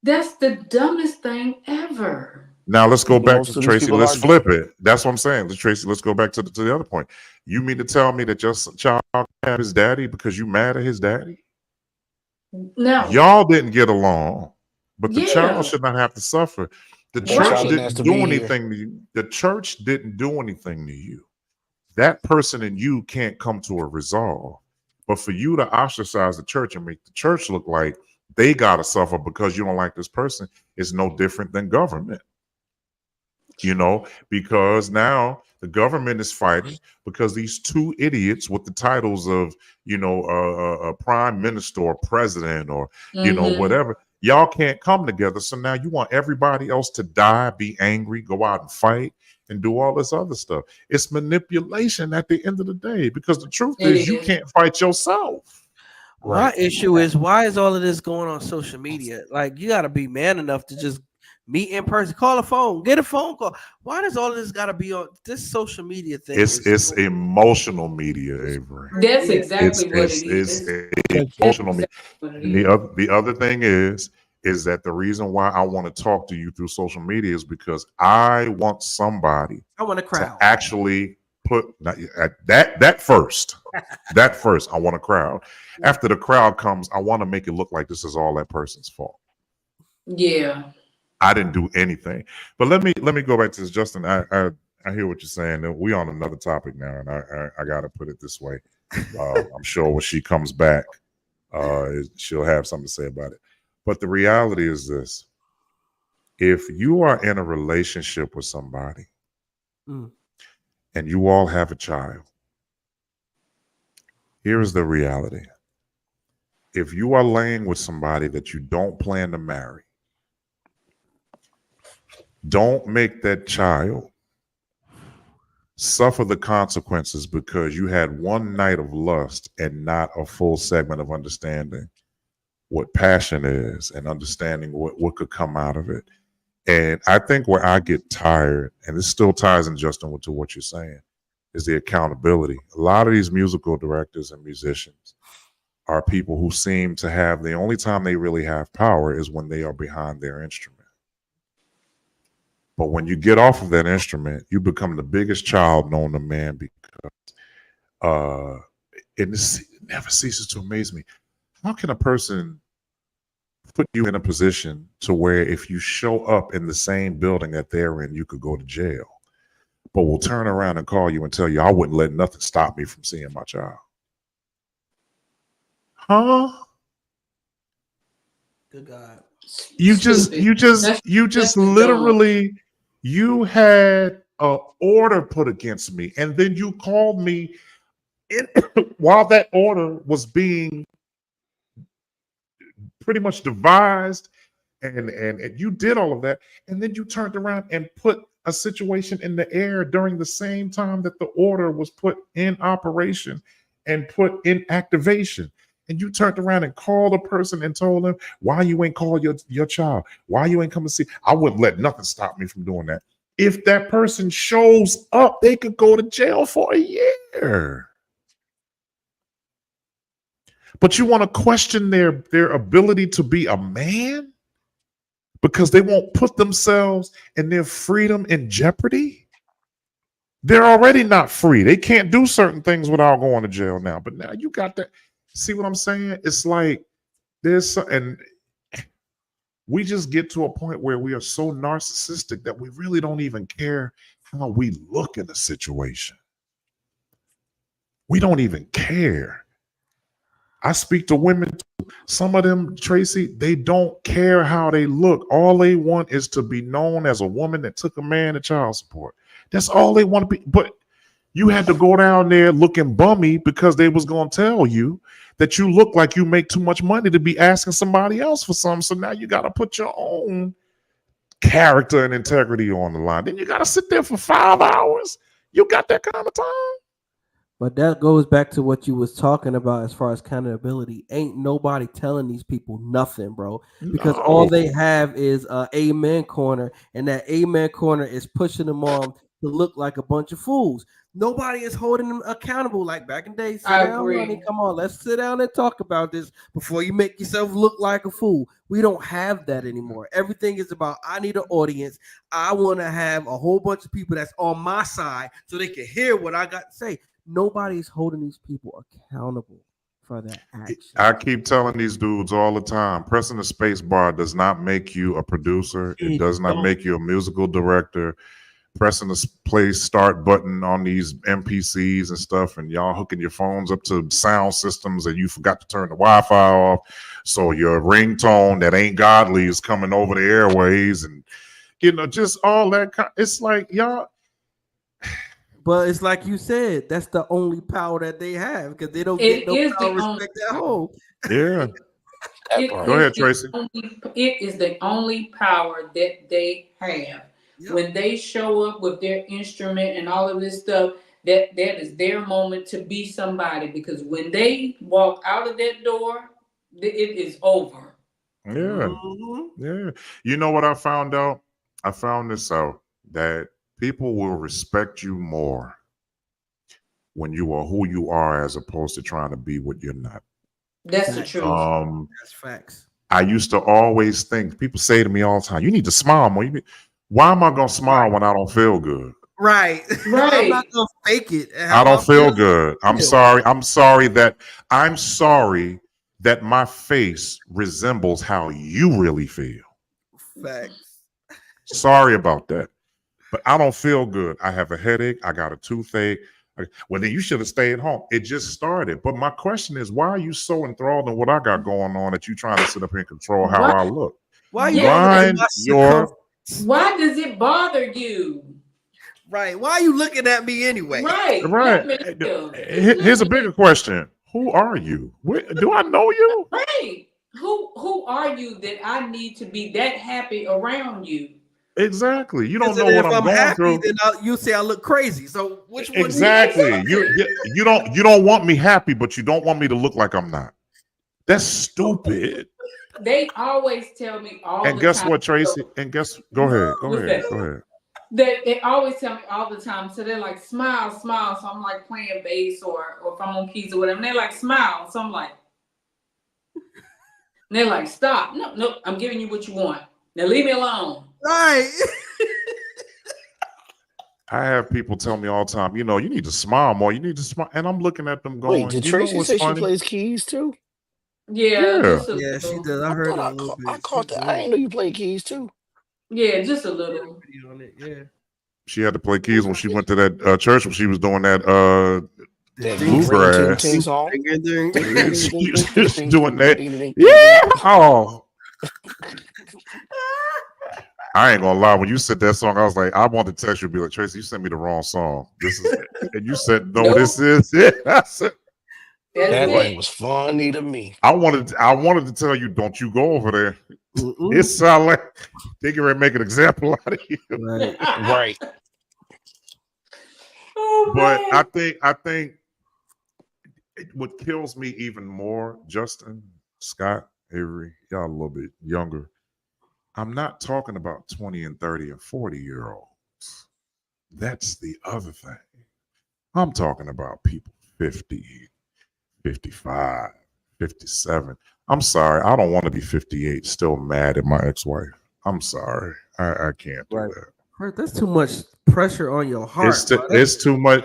That's the dumbest thing ever. Now let's go back Most to of these Tracy. people Let's are. flip it. That's what I'm saying. Tracy, let's go back to the other point. You mean to tell me that your child have his daddy because you mad at his daddy? No. Y'all didn't get along, but the child Yeah. should not have to suffer. The That church child didn't have didn't to do be here. anything to you. The church didn't do anything to you. That person and you can't come to a resolve. But for you to ostracize the church and make the church look like they got to suffer because you don't like this person is no different than government. You know, because now the government is fighting because these two idiots with the titles of, you know, a prime minister or president or, you know, whatever, y'all can't come together. So now you want everybody else to die, be angry, go out and fight and do all this other stuff. It's manipulation at the end of the day, because the truth is you can't fight yourself. My issue is, why is all of this going on social media? Like, you got to be man enough to just meet in person, call a phone, get a phone call. Why does all of this got to be on this social media thing? It's emotional media, Avery. That's exactly what it It's is. emotional media. What it And is. the other thing is that the reason why I want to talk to you through social media is because I want somebody I want a to crowd. actually put that first. That first, I want a crowd. After the crowd comes, I want to make it look like this is all that person's fault. Yeah. I didn't do anything. But let me go back to this, Justin. I hear what you're saying. We on another topic now, and I got to put it this way. I'm sure when she comes back, she'll have something to say about it. But the reality is this: if you are in a relationship with somebody, and you all have a child, here is the reality. If you are laying with somebody that you don't plan to marry, don't make that child suffer the consequences because you had one night of lust and not a full segment of understanding what passion is and understanding what could come out of it. And I think where I get tired, and this still ties in, Justin, to what you're saying, is the accountability. A lot of these musical directors and musicians are people who seem to have, the only time they really have power is when they are behind their instrument. But when you get off of that instrument, you become the biggest child known to man, because it never ceases to amaze me. How can a person put you in a position to where if you show up in the same building that they're in, you could go to jail, but will turn around and call you and tell you, I wouldn't let nothing stop me from seeing my child? Huh? Good God. You just literally, you had an order put against me, and then you called me while that order was being pretty much devised, and you did all of that, and then you turned around and put a situation in the air during the same time that the order was put in operation and put in activation. And you turned around and called a person and told them, why you ain't call your child? Why you ain't come and see? I wouldn't let nothing stop me from doing that. If that person shows up, they could go to jail for a year. But you want to question their ability to be a man because they won't put themselves and their freedom in jeopardy? They're already not free. They can't do certain things without going to jail now. But now you got that. See what I'm saying? It's like and we just get to a point where we are so narcissistic that we really don't even care how we look in a situation. We don't even care. I speak to women too. Some of them, Tracy, they don't care how they look. All they want is to be known as a woman that took a man to child support. That's all they want to be. But You had to go down there looking bummy because they was gonna tell you that you look like you make too much money to be asking somebody else for something. So now you gotta put your own character and integrity on the line. Then you gotta sit there for 5 hours. You got that kind of time? But that goes back to what you was talking about as far as accountability. Ain't nobody telling these people nothing, bro. Because all No. they have is a amen corner, and that amen corner is pushing them on to look like a bunch of fools. Nobody is holding them accountable. Like back in the day, sit I down, honey. agree. Come on, let's sit down and talk about this before you make yourself look like a fool. We don't have that anymore. Everything is about I need an audience. I want to have a whole bunch of people that's on my side so they can hear what I got to say. Nobody's holding these people accountable for their actions. I keep telling these dudes all the time, pressing the space bar does not make you a producer. It does not make you a musical director. Pressing the play start button on these MPCs and stuff, and y'all hooking your phones up to sound systems, and you forgot to turn the Wi-Fi off. So your ringtone that ain't godly is coming over the airways, and just all that. It's like y'all. But it's like you said, that's the only power that they have because they don't It get no is power the only respect at home. Yeah. It Go is ahead, the Tracy. it is the only power that they have. Yep. When they show up with their instrument and all of this stuff, that is their moment to be somebody. Because when they walk out of that door, it is over. Yeah. Mhm. Yeah. You know what I found out? I found this out that people will respect you more when you are who you are as opposed to trying to be what you're not. That's the Facts. truth. That's facts. I used to always think, people say to me all the time, you need to smile more. Why am I going to smile when I don't feel good? Right. I'm not Right. gonna fake it. I How don't feel feel. good. I'm sorry. I'm sorry that my face resembles how you really feel. Facts. Sorry about that. But I don't feel good. I have a headache. I got a toothache. Well, then you should have stayed home. It just started. But my question is, why are you so enthralled in what I got going on that you trying to sit up here and control how Why? I look? Why you Yeah. looking at Mind my your Why does it bother you? Right. Why are you looking at me anyway? Right. right. Let me live. Here's a bigger question. Who are you? Do I know you? Right. Who are you that I need to be that happy around you? Exactly. You don't Because know what if I'm I'm going happy, through. then you say I look crazy. So which one? Exactly. You don't want me happy, but you don't want me to look like I'm not. That's stupid. They always tell me all And the guess time. what, Tracy? And go ahead. Go What's ahead. that? Go ahead. They always tell me all the time. So they're like, smile, smile. So I'm like playing bass or if I'm on keys or whatever. And they're like, smile. So I'm like, and they're like, stop. No, no, I'm giving you what you want. Now leave me alone. Right. I have people tell me all the time, you need to smile more. You need to smile. And I'm looking at them Wait, going, did you know Tracy what's say she funny? plays keys too? Yeah, Yeah. just a Yeah, she little. does. I I heard thought it a I little caught, bit. I caught She that. I good. didn't know you played keys too. Yeah, just a little. On it, yeah. She had to play keys when she went to that church when she was doing that That ring a ting ting bluegrass. song. Ding, ding, ding. Ding, ding, ding, ding, ding, ding, She's ding, doing ding, that. ding, ding, ding, Yeah. ding. Oh. I ain't gonna lie. When you said that song, I was like, I wanted to text you and be like, Tracy, you sent me the wrong song. This is, and you said, no, Nope. this is it. I said, That's That what? thing was funny to me. I wanted to tell you, don't you go over there. Mm-mm. It sounds like they can ready to make an example out of you. Right. Right. Oh But man. I think what kills me even more, Justin, Scott, Avery, y'all a little bit younger. I'm not talking about 20 and 30 and 40-year-olds. That's the other thing. I'm talking about people 50, 55, 57. I'm sorry. I don't want to be 58 still mad at my ex-wife. I'm sorry. I can't do Right. that. Right, that's too much pressure on your heart. It's too much.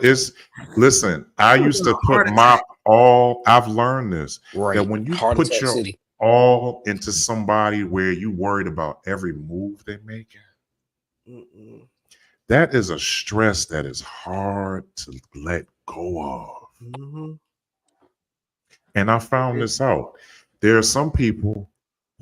Listen, I used to put my all, I've learned this, Right. that when you Heart put Attack your City. all into somebody where you worried about every move they make, Mm-mm. that is a stress that is hard to let go of. Mm-hmm. And I found this out. There are some people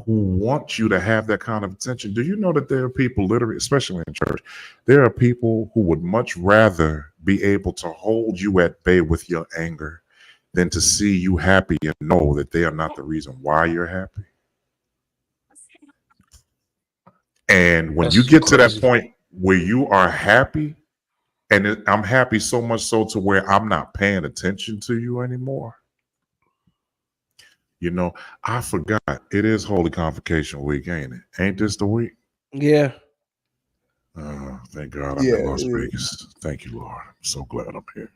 who want you to have that kind of attention. Do you know that there are people, literally, especially in church, there are people who would much rather be able to hold you at bay with your anger than to see you happy and know that they are not the reason why you're happy. And when you That's get to that crazy. point where you are happy, and I'm happy so much so to where I'm not paying attention to you anymore. You know, I forgot it is Holy Convocation Week, ain't it? Ain't this the week? Yeah. Thank God I'm Yeah, in Las it is. Vegas. Thank you, Lord. I'm so glad I'm here.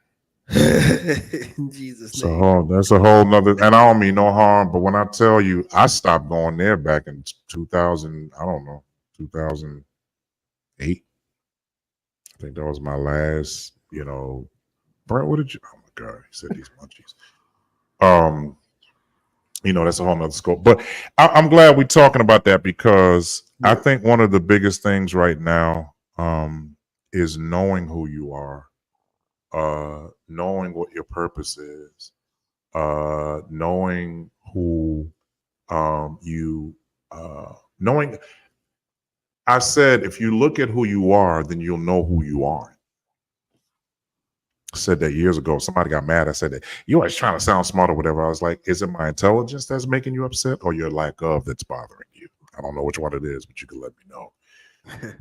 In Jesus' So name. that's a whole nother, and I don't mean no harm, but when I tell you, I stopped going there back in 2000, I don't know, 2008. I think that was my last, Brent, what did you, oh my God, he said these munchies. Um, that's a whole nother scope. But I'm glad we're talking about that because I think one of the biggest things right now is knowing who you are, knowing what your purpose is, knowing who you, knowing. I said, if you look at who you are, then you'll know who you aren't. Said that years ago. Somebody got mad. I said that you always trying to sound smart or whatever. I was like, is it my intelligence that's making you upset or your lack of that's bothering you? I don't know which one it is, but you can let me know.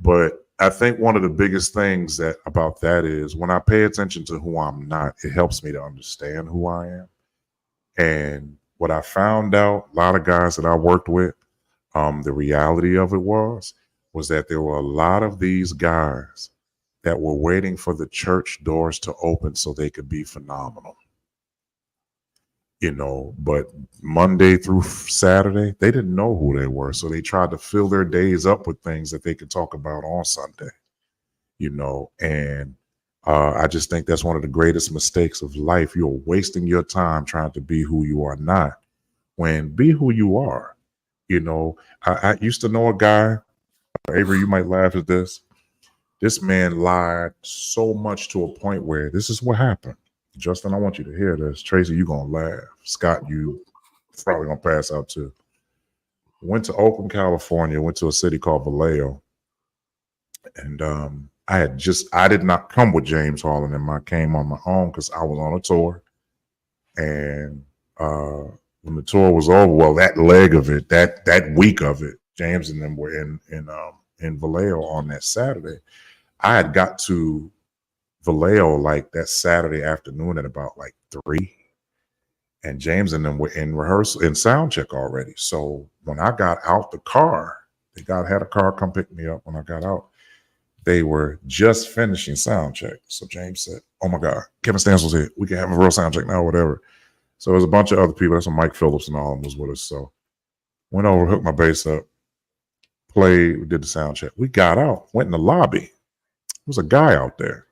But I think one of the biggest things that about that is when I pay attention to who I'm not, it helps me to understand who I am. And what I found out, a lot of guys that I worked with, the reality of it was that there were a lot of these guys that were waiting for the church doors to open so they could be phenomenal. But Monday through Saturday, they didn't know who they were. So they tried to fill their days up with things that they could talk about on Sunday, and I just think that's one of the greatest mistakes of life. You're wasting your time trying to be who you are not, when be who you are. I used to know a guy, Avery, you might laugh at this. This man lied so much to a point where this is what happened. Justin, I want you to hear this. Tracy, you're going to laugh. Scott, you probably going to pass out too. Went to Oakland, California, went to a city called Vallejo. And I did not come with James Harlan and I came on my own because I was on a tour. And when the tour was over, well, that leg of it, that week of it, James and them were in Vallejo on that Saturday. I had got to Vallejo like that Saturday afternoon at about like 3, and James and them were in rehearsal in sound check already. So when I got out the car, had a car come pick me up. When I got out, they were just finishing sound check. So James said, "Oh my God, Kevin Stansell's here. We can have a real sound check now, whatever." So there's a bunch of other people. That's when Mike Phillips and all of them was with us. So went over, hooked my bass up, played, did the sound check. We got out, went in the lobby. There was a guy out there.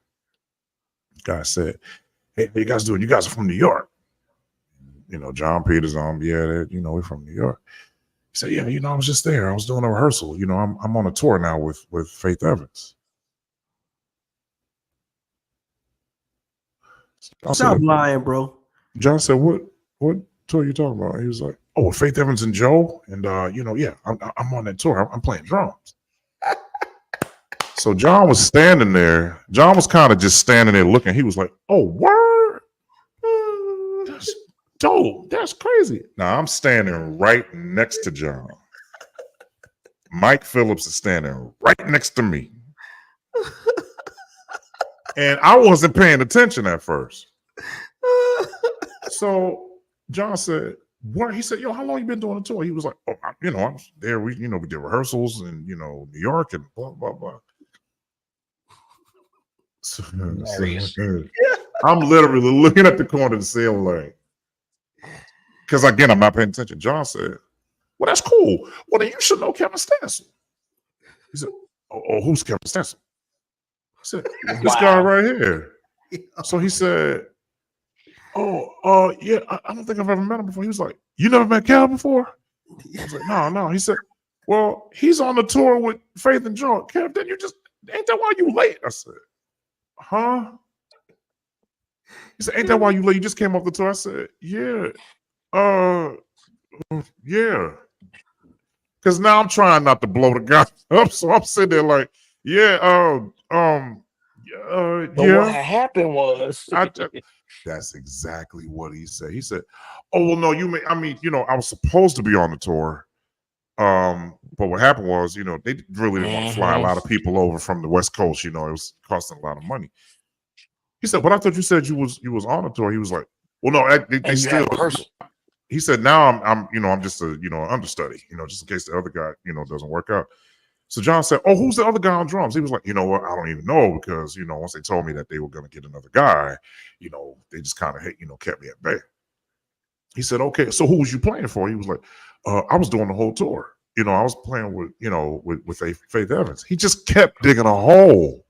The guy said, "Hey, what you guys doing? You guys are from New York." John Peters on, yeah, we're from New York. He said, "Yeah, I was just there. I was doing a rehearsal. I'm on a tour now with Faith Evans." Stop lying, bro. John said, "What tour are you talking about?" He was like, "Oh, Faith Evans and Joe, and yeah, I'm on that tour. I'm playing drums." So John was standing there. John was kind of just standing there looking. He was like, "Oh, word, that's dope. That's crazy." Now I'm standing right next to John. Mike Phillips is standing right next to me. And I wasn't paying attention at first. So John said, "What?" He said, "Yo, how long you been doing the tour?" He was like, "Oh, I was there. We did rehearsals in, New York and blah, blah, blah." So, I'm literally looking at the corner of the ceiling like, because again, I'm not paying attention. John said, "Well, that's cool. Well, then you should know Kevin Stansell." He said, "Oh, who's Kevin Stansell?" I said, "This guy right here." So he said, "Oh, yeah, I don't think I've ever met him before." He was like, "You never met Cal before?" I was like, "No." He said, "Well, he's on the tour with Faith and Joe." "Kev, then ain't that why you late?" I said, "Huh?" He said, "Ain't that why you late? You just came off the tour." I said, "Yeah. Yeah." Because now I'm trying not to blow the guy up. So I'm sitting there like, yeah, But what yeah. had happened was, I, that's exactly what he said. He said, "Oh well, no, you may. I mean, I was supposed to be on the tour, but what happened was, they really didn't want to fly a lot of people over from the West Coast. It was costing a lot of money." He said, "But I thought you said you was on the tour." He was like, "Well, no, they and you still." had rehearsal. He said, "Now I'm just a understudy, just in case the other guy doesn't work out." So John said, "Oh, who's the other guy on drums?" He was like, "You know what? I don't even know because once they told me that they were going to get another guy, they just kind of kept me at bay." He said, "Okay, so who was you playing for?" He was like, "I was doing the whole tour. I was playing with with Faith Evans." He just kept digging a hole,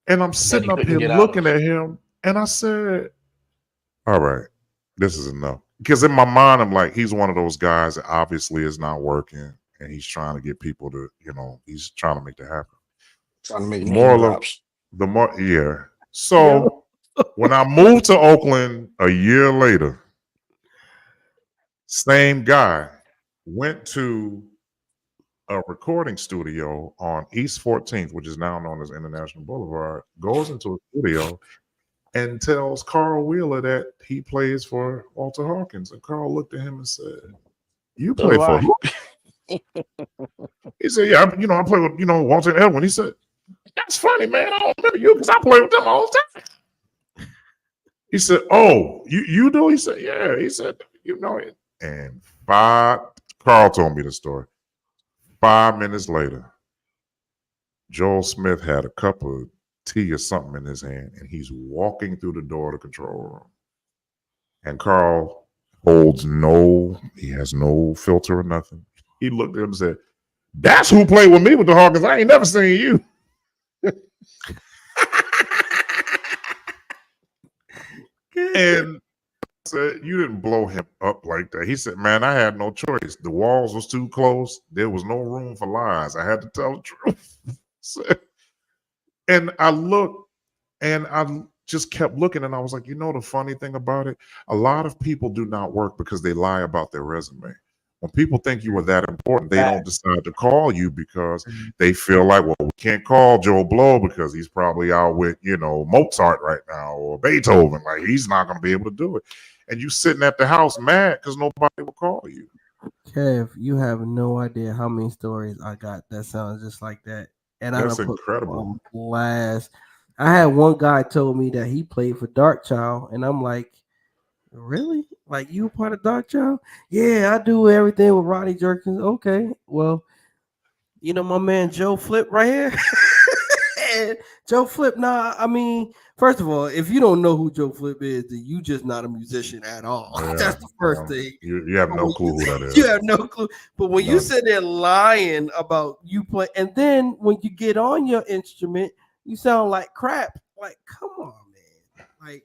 and I'm That sitting he up couldn't here get out looking of. at him, and I said, "All right, this is enough." Because in my mind, I'm like, he's one of those guys that obviously is not working, and he's trying to get people to, he's trying to make that happen. Trying to make The name moral of drops. the more, yeah. Yo. So when I moved to Oakland a year later, same guy went to a recording studio on East 14th, which is now known as International Boulevard, goes into a studio and tells Carl Wheeler that he plays for Walter Hawkins. And Carl looked at him and said, "You play for Why? who?" He said, "Yeah, I play with, Walter and Edwin." He said, "That's funny, man. I don't remember you because I play with them all the time." He said, "Oh, you do?" He said, "Yeah." He said, "You know it." And Carl told me the story. 5 minutes later, Joel Smith had a cup of tea or something in his hand, and he's walking through the door of the control room. And Carl he has no filter or nothing. He looked at him and said, "That's who played with me with the Hawkins. I ain't never seen you." And said, "You didn't blow him up like that." He said, "Man, I had no choice. The walls was too close. There was no room for lies. I had to tell the truth." So, and I looked and I just kept looking and I was like, the funny thing about it, a lot of people do not work because they lie about their resume. When people think you are that important, they don't decide to call you because they feel like, well, we can't call Joe Blow because he's probably out with, Mozart right now or Beethoven. Like he's not going to be able to do it. And you sitting at the house mad because nobody will call you. Kev, you have no idea how many stories I got that sounds just like that. And I That's don't put people incredible. on blast. I had one guy told me that he played for Dark Child, and I'm like, really? Like you part of Dark Child? Yeah, I do everything with Roddy Jerkins. Okay. Well, my man Joe Flip right here. And Joe Flip, nah, I mean, first of all, if you don't know who Joe Flip is, then you just not a musician at all. Yeah, That's the first thing. you have no clue who that You is. have no clue. But when you None. sit there lying about you play, and then when you get on your instrument, you sound like crap. Like, come on, man. Like,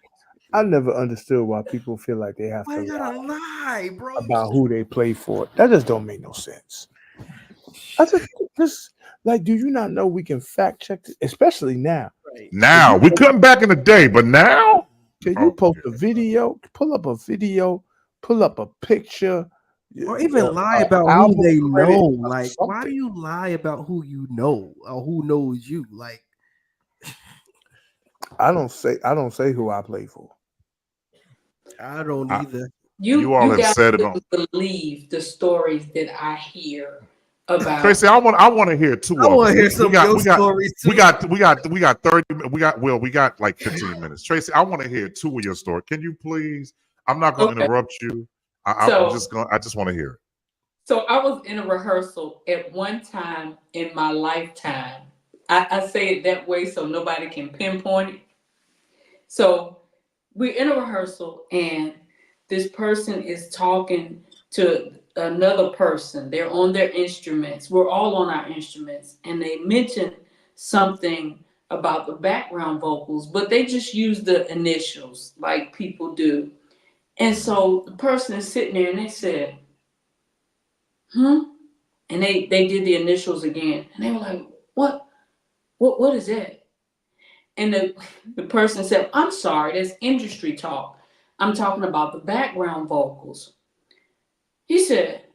I never understood why people feel like they have why to you gotta lie lie, bro? about who they play for. That just don't make no sense. I just like, do you not know we can fact check this, especially now? Right. Can Now you we couldn't back in the day, but now, can you oh post a yeah, video, pull up a video, pull up a picture, Or even lie a about who album they credit, know. or Like, why do something? you lie about who you know or who knows you? Like, I don't say who I play for. I don't I, either. you You all you have guys said it on. wouldn't believe the stories that I hear about. Tracy, I want to hear I two of want them. to hear some of your stories too. We got 30. We got like 15 minutes. Tracy, I want to hear two of your stories. Can you please? I'm not going to Okay, interrupt you. I'm so just going. I just want to hear it. so I was in a rehearsal at one time in my lifetime. I say it that way so nobody can pinpoint it. So we're in a rehearsal and this person is talking to another person. They're on their instruments. We're all on our instruments. And they mention something about the background vocals, but they just use the initials like people do. And so the person is sitting there and they said, hmm? And they did the initials again. And they were like, what? What is that? And the person said, I'm sorry, that's industry talk. I'm talking about the background vocals. He said,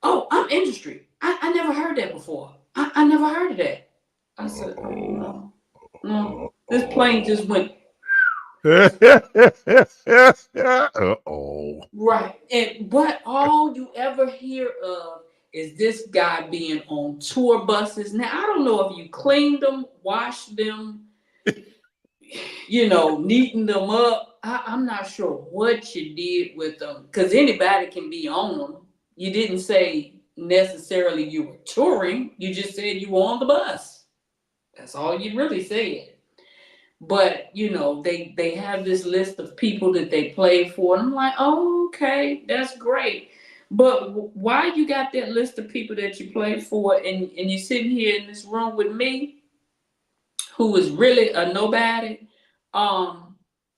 Oh, I'm industry. I never heard that before. I never heard of that. I said, oh, no. No. This plane just went oh. right. But all you ever hear of is this guy being on tour buses. Now, I don't know if you cleaned them, washed them, neaten them up. I'm not sure what you did with them because anybody can be on them. You didn't say necessarily you were touring. You just said you were on the bus. That's all you really said. But they have this list of people that they play for, and I'm like, oh, okay, that's great. But why you got that list of people that you play for, and you're sitting here in this room with me, who is really a nobody?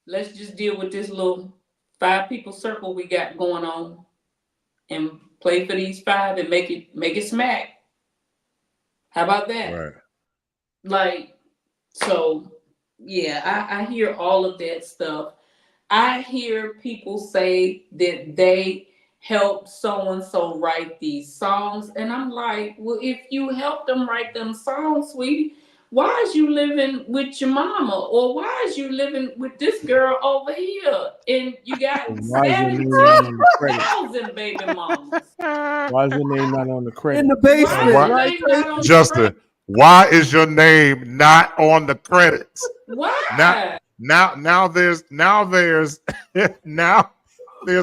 Let's just deal with this little 5 people circle we got going on, and play for these 5 and make it smack. How about that? Right. Like, so yeah, I hear all of that stuff. I hear people say that they helped so and so write these songs, and I'm like, well, if you helped them write them songs, sweetie, why is you living with your mama, or why is you living with this girl over here, and you got Why is your name not on the credit? 17,000 baby mamas? Why is your name not on the credit? In the Why basement, is Why- your right? name not on the Justin, credit? why is your name not on the credits? Why? Now there's now there's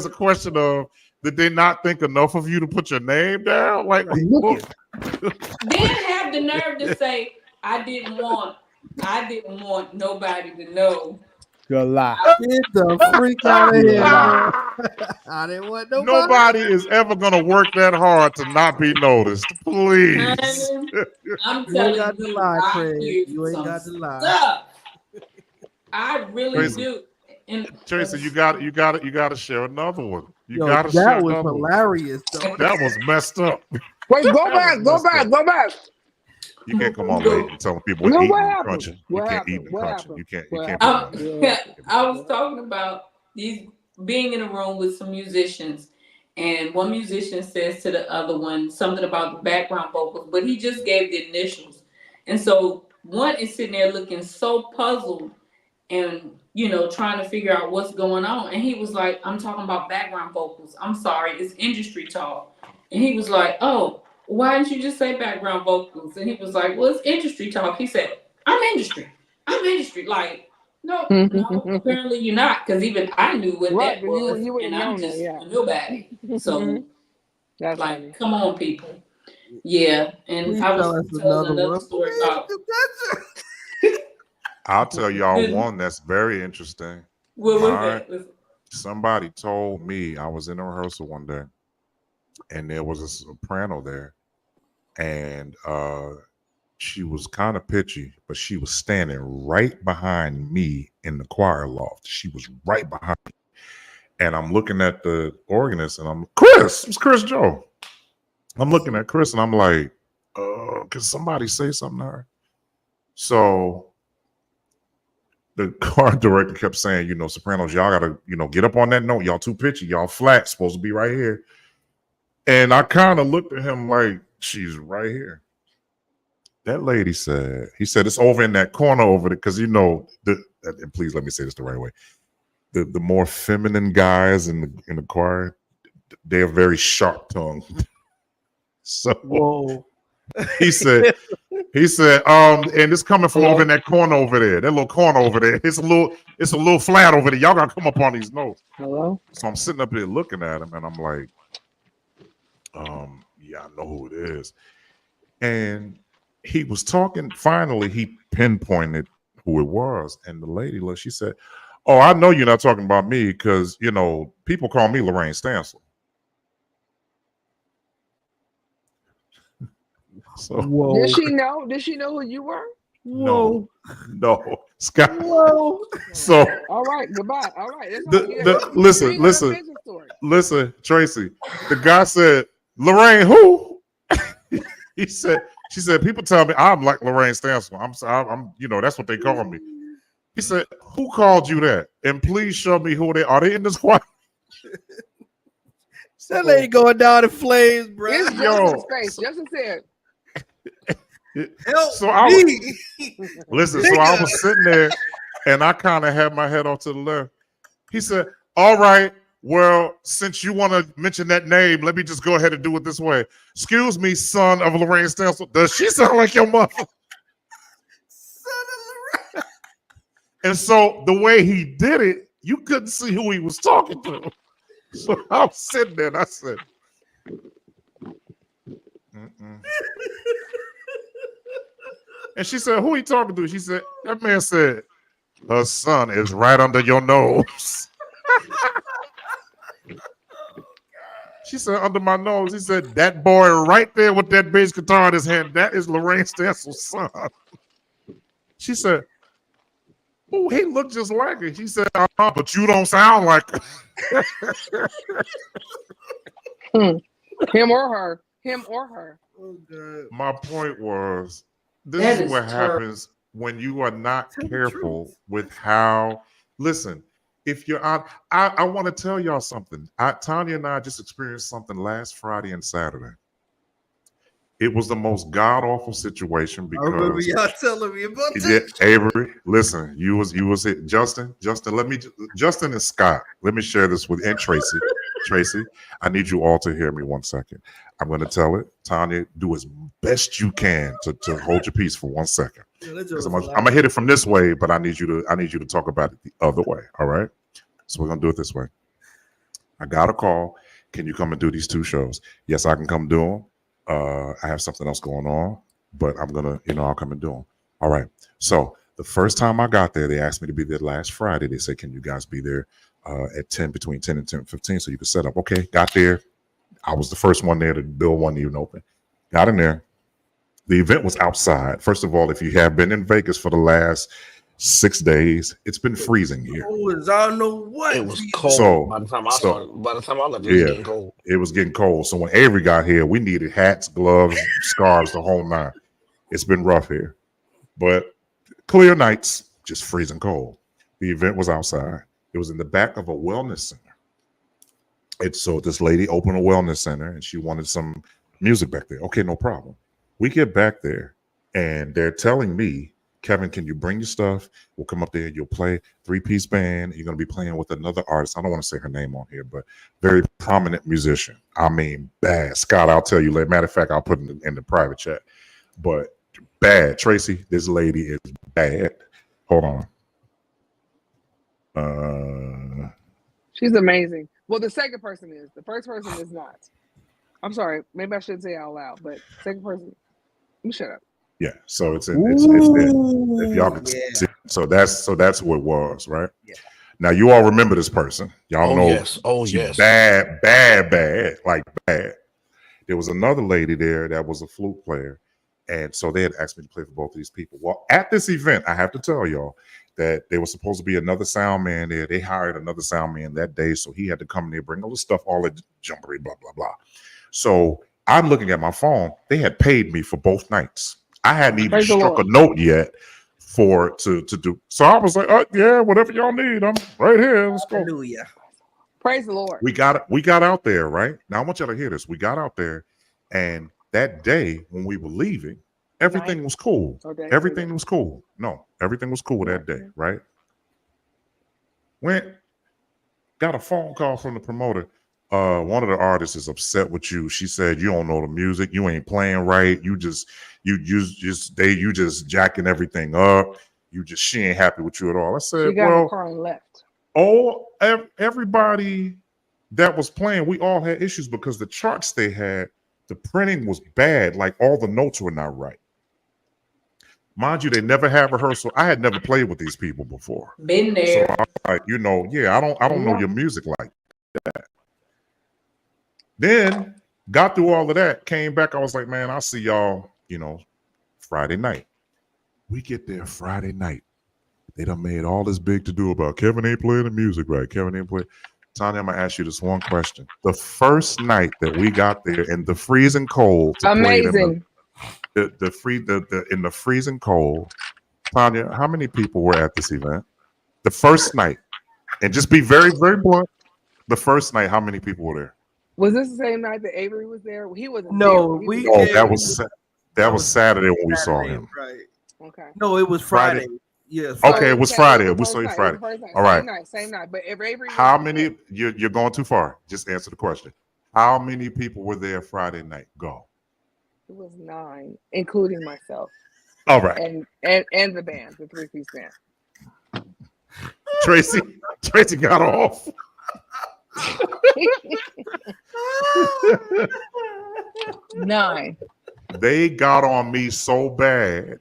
a question of, did they not think enough of you to put your name down? Like, well, Then have the nerve to say, I didn't want nobody to know. Good lie. Get the freak out of here, man. I didn't want nobody. nobody is ever gonna work that hard to not be noticed. Please. Honey, I'm You ain't telling got the you, lie, I Craig. hear You ain't some got the lie. stuff. I really Tracy. do. And Tracy, you gotta share another one. You Yo, gotta share that was another one. hilarious, though. That was messed up. Wait, go That back, was go messed back, up. go back. You can't come on late and tell people No, eating what and happened? crunching. You What can't eat happened? and What crunching. happened? You can't What put happened? me on. Yeah. I was talking about these being in a room with some musicians, and one musician says to the other one something about the background vocals, but he just gave the initials. And so one is sitting there looking so puzzled and trying to figure out what's going on. And he was like, I'm talking about background vocals. I'm sorry, it's industry talk. And he was like, oh, why didn't you just say background vocals? And he was like, well, it's industry talk. He said, I'm industry. Like, no, apparently you're not, because even I knew what Right, that but was, you would have and I'm known that, just yeah. a nobody. So, That's like, funny. come on, people. Yeah, and Please I tell was us telling another another one. story Please, about I'll tell y'all Good. one that's very interesting. what was All right. that? Somebody told me, I was in a rehearsal one day, and there was a soprano there, and she was kind of pitchy, but she was standing right behind me in the choir loft. She was right behind me. And I'm looking at the organist, and it's Chris Joe. I'm looking at Chris, and I'm like, can somebody say something to her? So the choir director kept saying, sopranos, y'all gotta, get up on that note. Y'all too pitchy, y'all flat, supposed to be right here. And I kind of looked at him like, she's right here. That lady said, he said, it's over in that corner over there, because and please let me say this the right way. The more feminine guys in the choir, they're very sharp tongued. So whoa. he said, and it's coming from over in that corner over there, that little corner over there. It's a little flat over there. Y'all gotta come up on these notes. Hello? So I'm sitting up here looking at him, and I'm like, yeah, I know who it is. And he was talking. Finally, he pinpointed who it was, and the lady, look, she said, "Oh, I know you're not talking about me, because people call me Lorraine Stansel." So Whoa. Did she know? Did she know who you were? Whoa. no, Scott. Whoa. So All right, goodbye. All right. That's all you got. listen, Tracy. The guy said, "Lorraine, who?" She said, "People tell me I'm like Lorraine Stansel. I'm that's what they call me." He said, "Who called you that? And please show me who they are. They in this choir?" That lady going down in flames, bro. It's Justin's face. Justin said, Help So I was me. listen. So I was sitting there, and I kind of had my head off to the left. He said, "All right, well, since you want to mention that name, let me just go ahead and do it this way. Excuse me, son of Lorraine Stencil. Does she sound like your mother?" And so the way he did it, you couldn't see who he was talking to. So I was sitting there, and I said, "Mm-mm." And she said, "Who he talking to?" She said, "That man said, her son is right under your nose." She said, "Under my nose." He said, "That boy right there with that bass guitar in his hand, that is Lorraine Stencil's son." She said, "Oh, he looked just like her." She said, "But you don't sound like her." him or her. Him or her. Oh, God. My point was, this That is is what terrible. happens when you are not Tell the careful truth. with how. Listen, if you're on, I want to tell y'all something. Tanya and I just experienced something last Friday and Saturday. It was the most god awful situation I remember because y'all telling me about yeah, that. Avery, listen, you was it. Justin, Justin and Scott. Let me share this with and Tracy. Tracy, I need you all to hear me 1 second. I'm going to tell it. Tanya, do as best you can to hold your peace for 1 second. Yeah, that Because joke I'm was gonna hit it from this way, but I need you to talk about it the other way. All right. So we're gonna do it this way. I got a call. Can you come and do these 2 shows? Yes, I can come do them. I have something else going on, but I'm gonna, I'll come and do them. All right. So the first time I got there, they asked me to be there last Friday. They said, "Can you guys be there at 10, between 10 and 10:15, so you can set up?" Okay, got there. I was the first one there. The bill wasn't even open. Got in there. The event was outside. First of all, if you have been in Vegas for the last 6 days, it's been freezing here. Oh, I don't know what. It was Jesus. cold So, by the time I so started. By the time I left, it was yeah, getting cold. it was getting cold. So when Avery got here, we needed hats, gloves, scarves, the whole nine. It's been rough here, but clear nights, just freezing cold. The event was outside. It was in the back of a wellness center. So this lady opened a wellness center and she wanted some music back there. Okay, no problem. We get back there and they're telling me, "Kevin, can you bring your stuff? We'll come up there. You'll play 3-piece band. You're going to be playing with another artist." I don't want to say her name on here, but very prominent musician. I mean, bad. Scott, I'll tell you later. Matter of fact, I'll put it in the private chat. But bad. Tracy, this lady is bad. Hold on. She's amazing. Well, the second person is. The first person is not. I'm sorry. Maybe I shouldn't say it out loud, but second person. Let me shut up. Yeah. So it's in. It's in. If y'all can Yeah. see, so that's what it was, right? Yeah. Now you all remember this person. Y'all Oh know yes. Oh she yes. bad, like bad. There was another lady there that was a flute player, and so they had asked me to play for both of these people. Well, at this event, I have to tell y'all that there was supposed to be another sound man there. They hired another sound man that day, so he had to come there, bring all the stuff, all the jumpery, blah blah blah. So I'm looking at my phone. They had paid me for both nights. I hadn't even Praise the struck a Lord. note yet to do. So I was like, "Oh yeah, whatever y'all need, I'm right here. Let's go." Hallelujah. Praise the Lord. We got out there, right? Now I want y'all to hear this. We got out there, and that day when we were leaving, everything Night was cool. or day? Everything was cool. No, everything was cool that day, right? Went, got a phone call from the promoter. One of the artists is upset with you. She said, "You don't know the music. You ain't playing right. You just jacking everything up. She ain't happy with you at all." I She said, got in the "Well, car and left. everybody that was playing, we all had issues because the charts they had, the printing was bad. Like all the notes were not right. Mind you, they never had rehearsal. I had never played with these people before. Been So there. I, I don't know your music like that. Then got through all of that, came back. I was like, "Man, I'll see y'all, Friday night." We get there Friday night. They done made all this big to do about Kevin ain't playing the music right. Kevin ain't playing. Tanya, I'm gonna ask you this one question. The first night that we got there in the freezing cold to play it in Amazing. in the freezing cold, Tanya, how many people were at this event? The first night, and just be very, very blunt. The first night, how many people were there? Was this the same night that Avery was there? He wasn't there. No, He we was Oh, came. that was Saturday when we saw Saturday, him. right? okay. No, it was Friday. Friday. Yeah, So Okay, Friday. it was it Friday. was the We saw first you night. It was Friday. the first night. All right. Same night. But if Avery How wasn't many? You're going too far. Just answer the question. How many people were there Friday night? Go. it was 9, including myself All right, and the band, the 3-piece band. Tracy. Tracy got off. 9. They got on me so bad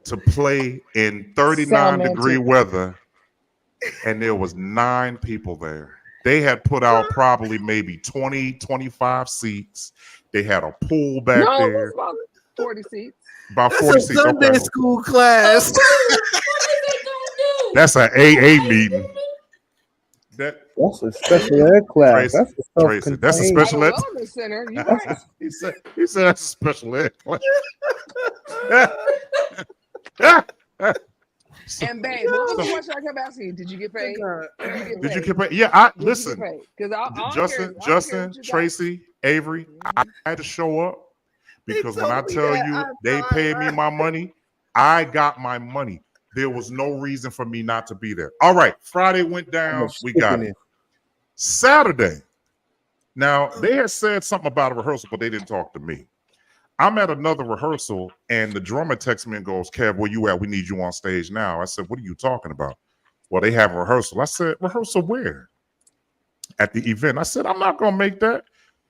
to play in 39-degree weather, and there was 9 people there. They had put out probably maybe 20, 25 seats. They had a pool back No, it there. was about 40 seats. About That's 40 a seats. Sunday Okay. school class. What is they gonna do? That's an AA meeting. That's a special ed class. Tracy, That's a Tracy. That's a self-contained. special ed. Wellness center. You right. He said that's a special ed class. And babe, what was the question I kept asking you? Did you get paid? Did you get paid? Yeah, I Did listen. you get paid? Because Justin, Tracy, Avery, I had to show up because when I tell you they paid me my money, I got my money. There was no reason for me not to be there. All right, Friday went down. We got it. Saturday. Now, they had said something about a rehearsal, but they didn't talk to me. I'm at another rehearsal, and the drummer texts me and goes, Kev, where you at? We need you on stage now. I said, what are you talking about? Well, they have a rehearsal. I said, rehearsal where? At the event. I said, I'm not going to make that.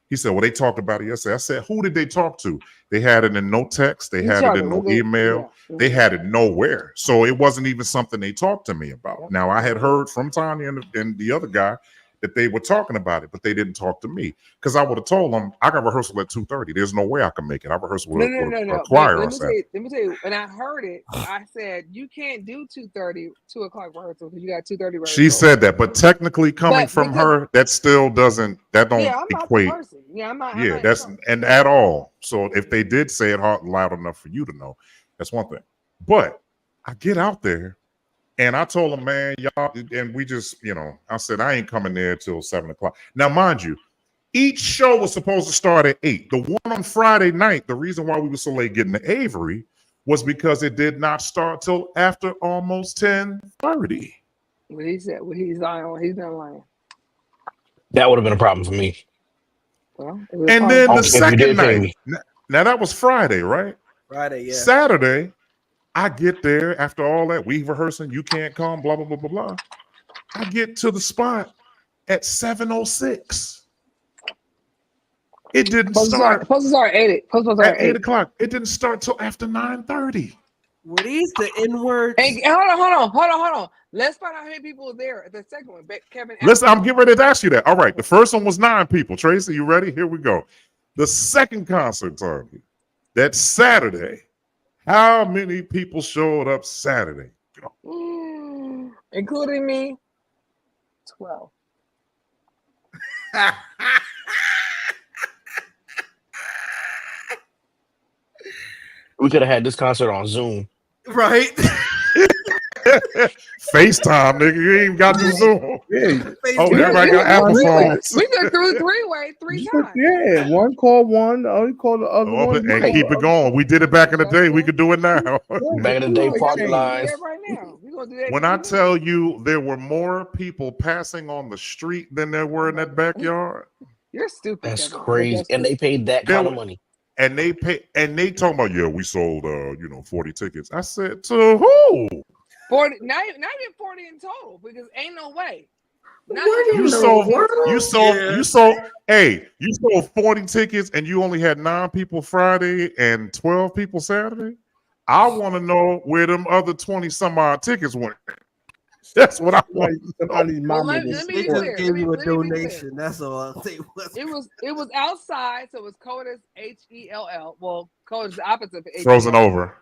He said, well, they talked about it yesterday. I said, who did they talk to? They had it in no text. They had it in no email. They had it nowhere. So it wasn't even something they talked to me about. Now, I had heard from Tanya and the other guy that they were talking about it, but they didn't talk to me because I would have told them I got rehearsal at 2:30. There's no way I can make it. I rehearsal with a choir on Saturday. Let me tell you. When I heard it, I said you can't do 2:30, 2 o'clock rehearsal because you got 2:30 rehearsal. She said that, but technically coming from her, that still doesn't equate. Yeah, I'm not. Yeah, that's and at all. So if they did say it loud enough for you to know, that's one thing. But I get out there. And I told him, man, y'all, and we just, I said, I ain't coming there till 7 o'clock. Now, mind you, each show was supposed to start at 8. The one on Friday night, the reason why we were so late getting to Avery was because it did not start till after almost 10:30. What he said, he's not lying. That would have been a problem for me. Well, and then the second night, now that was Friday, right? Friday, yeah. Saturday, I get there after all that, we rehearsing, you can't come, blah, blah, blah, blah, blah. I get to the spot at 7:06. It didn't start. Supposed to start at 8 o'clock. It didn't start till after 9:30. Were these the N-words? Hey, hold on. Let's find out how many people were there at the second one. Kevin. Listen, I'm getting ready to ask you that. All right, the first one was 9 people. Tracy, you ready? Here we go. The second concert, Tony, that's Saturday. How many people showed up Saturday? Including me, 12. We could have had this concert on Zoom. Right. FaceTime, nigga. You ain't got the Zoom. Yeah. Oh, everybody got Apple phones. We just threw 3-way 3 times. Yeah, one called one, the other called the other one. And keep it going. We did it back in the day. We could do it now. Back in the day, party lines. Right now. We gonna do that. When I tell you there were more people passing on the street than there were in that backyard. You're stupid. That's crazy. And they paid that kind of money. And they talking about, yeah, we sold 40 tickets. I said, to who? 40, not even 40 in total, because ain't no way. You sold 40 tickets and you only had 9 people Friday and 12 people Saturday. I want to know where them other 20 some odd tickets went. That's what I want. Somebody's mama They just gave you a donation. That's all. It was outside, so it was cold as HELL. Well, cold is the opposite of frozen over.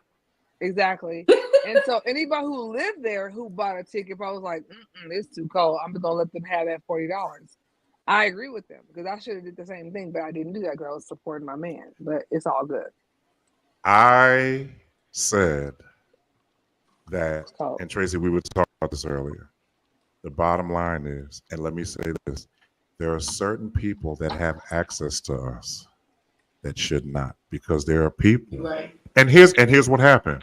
Exactly. And so anybody who lived there who bought a ticket probably was like, it's too cold. I'm just gonna let them have that $40. I agree with them because I should have did the same thing, but I didn't do that. Girl, I was supporting my man, but it's all good. I said that, and Tracy, we were talking about this earlier. The bottom line is, and let me say this, there are certain people that have access to us that should not, because there are people. Right. And here's what happened.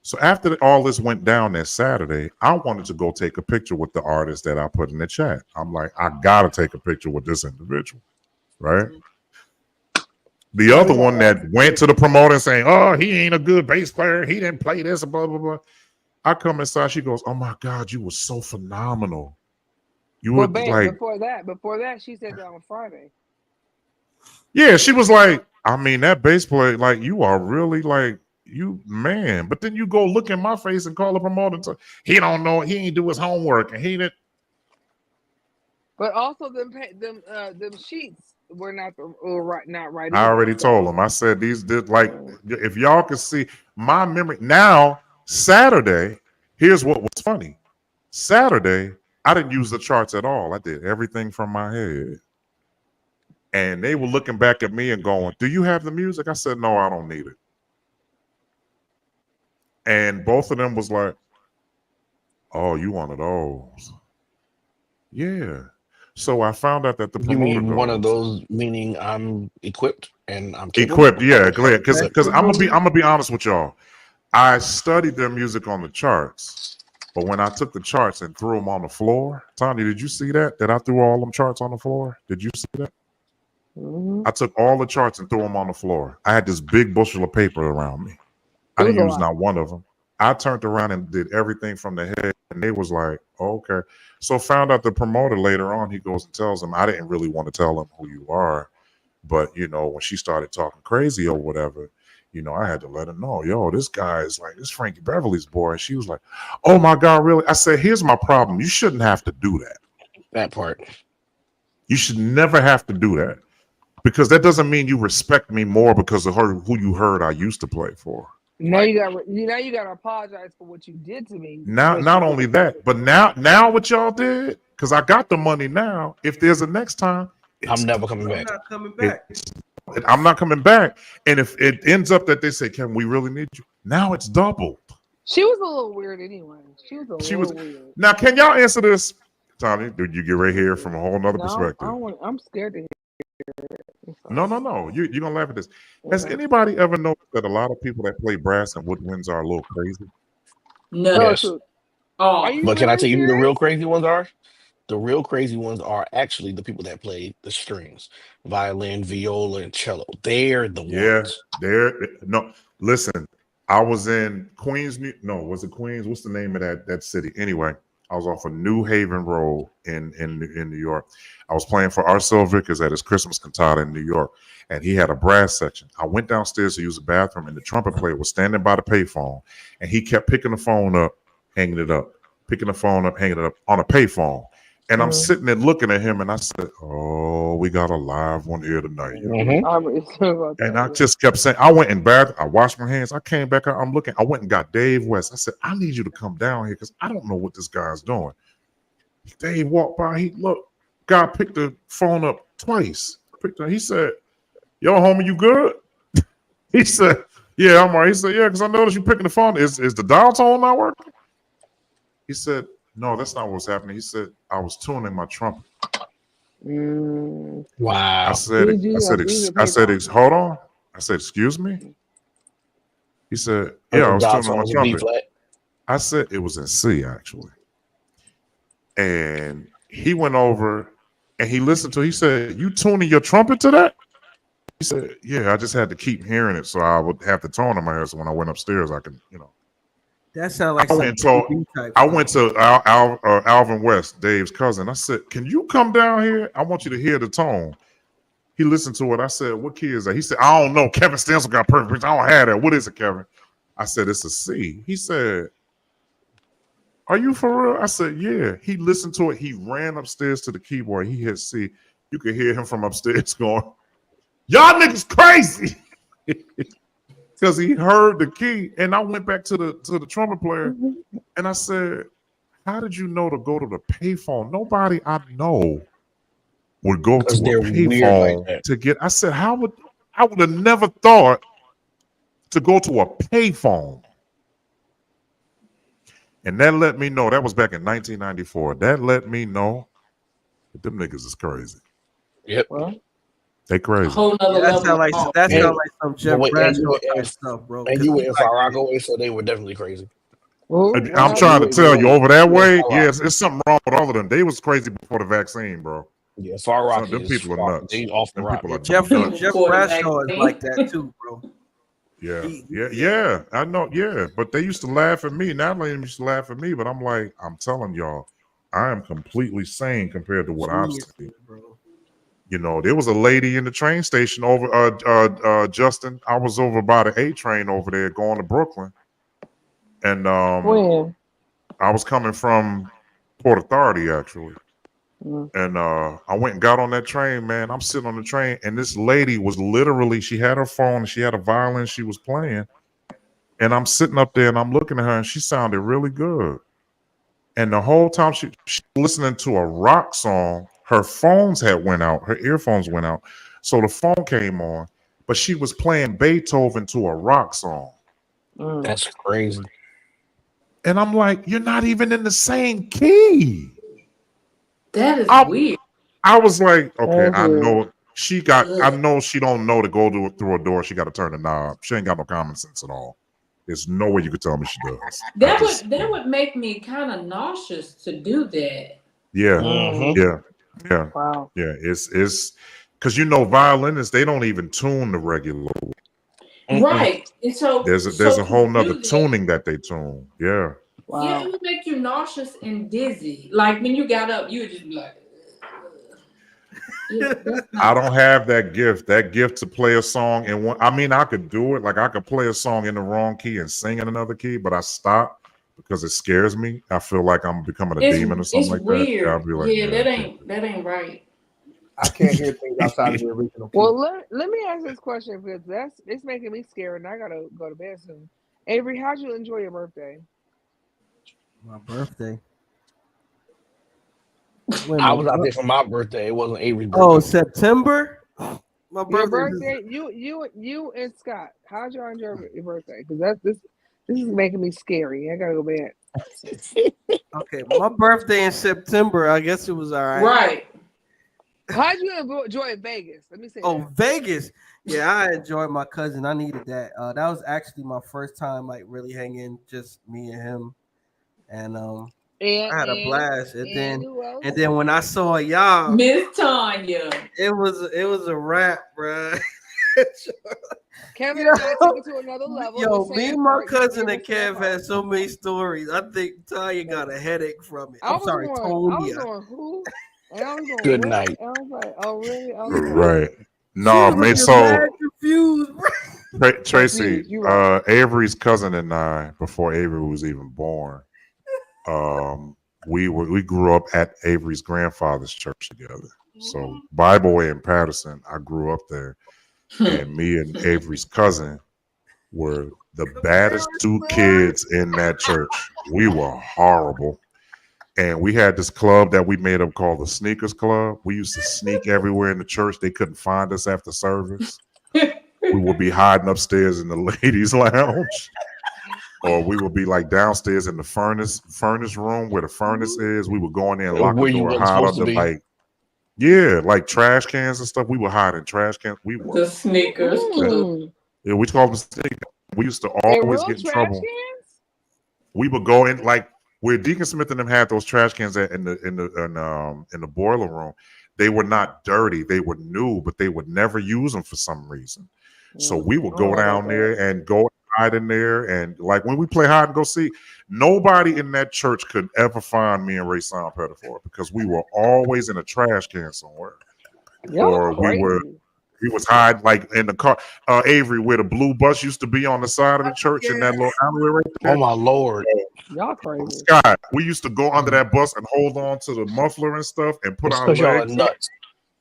So after all this went down that Saturday, I wanted to go take a picture with the artist that I put in the chat. I'm like, I gotta take a picture with this individual, right? The other one that went to the promoter saying, "Oh, he ain't a good bass player. He didn't play this, blah blah blah." I come inside. She goes, "Oh my God, you were so phenomenal. You were But babe, like, before that, she said that on Friday. yeah." She was like, "I mean, that bass player, like, you are really like." You man, but then you go look in my face and call the promoter. He don't know. He ain't do his homework, and he didn't. But also them sheets were not not right I either. already told him. I said these like if y'all could see my memory now. Saturday, here's what was funny. Saturday, I didn't use the charts at all. I did everything from my head. And they were looking back at me and going, "Do you have the music?" I said, "No, I don't need it." And both of them was like, "Oh, you one of those?" Yeah. So I found out that the You promoter mean one of goes, those, meaning I'm equipped and I'm capable? equipped, yeah, clear. Because Flexible. I'm gonna be honest with y'all. I studied their music on the charts, but when I took the charts and threw them on the floor, Tanya, did you see that? That I threw all them charts on the floor? Did you see that? Mm-hmm. I took all the charts and threw them on the floor. I had this big bushel of paper around me. I It was didn't a use lot. not one of them. I turned around and did everything from the head, and they was like, oh, okay. So found out the promoter later on, he goes and tells them, I didn't really want to tell them who you are, but when she started talking crazy or whatever, I had to let her know, yo, this guy is like, this Frankie Beverly's boy. And she was like, oh my God, really? I said, here's my problem. You shouldn't have to do that. That part. You should never have to do that, because that doesn't mean you respect me more because of who you heard I used to play for. Now you got to apologize for what you did to me. Not only that, but now what y'all did, because I got the money now. If there's a next time, I'm never coming back. Not coming back. I'm not coming back. And if it ends up that they say, Kevin, we really need you, now it's doubled. She was a little weird anyway. She was a little weird. Now, can y'all answer this? Tommy, did you get right here from a whole nother perspective? I'm scared to hear it. No. You're going to laugh at this. Has anybody ever noticed that a lot of people that play brass and woodwinds are a little crazy? No. Yes. Are you But can I tell you who the serious? real crazy ones are? The real crazy ones are actually the people that play the strings, violin, viola, and cello. They're the ones. No, listen, I was in Queens. No, was it Queens? What's the name of that city? Anyway, I was off of New Haven Road in New York. I was playing for Arcel Vickers at his Christmas cantata in New York, and he had a brass section. I went downstairs to use the bathroom, and the trumpet player was standing by the payphone, and he kept picking the phone up, hanging it up, picking the phone up, hanging it up on a payphone. And I'm sitting there looking at him, and I said, "Oh, we got a live one here tonight." And I just kept saying, I went in bath, I washed my hands, I came back out, I'm looking, I went and got Dave West. I said, I need you to come down here because I don't know what this guy's doing. Dave walked by, guy picked the phone up twice. He said, yo, homie, you good? He said, yeah, I'm all right. He said, yeah, because I noticed you picking the phone. Is the dial tone not working? He said, no, that's not what's happening. He said, I was tuning my trumpet. Wow. I said, hold on. I said, excuse me? He said, yeah, I was tuning my trumpet. I said, it was in C, actually. And he went over and he listened to it. He said, you tuning your trumpet to that? He said, yeah, I just had to keep hearing it. So I would have the tone in my head. So when I went upstairs, I could, That sounds like I went to Alvin West, Dave's cousin. I said, can you come down here? I want you to hear the tone. He listened to it. I said, what key is that? He said, I don't know. Kevin Stencil got perfect pitch. I don't have that. What is it, Kevin? I said, it's a C. He said, are you for real? I said, yeah. He listened to it. He ran upstairs to the keyboard. He hit C. You could hear him from upstairs going, y'all niggas crazy. Because he heard the key. And I went back to the trumpet player and I said, how did you know to go to the payphone? Nobody I know would go to a payphone to get. I said, I would have never thought to go to a payphone. And that let me know, that was back in 1994. That let me know that them niggas is crazy. Yep. Well, They A crazy. whole nother That level sound of like off. that And, sound like some Jeff and you Bradshaw were in, type stuff, bro. and Because you he were in like Far that. Rockaway, so they were definitely crazy. who? What I'm You trying happened? to were tell you, over that you in way, Far Rock. yes, it's something wrong with all of them. They was crazy before the vaccine, bro. Yeah, Far Some Rock of them is people are nuts. they off the Them rock. people Yeah, are Jeff nuts. For the Bradshaw is like vaccine. that too, bro. Yeah, He yeah. I know. Yeah, but they used to laugh at me. Now they used to laugh at me, but I'm like, I'm telling y'all, I am completely sane compared to what I've seen. geniuses, bro. You know, there was a lady in the train station over. Justin, I was over by the A train over there going to Brooklyn, and When? I was coming from Port Authority actually. Mm. And I went and got on that train, man. I'm sitting on the train, and this lady was literally, she had her phone, she had a violin she was playing. And I'm sitting up there and I'm looking at her, and she sounded really good. And the whole time she was listening to a rock song, her phones had went out, her earphones went out. So the phone came on, but she was playing Beethoven to a rock song. Mm. That's crazy. And I'm like, you're not even in the same key. That is I, weird. I was like, okay, That's I weird. know I Ugh. know she don't know to go through a door. She got to turn the knob. She ain't got no common sense at all. There's no way you could tell me she does. That would make me kind of nauseous to do that. Yeah, Mm. yeah. Wow. It's because violinists, they don't even tune the regular. Right. And so There's a to whole nother do that, tuning that they tune. Yeah. yeah, it Wow. would make you nauseous and dizzy. Like when you got up, you would just be like, yeah, that's I not don't have that gift. That gift to play a song in one. I mean, I could do it. Like I could play a song in the wrong key and sing in another key, but I stop because it scares me. I feel like I'm becoming a demon or something it's like that. Yeah, I'll weird. be like, Yeah, yeah, I can't do that ain't right. I can't hear things outside of the original key. Well, let me ask this question because it's making me scared, and I gotta go to bed soon. Avery, how'd you enjoy your birthday? My birthday. Wait a I minute. was out there for my birthday. It wasn't Avery's Oh, birthday. September. My Your birthday is birthday, you and Scott. How'd y'all enjoy your birthday? Because this is making me scary. I gotta go to bed. okay. My birthday in September. I guess it was all right. Right. How'd you enjoy Vegas? Let me say Oh, that. Vegas. Yeah, I enjoyed my cousin. I needed that. That was actually my first time like really hanging, just me and him, and I had a blast. And who else? And then when I saw y'all, Miss Tanya. it was a wrap, bro. Kevin Yo, and I took it to another level. Yo, The me same and my part, you cousin gave and us to that Kev part. had so many stories. I think Tanya got a headache from it. I I'm was sorry, going Tonya. who? And I was going Good what? night. And I was like, oh really? I was like, right. She No, was man. looking mad So confused, bro. Tracy, confused. You're right. Avery's cousin and I, before Avery was even born, we grew up at Avery's grandfather's church together. So Bible Way in Patterson, I grew up there, and me and Avery's cousin were the baddest two kids in that church. We were horrible. And we had this club that we made up called the Sneakers Club. We used to sneak everywhere in the church. They couldn't find us after service. We would be hiding upstairs in the ladies' lounge, or we would be like downstairs in the furnace room where the furnace is. We would go in there and lock the Where you door, wasn't hide supposed to under be. like trash cans and stuff. We would hide in trash cans. We were The sneakers. yeah, we called them sneakers. We used to And always real get in trash trouble. cans? We would go in like where Deacon Smith and them had those trash cans in the boiler room. They were not dirty. They were new, but they would never use them for some reason. So we would I go don't know down about there that. and go hide in there. And like when we play hide and go seek, nobody in that church could ever find me and Ray Sound Pettiford because we were always in a trash can somewhere. Y'all Or crazy. we was hide like in the car, Avery, where the blue bus used to be on the side of the church in that little alleyway right Oh there. my lord. Y'all crazy. Scott, we used to go under that bus and hold on to the muffler and stuff and put It's our because y'all are legs up. nuts.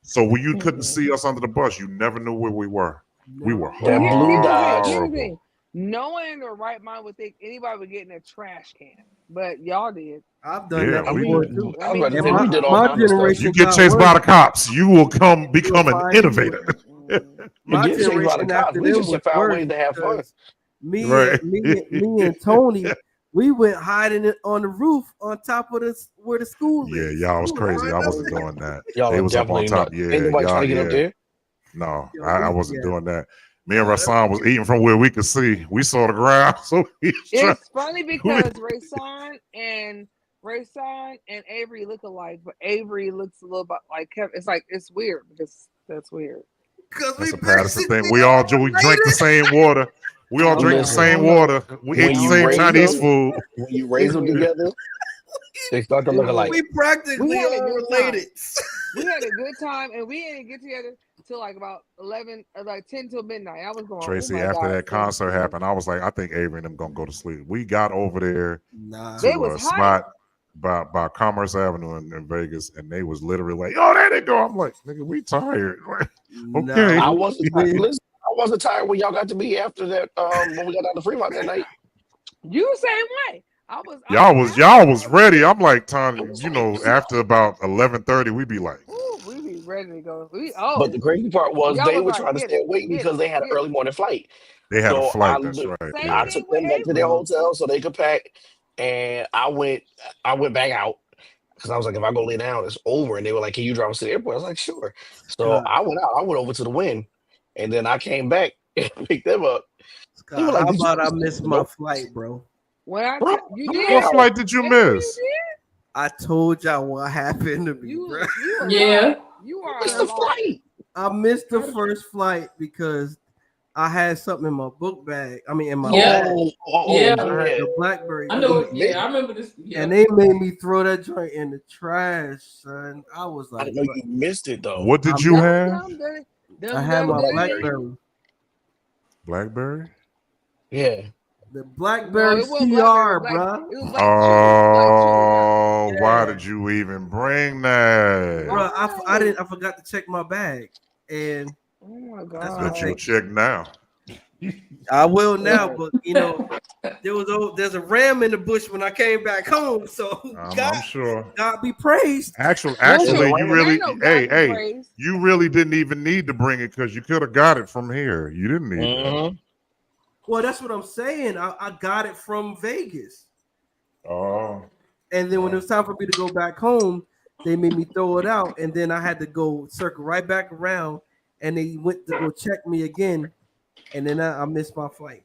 So when you couldn't see us under the bus, you never knew where we were. We were That Well, blue here's the thing. dot. Here's the horrible. thing. No one in their right mind would think anybody would get in a trash can, but y'all did. I've done Yeah, that I before mean, too. I was about to And say we did all my kinds of stuff. you generation get got chased by worse. the cops, you will become an Find you. innovator. You My get chased by the generation cops. after We them just was found worse ways to have fun. because me Right. and me and Tony We went hiding it on the roof on top of where the school Yeah, is. y'all was We crazy. I right up wasn't there. doing that. Y'all They are was up on definitely top. nuts. Yeah, Ain't nobody trying y'all. to get up Yeah. there. No, Yo, I we, wasn't yeah. doing that. Me and Rasan was eating from where we could see. We saw the ground, so we was trying. It's funny because Rayson and Avery look alike, but Avery looks a little bit like Kevin. It's like it's weird because that's weird. Cause That's we a Patterson thing. basically We all drink the related. same water. We all I don't drink the know. I Listen, same don't know. water. We ate when the you same raise Chinese them, food. when you raise It's them weird. together, they start to look It's alike. weird. We practically We had a all good related. We had a good time, and we didn't get together till like about 11, like 10 till midnight. I was going, oh Tracy, my after god! that concert happened, I was like, I think Avery and them gonna go to sleep. We got over there Nah. They to was a hype. spot by Commerce Avenue in Vegas, and they was literally like, "Oh, there they go." I'm like, "Nigga, we tired." Okay. I Nah, wasn't tired. Listen, I wasn't tired when y'all got to me after that. When we got down to Fremont that night, You same way. I was Y'all was after. ready. I'm like, it Tom, was you like, know, after about 11:30, we be like, Ooh, we be ready to go. but the crazy part was Y'all they was were like, trying to get stay it, awake get it, because they had an get it. early morning flight. they had a So flight. That's right. Same I Yeah. thing took with them back to their Avery. hotel so they could pack, and I went back out because I was like, if I go lay down, it's over. And they were like, can you drive us to the airport? I was like, sure. So Scott, I went out. I went over to the Win, and then I came back and picked them up. They were Scott, like, how did you about I miss miss something? my Nope. flight, bro? When I Bro, you come What did, on. flight did you Avery, you miss? did. I told y'all what happened to me, bro. You a Yeah. liar. You are What's a the liar. flight? I missed the How did- first flight because I had something in my book bag. I mean, in my Yeah. bag. Yeah. I had Yeah. the BlackBerry I You know joint, it. missed. Yeah, I remember this. Yeah. and they made me throw that joint in the trash, son. I was I like, didn't know bro, you missed it though. What did you I, have? I had my Blackberry. BlackBerry, BlackBerry. Yeah. the No, BlackBerry it wasn't blackberry. CR, bro. It was black chew. It was black chew. Oh, why Yeah, did you even bring that? bro. I Why? didn't. I forgot to check my bag, and Oh my that's what Bet god. you'll they. check now. I will now, but there's a ram in the bush when I came back home. So I'm sure. God be praised. In the Actually, you rain. There really, ain't no God be hey, praised. you really didn't even need to bring it because you could have got it from here. You didn't need that. Mm-hmm. Well, that's what I'm saying. I got it from Vegas, Oh, and then when it was time for me to go back home, they made me throw it out, and then I had to go circle right back around, and they went to go check me again, and then I missed my flight.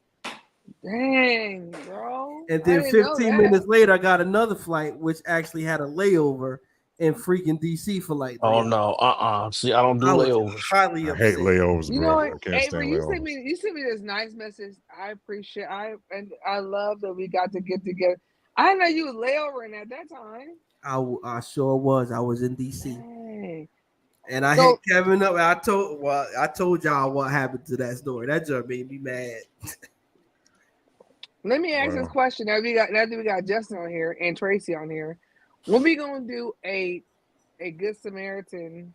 Dang, bro. And I then didn't know 15 that. minutes later, I got another flight, which actually had a layover in freaking DC for like 3 Oh hours. no. See, I don't do I was layovers. highly I hate upset. layovers, You know bro. what, I can't stand Avery, layovers. you sent me this nice message. I appreciate I love that we got to get together. I didn't know you was layovering at that time. I sure was. I was in DC, Dang. and I hit Kevin up. And I told y'all what happened to that story. That just made me mad. Let me ask this question. Now that we got Justin on here and Tracy on here. When we gonna do a Good Samaritan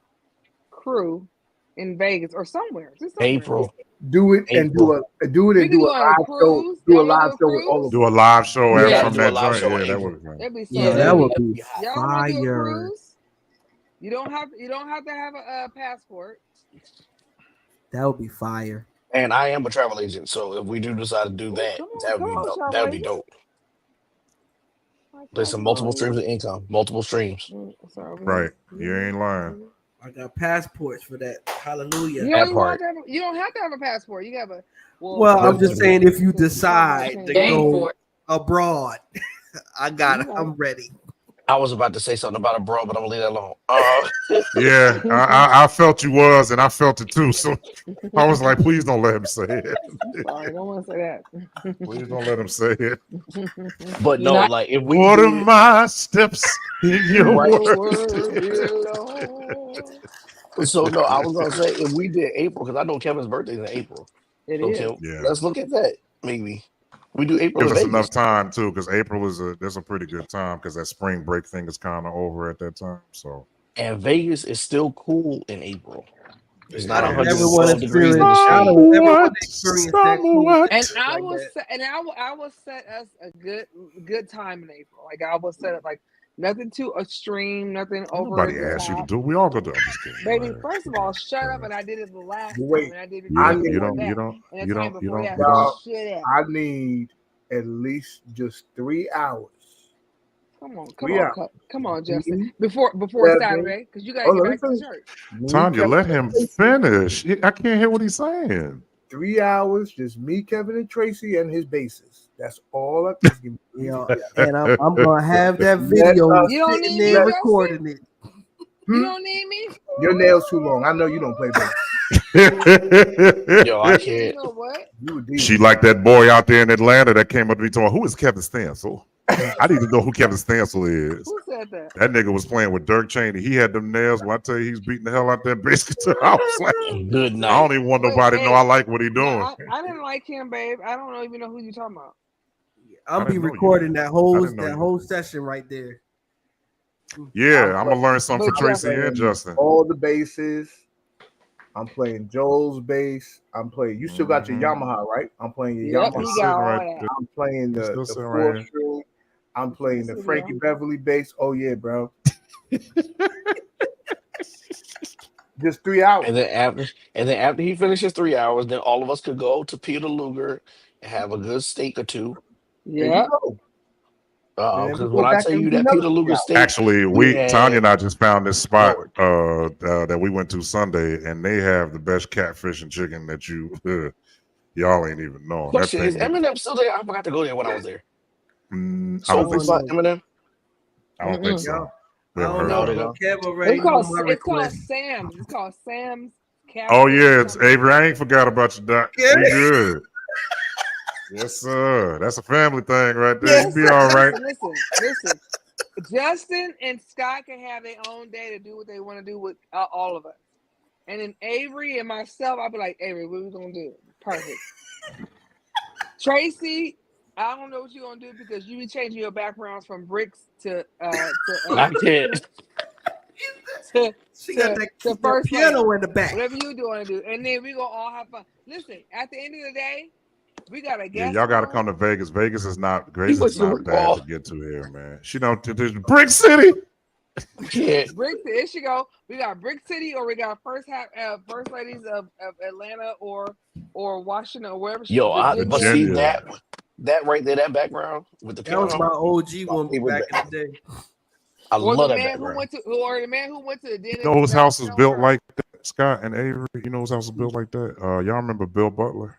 crew in Vegas or somewhere? Just somewhere. April. Do it and do April. a do it We and can do a go on a live show. cruise. Do a Y'all wanna live do a show with all of Do them. a live show We gotta from do a that live joint. show Yeah, in that April. would be fun. That'd be so Yo, that dope. would be Y'all wanna do a fire. cruise? You don't have to have a passport. That would be fire. And I am a travel agent, so if we do decide to do Ooh, that, come that would be on, dope. That travel would be agent. dope. Like There's some multiple streams of income, multiple streams. Right. You ain't lying. I got passports for that. Hallelujah. You That don't part. you don't have to have a passport. You have a Well, I'm just Listen, saying, if you you don't decide to change Game go for it. abroad, I got it. You right. I'm ready. I was about to say something about a bro, but I'm gonna leave that alone. Yeah, I felt you was, and I felt it too. So I was like, please don't let him say it. Sorry, don't want to say that. Please don't let him say it. But You're no, not. like if we What are did my steps in your right. Your word? word, dear Lord. So no, I was gonna say if we did April, because I know Kevin's birthday is in April. It So is. Yeah. let's look at that. Maybe we do April Give in us Vegas. enough time too, because April that's a pretty good time because that spring break thing is kind of over at that time. So And Vegas is still cool in April. It's I not don't yeah, ever want to 112 degrees in the experience. I shade. don't ever want to experience that cool And temperature like that. I will set us a good time in April. Like I will set it like nothing too extreme, nothing over nobody the asked you to top. do. We all go do. I'm just kidding. Baby, first of all, shut up. And I did it the last time, Wait, and I did it You the I time don't. need You before don't. that, You don't. and the You time don't. You before don't. that. You So don't. y'all. shut up. I need at least just 3 hours. Come on, 3 hours. come on, Justin. Me, Before Kevin. Saturday, because you gotta Oh, get let me back to finish. church. Me, Tanya, Kevin, let and him Tracy. finish. I can't hear what he's saying. 3 hours, just me, Kevin, and Tracy, and his bases. That's all. Just give me 3 You know, 3 hours. and I'm gonna have that Let video us You don't sitting need me, there let. Justin. recording it. You Hmm? don't need me. Your nails too long. I know you don't play bass. Yo, I You can't. know what? You a She diva. like that boy out there in Atlanta that came up to me talking, who is Kevin Stansel? I need to know who Kevin Stansel is. Who said that? That nigga was playing with Dirk Cheney. He had them nails. When I tell you he's beating the hell out that bass guitar, I was like, Good I night. don't even want Wait, nobody to know I hey, like what he doing. no, I didn't like him, babe. I don't even know who you talking about. I'm I be didn't know you recording did. that I whole didn't know you did. session right there. Yeah, I'm gonna learn something But for Tracy Justin, and Justin. all the basses. I'm playing Joel's bass. I'm playing. You still got your Yamaha, right? I'm playing your yep, Yamaha. he It's got sitting all right that. there. I'm playing It's still the sitting 4 right here. string. I'm playing the Yes, Frankie yeah. Beverly bass. Oh yeah, bro. Just 3 hours. And then after he finishes 3 hours, then all of us could go to Peter Luger and have a good steak or two. There you Yep. go. And then we Because go when I back tell and you do that another Peter 3 Luger hours. steak, Actually, we Tanya and I had just found this spot Lord. that we went to Sunday, and they have the best catfish and chicken that y'all ain't even know. That Question, is thing, Eminem still there? I forgot to go there when I was there. I Soul don't think food so. spot Eminem? I don't think Mm-mm. so. Yo, We I haven't don't heard No, know, about they it. but don't. Kev already It's know called my it's called request. Sam's. It's called Sam's Oh Catfish yeah, or it's something. Avery. I ain't forgot about you, Doc. We good. Yes, sir. That's a family thing right there. You be Listen, all right. listen. Justin and Scott can have their own day to do what they want to do with all of us. And then Avery and myself, I'll be like, Avery, what we gonna do? Perfect. Tracy, I don't know what you're gonna do because you be changing your backgrounds from bricks to I can't. She got that first lady. piano in the back. Whatever you do want to do, and then we gonna all have fun. Listen, at the end of the day, we got a Yeah, guest y'all got to room. come to Vegas. Vegas is not He went to the bad ball. to get to here, man. She don't. There's Brick City. I can't. Brick, there she go. We got Brick City, or we got first ladies of Atlanta or Washington or wherever. Yo, Virginia. but see Virginia. that right there, that background with the That was piano, my OG my woman favorite back in back. the day. I Or love the that man who background. went to the You dentist know whose without house is showing built her. like that, Scott and Avery? You know whose house is built like that? Y'all remember Bill Butler?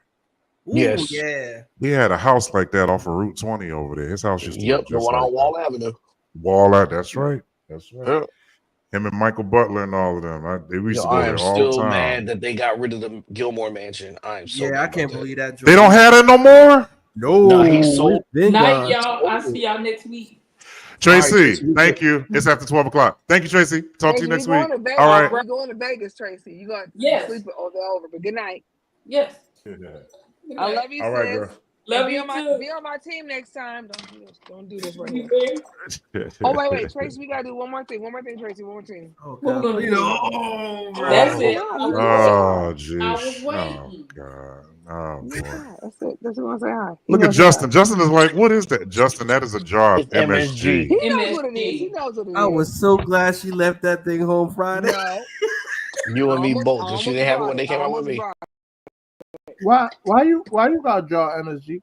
Ooh, Yes. yeah. He had a house like that off of Route 20 over there. His house used to look Yep, the just one like on that. Wall Avenue. Wall out. That's right. That's right. Yeah. Him and Michael Butler and all of them. We used Yo, to go I am there all the still time. mad that they got rid of the Gilmore Mansion. I am so Yeah, mad I about can't that. believe that. They don't have it no more. No, he No, sold. it's been Night, gone. y'all. I'll see y'all next week. Tracy, thank you. It's after 12 o'clock. Thank you, Tracy. Talk to you Tracy, we next week. going to Vegas. All right. We going to Vegas, Tracy. You got Yes. sleep over. But good night. Yes. I love you, All sis. right, girl. Love be you on my team next time. Don't do this right here. Oh wait, Tracy, we gotta do one more thing, Tracy, one more thing. Oh, What we God. gonna do? Oh, That's bro. it. God, I you was Oh, waiting. I was jeez. Oh, waiting. God. Oh, boy. God, that's it. That's what I want to say hi. Look at Justin. Justin is like, what is that? Justin, that is a jar of It's MSG. MSG. He knows what it is. He MSG. knows what it is. I was so glad she left that thing home Friday. No, You and me almost- both. Because she almost didn't have it brought when they it. came out with Almost me. brought Why you got draw MSG?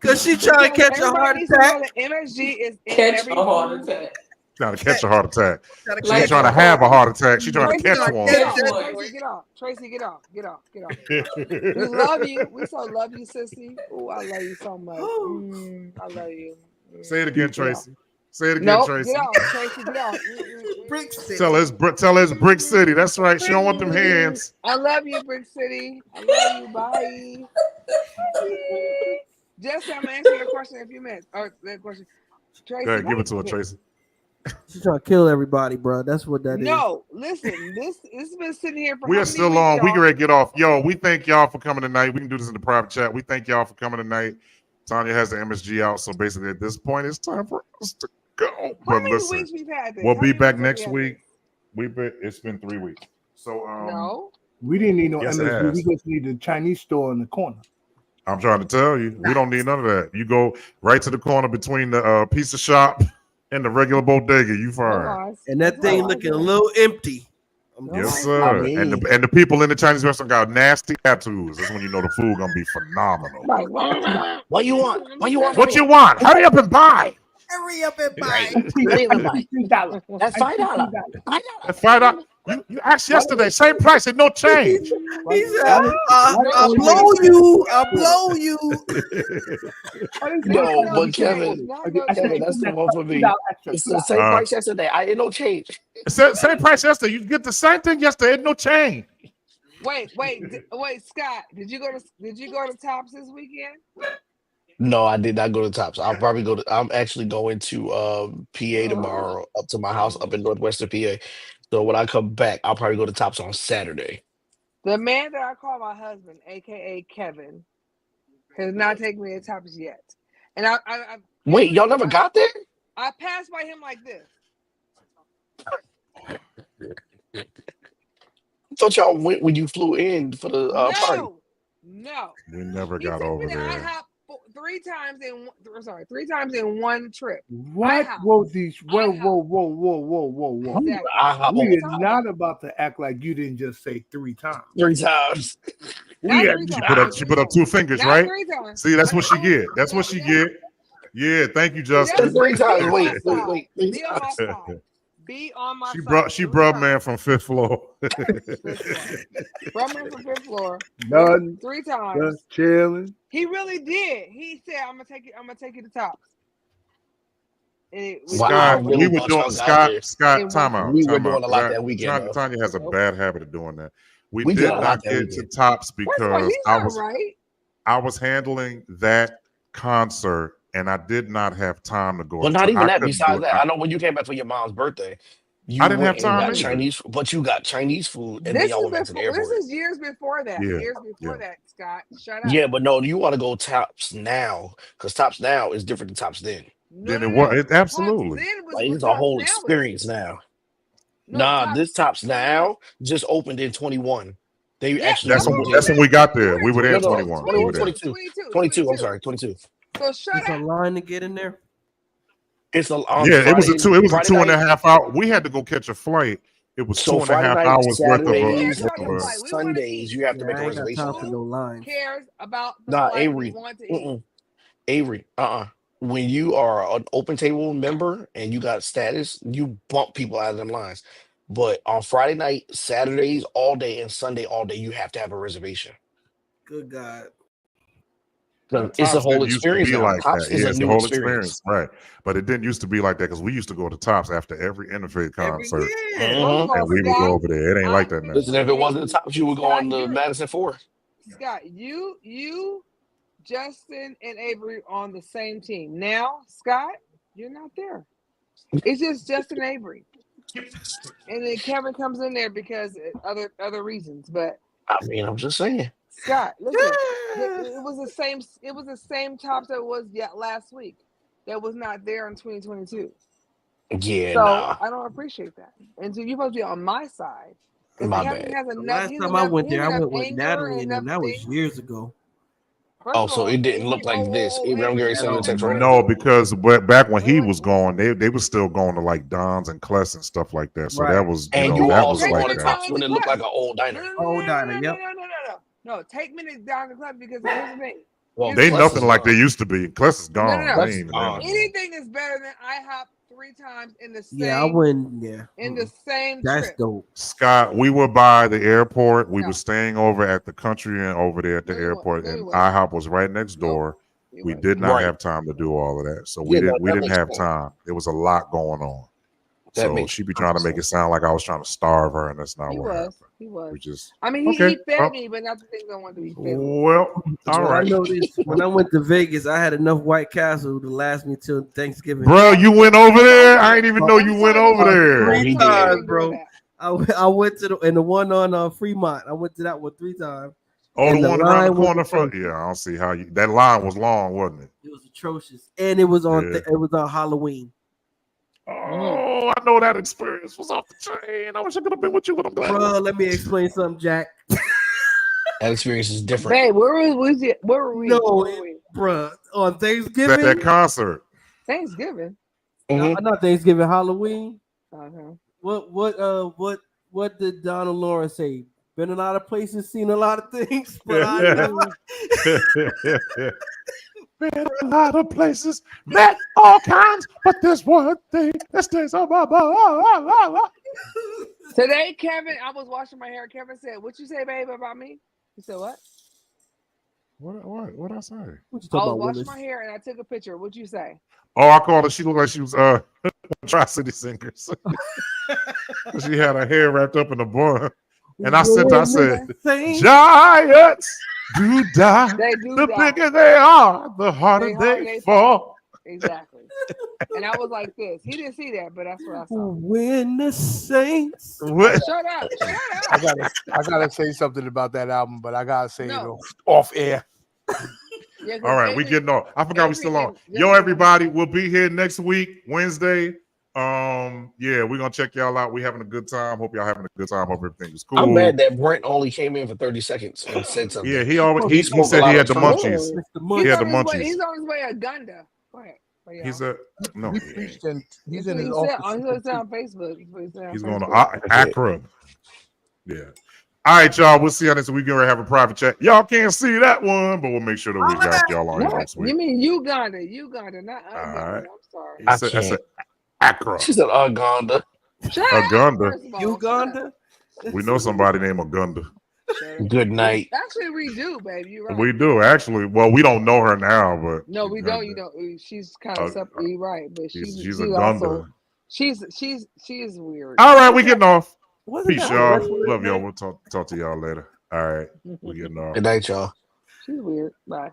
Because she trying to catch a heart Everybody needs to know attack. that MSG is in Catch every a heart food. attack. Trying to catch a heart attack. Trying to She ain't catch trying to a have a heart heart attack. She trying to Tracy, catch get one. off. Catch one. Tracy, get off. Tracy, get off. Get off. We love you. We so love you, sissy. Oh, I love you so much. I love you. Say it again, Tracy. Say it again, Nope, Tracy. get off, Tracy, get off. Brick City. Tell us Brick City. That's right. She don't want them hands. I love you, Brick City. I love you. Bye. Jesse, I'm gonna answer your question in a few minutes. Or that question, Tracy. Go ahead, give it to her, okay. Tracy. She's trying to kill everybody, bro. That's what that is. No, listen. This has been sitting here for We how are many still weeks, on. We y'all? can ready to get off. Yo, we thank y'all for coming tonight. We can do this in the private chat. We thank y'all for coming tonight. Tanya has the MSG out, so basically at this point, it's time for us to go. How But many listen, weeks we've had this? we'll How be many back weeks have next we had week. this? It's been 3 weeks. So No. We didn't need no Yes, it MSG. has. We just need the Chinese store in the corner. I'm trying to tell you, we don't need none of that. You go right to the corner between the pizza shop and the regular bodega. You No fine. lies. And that No thing lies, looking a man. little empty. Yes, Nobody sir. I said And mean, the people in the Chinese restaurant got nasty tattoos. That's when you know the food gonna be phenomenal. like, what you want? What you want from What me? you want? Hurry up and buy. Hurry up and buy. Hurry up and buy. $3. That's $5. That's $5. You asked yesterday, same price and no change. He said, Why I'll they blow always you. I'll blow you. No, no but change. Not no Kevin, change. that's the one for me. It's the same Uh, price yesterday. I ain't no change. same price yesterday. You get the same thing yesterday and no change. Wait, Scott. Did you go to Tops this weekend? No, I did not go to Tops. I'll probably go to. I'm actually going to PA tomorrow, up to my house up in northwestern PA. So when I come back, I'll probably go to Tops on Saturday. The man that I call my husband, aka Kevin, has not taken me to Tops yet. And I Wait, y'all never got there? I passed by him like this. I thought y'all went when you flew in for the party. No. We never He got took over me to there. IHOP three times in one trip. What IHOP. was these? Whoa. Exactly. IHOP We all are the time. not about to act like you didn't just say 3 times. 3 times. Not We are 3 times. She put up 2 fingers, Not right? 3 times. See, that's what she get. That's what she Yeah. get. Yeah, thank you, Just Justin. 3 times. be on Wait. my side. 3 Be on my times. side. Be on my She side. brought man from 5th floor. Fifth floor. Brought me from 5th floor. None. 3 times. Just chilling. He really did. He said, "I'm gonna take you to Tops." Wow, I Scott, really we were thought doing y'all got there. Scott, In time one out. We were Time out. doing a lot that weekend, though. Tanya has a Nope. bad habit of doing that. We We did did a lot not that get to weekend. Tops First of all, because he's not right. I was handling that concert and I did not have time to go. Well, to not Tops. even I that. couldn't do Besides it. that, I know when you came back for your mom's birthday, you I didn't have went and time got either. Chinese, but you got Chinese food, and then This y'all is went back to the before. This airport. is years before that. Yeah, Years before yeah. that, Scott. Shut up. Yeah, but no, you want to go Tops now because Tops now is different than Tops then. No, Then no, it no. was it, Tops absolutely. then was Like what it's a Tops whole now is. experience now. No, Nah, Tops. this Tops No. now just opened in 21. They Yeah, actually That's moved when in. we got there. We were there No, at no, 21. We were 21, there. 22. I'm sorry, 22. So shut It's a up. line to get in there. It's on Yeah, it was a Friday. two Friday and a night. half hour. We had to go catch a flight. It was So 2.5 Friday night, hours worth of We a. don't care Saturdays, about Worth the of a flight. We want to Sundays, eat. you have to Yeah, make a I ain't got time for reservation. no lines. Cares about the Nah, flight? We Avery. want to eat. Avery, when you are an open table member and you got status, you bump people out of them lines. But on Friday night, Saturdays all day, and Sunday all day, you have to have a reservation. Good God. Because it's a Tops whole didn't used to experience be now. like Tops that. is Yeah, a it's the new whole experience. experience, right? But it didn't used to be like that because we used to go to Tops after every interfaith Every concert, year. First of all, and we would go Scott, over there. It ain't like that now. Listen, if it wasn't the Tops, you would go Scott, on the Madison 4. Scott, you, Justin, and Avery on the same team. Now, Scott, you're not there. It's just Justin and Avery, and then Kevin comes in there because other reasons. But I mean, I'm just saying. Scott, listen, it was the same. It was the same Tops that was last week. That was not there in 2022. Yeah, So nah. I don't appreciate that. And so you're supposed to be on my side. Because My Kevin bad. has The enough. last He time has I went he there, has I enough went with anger Natalie and and them. enough That was things. years ago. First Oh, of so all, it didn't look Avery, like this. Avery, I'm Avery, going to send you a text right now. No, because back when he Wait. was gone, they was still going to like Don's and Kless and stuff like that. So that Right. was, And you were that was also like going to that. Tops when it looked like an old diner. Old diner, yep. No, take me down the club because here's the thing. Well, They Kless nothing is like they gone. used to be. Kless is gone. No. They Kless ain't is even gone. there no more. Anything is better than IHOP 3 times in the same. Yeah, I wouldn't. Yeah. In the same That's trip. dope. Scott, we were by the airport. We No. were staying over at the Country Inn over there at the No, you airport, weren't. and IHOP was right next door. You We weren't. did not Right. have time to do all of that, so Yeah, no, we that didn't makes have sense. time. There was a lot going on. That So makes she be trying to make it sound like I was trying to starve her, and that's not He what happened. was. He was. We just I mean, okay. he fed well, me, but not the things I wanted to be fed with. well, all Well, right, I noticed when I went to Vegas, I had enough White Castle to last me till Thanksgiving. bro. You went over there. I ain't even know I'm you sorry, went but over you- there. I'm he sorry you did. didn't do Bro. that. I went to the one on Fremont. I went to that one 3 times. Oh, And the the one around the line was corner from. atrocious. Yeah, I don't see how you. That line was long, wasn't it? It was atrocious, and it was on Yeah. it was on Halloween. Oh, I know that experience was off the chain. I wish I could have been with you, but I'm glad. Bro, let me explain something, Jack. That experience is different. Babe, where were we? No, Where were we? Bruh, on Thanksgiving, That concert. Thanksgiving. Mhm. not Thanksgiving, Halloween. Uh-huh. What what did Donald Lawrence say? Been a lot of places, seen a lot of things, but I Mm. never. Been a lot of places, met all kinds, but there's one thing that stays on my mind. Today, Kevin, I was washing my hair. Kevin said, "What you say, babe, about me?" He said, "What?" What I say? What you I talking was about, washing Willis? my hair and I took a picture. What'd you say? Oh, I called her. She looked like she was Tri-City Singers. She had her hair wrapped up in a bun. And I said, What'd you say? giants do die. They do The die. bigger they are, the harder They they fall. fall. Exactly. And I was like this. He didn't see that, but that's what I saw. When the Saints. What? Shut up. Shut I up. gotta say something about that album, but I gotta say No. it off air. Yeah, 'cause All right, we Avery- getting off. I forgot we still on. Avery and- Yo, everybody, we'll be here next week, Wednesday. Yeah, we're gonna check y'all out. We having a good time. Hope y'all having a good time. Hope everything was cool. I'm mad that Brent only came in for 30 seconds and said something. Yeah, he always He he spoke a said he lot had of the truth. munchies. Mr. He had the He's munchies. on his way to Gunda. Go ahead. But, yeah. He's a no. He he ain't. preached and he's in He his said, office. he said on Facebook. He said on He's going to Facebook. Accra. Yeah. All right, y'all. We'll see y'all next week. We're gonna have a private chat. Y'all can't see that one, but we'll make sure that we got y'all on here What? next week. You mean Uganda, not All Uganda. right. I'm sorry. I I said can't. Accra. She said Uganda. Shut Uganda. up, first of all. Uganda? We know somebody named Uganda. Shut up. Good night. Actually, we do, baby. You're right. We do actually. Well, we don't know her now, but No, we don't. You don't. She's kind of separate. You're right, but she's she's Uganda. also she is weird. All right, we getting off. Wasn't Peace, that a y'all. wrestler's Love y'all. name? We'll talk to y'all later. All right, we getting off. Good night, y'all. She's weird. Bye.